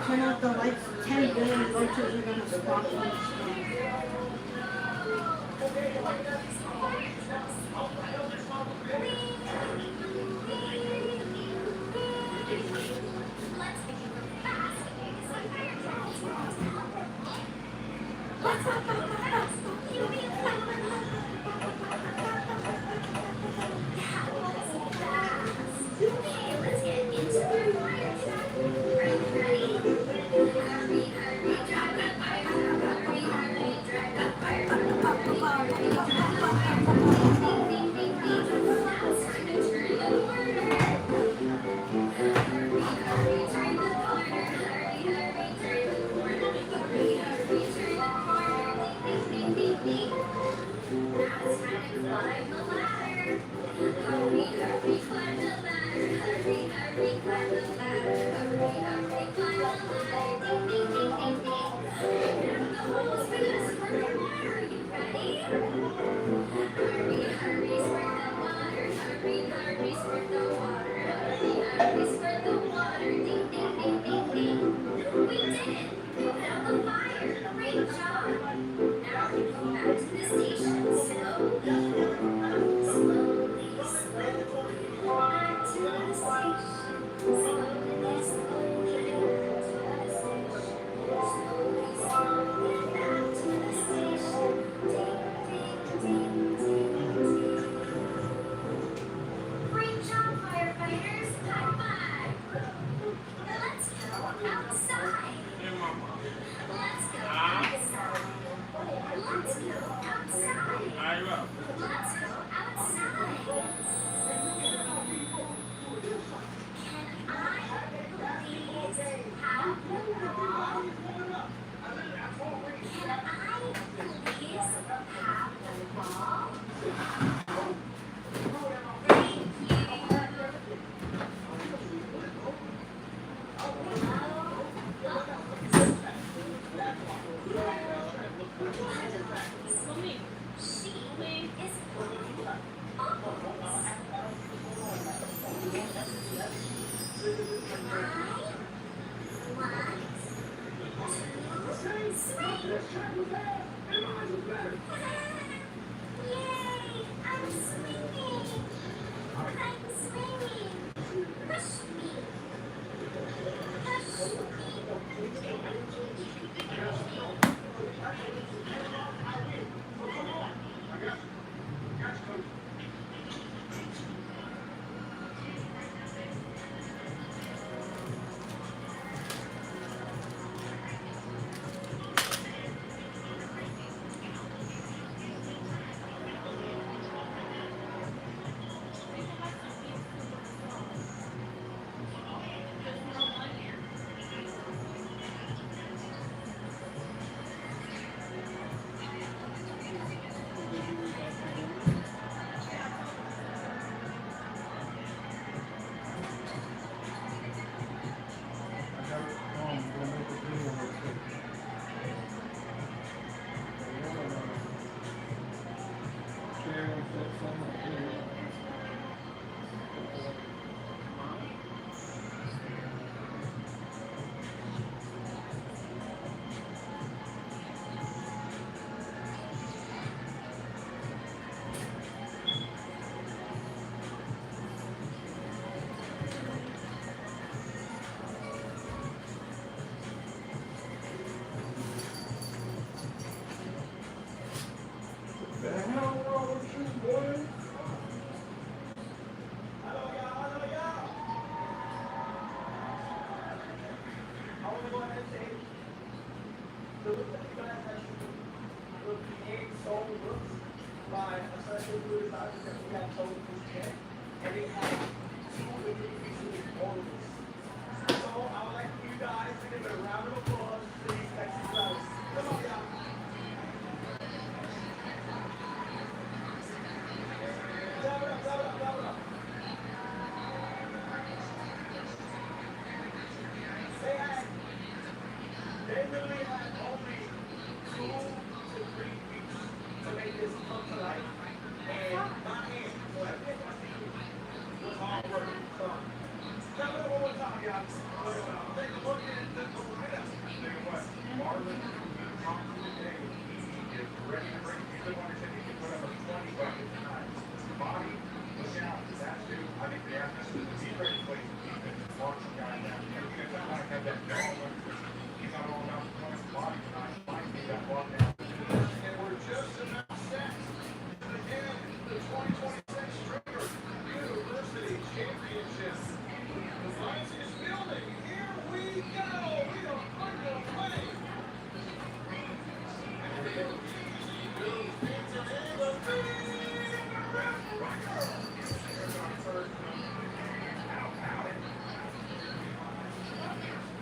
Speaker 4: turn out the lights, 10 billion roaches are gonna spawn from the sky.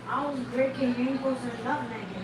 Speaker 4: I was breaking ankles and nutmegging.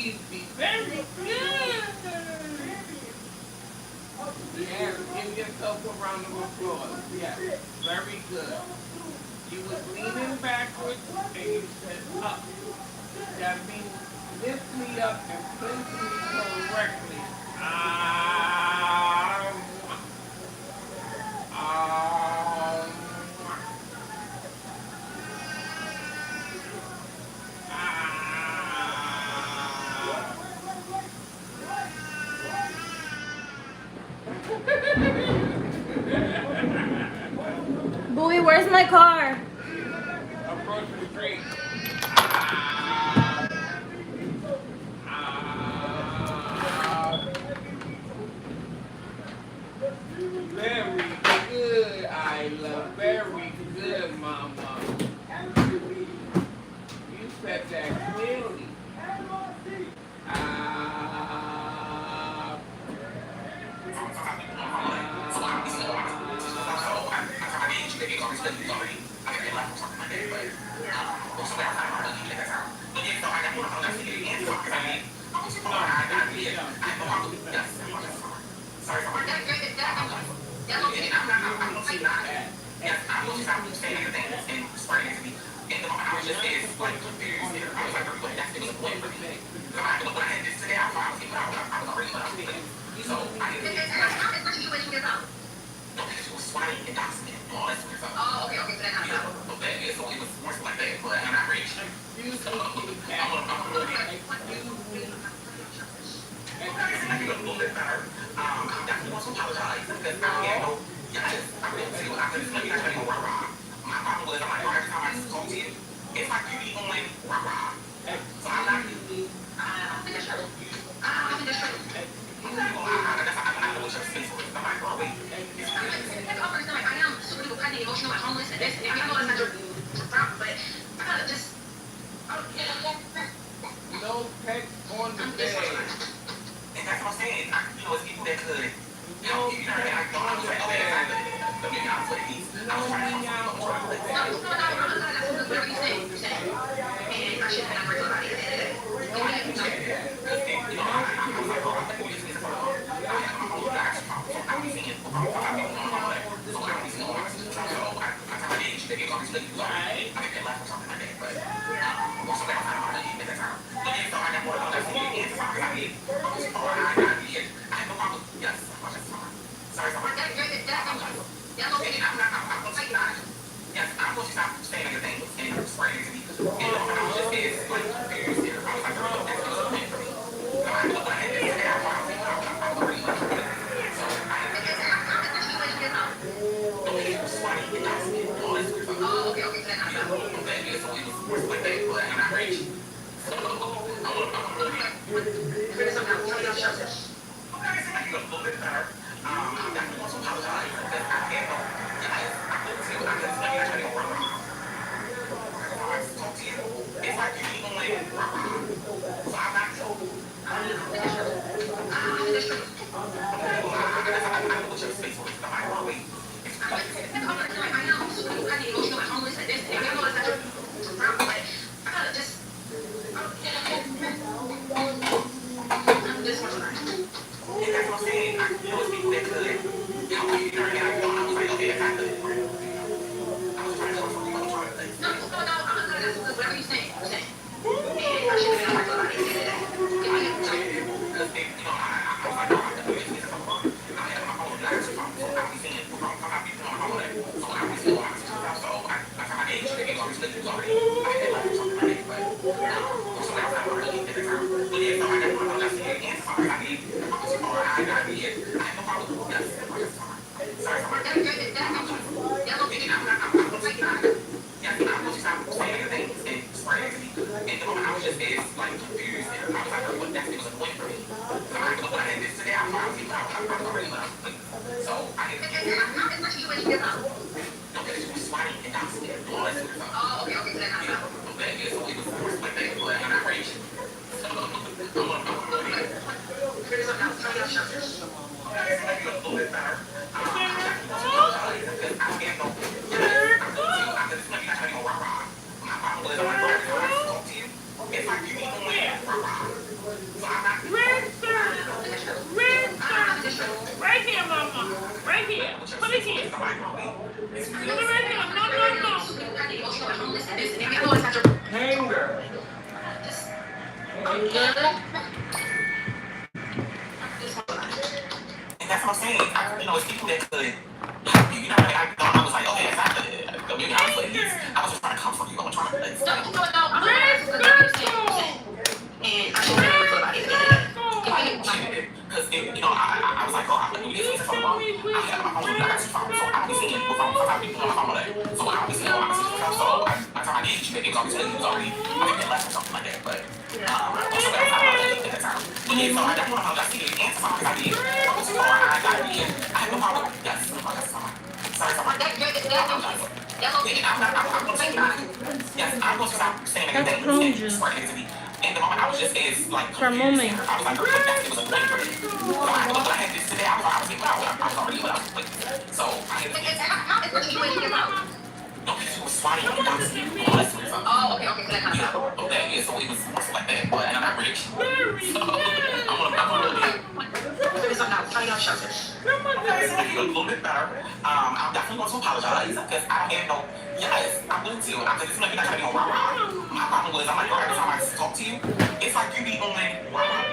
Speaker 1: easy. Very good. Yes, give yourself a round of applause. Yes, very good. You was leaning backwards and you said up. That means lift me up and place me correctly. Ah, ah,
Speaker 3: Bowie, where's my car?
Speaker 1: Approach the street. Very good, Isla. Very good, Mama. You said that clearly. No text on the bed.
Speaker 14: And that's what I'm saying. It's people that could,
Speaker 1: No text on the bed.
Speaker 14: I'm saying. It's people that could help you. You know what I mean? I was like, okay, it's not the community. I was like, I was just trying to come from you. I was trying to like.
Speaker 6: So, you know what though? I'm and I don't know about it.
Speaker 14: Because I was like, oh, when you get to the phone, I have my phone, I got two phones, so I'll be seeing with phone, sometimes people on my phone all day. So I'll be seeing on my sister's house, so by the time I did, she was already telling you, was already, I think they left or something like that, but, also that was at that time. But yeah, so I definitely want to apologize to you and to my because I did. I was too far, I got it again. I have no problem. Yes, sorry, sorry. I'm going to take back. Yes, I'm going to stop saying anything and swearing to me. And the moment I was just as like confused, I was like, it was a point for me. So I had this today. I was getting out. I was already out. So I had to.
Speaker 6: How is what you went to out?
Speaker 14: No, because it was swatting on the box.
Speaker 6: Oh, okay, so that kind of stuff.
Speaker 14: Okay, yeah, so it was more so like that. But and I'm not rich. So I'm a little bit.
Speaker 6: It's not now. Try your shelter.
Speaker 14: Okay, so I feel a little bit better. I'm definitely going to apologize because I don't have no. Yes, I'm willing to. Because it's like you're not going to be on rah-rah. My problem was, I'm like, girl, every time I talk to you, it's like you be on rah-rah.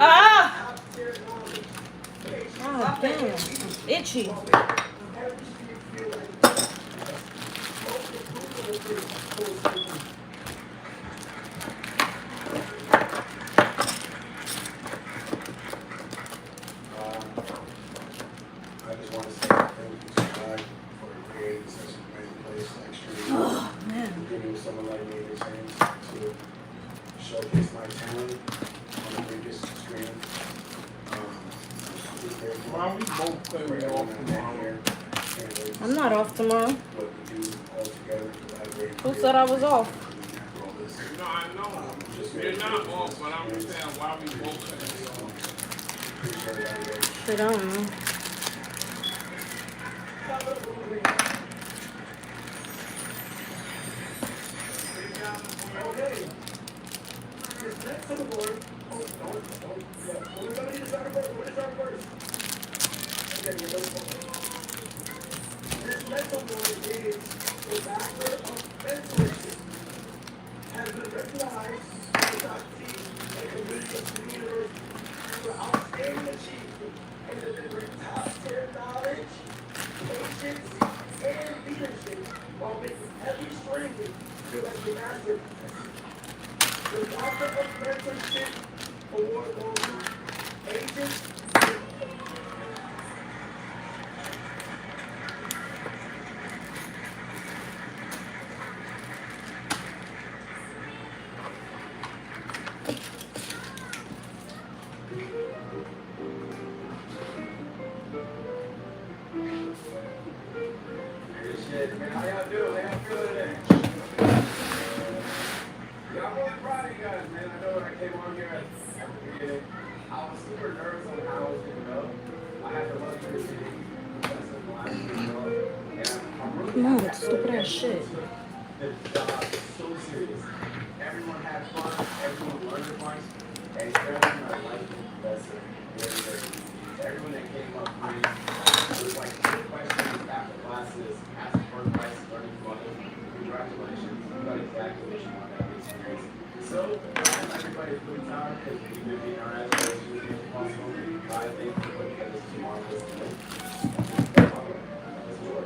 Speaker 3: Ah! Oh, damn. Itchy.
Speaker 15: I just want to say thank you to God for creating such an amazing place like Street.
Speaker 3: Oh, man.
Speaker 15: And giving someone like me the chance to showcase my talent on the biggest screen.
Speaker 1: Why we both play with off tomorrow?
Speaker 3: I'm not off tomorrow.
Speaker 15: What we do all together, collaborate.
Speaker 3: Who said I was off?
Speaker 1: No, I know. You're not off, but I'm just saying why we both play.
Speaker 3: Shit, I don't know.
Speaker 16: This next award is the Bachelor of Mentorship. Has been recognized by the and community of the university for outstanding achievement in delivering top-tier knowledge, patience, and leadership while making every stranger feel like a masterpiece. The Bachelor of Mentorship award goes to Agent.
Speaker 15: How y'all doing? How y'all feeling today? Yeah, I'm really proud of you guys, man. I know when I came on here at the beginning, I was super nervous on how I was going to go. I had the luxury of sitting with the last week, and I'm really
Speaker 3: Come on,
Speaker 15: happy.
Speaker 3: stupid ass shit.
Speaker 15: The job is so serious. Everyone had fun. Everyone learned a bunch. And everyone I liked the professor very, very easy. Everyone that came up to me was like 2 questions after classes, asked for advice, learning from others. Congratulations. You got exactly what you want out of the experience. So, everybody's pretty tired because we've been being our ass as soon as possible. I think we're putting together this tomorrow. Let's enjoy.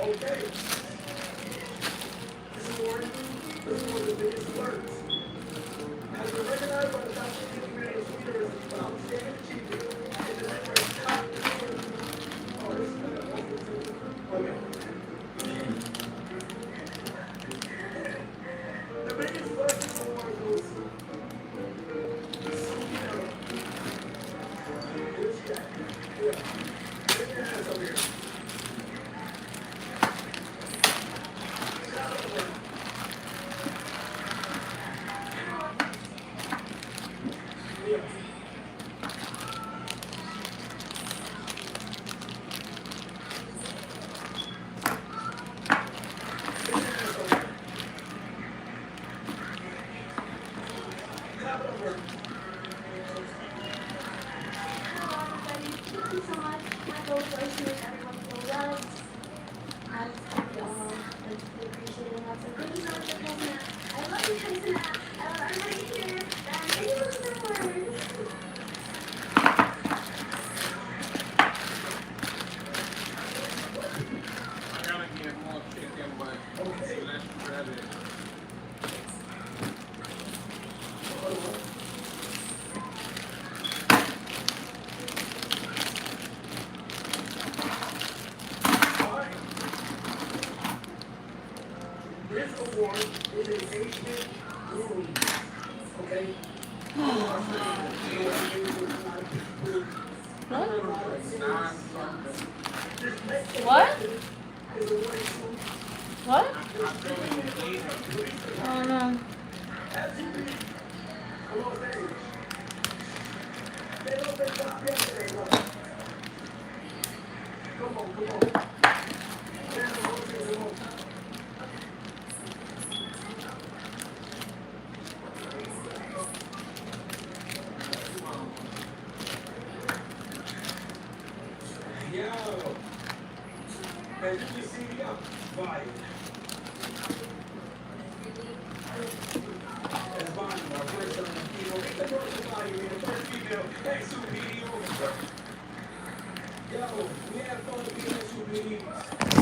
Speaker 16: Okay. This award is one of the biggest awards. Has been recognized by the top community of leaders for outstanding achievement in delivering top-tier the biggest learning award goes to Sugatips.
Speaker 2: What? What? Oh no.
Speaker 16: Yo, as you can see, we got fire. That's Bonnie, my first Filipino. The first Bonnie, the first female ex-superhero. Yo, we had fun being ex-superheroes.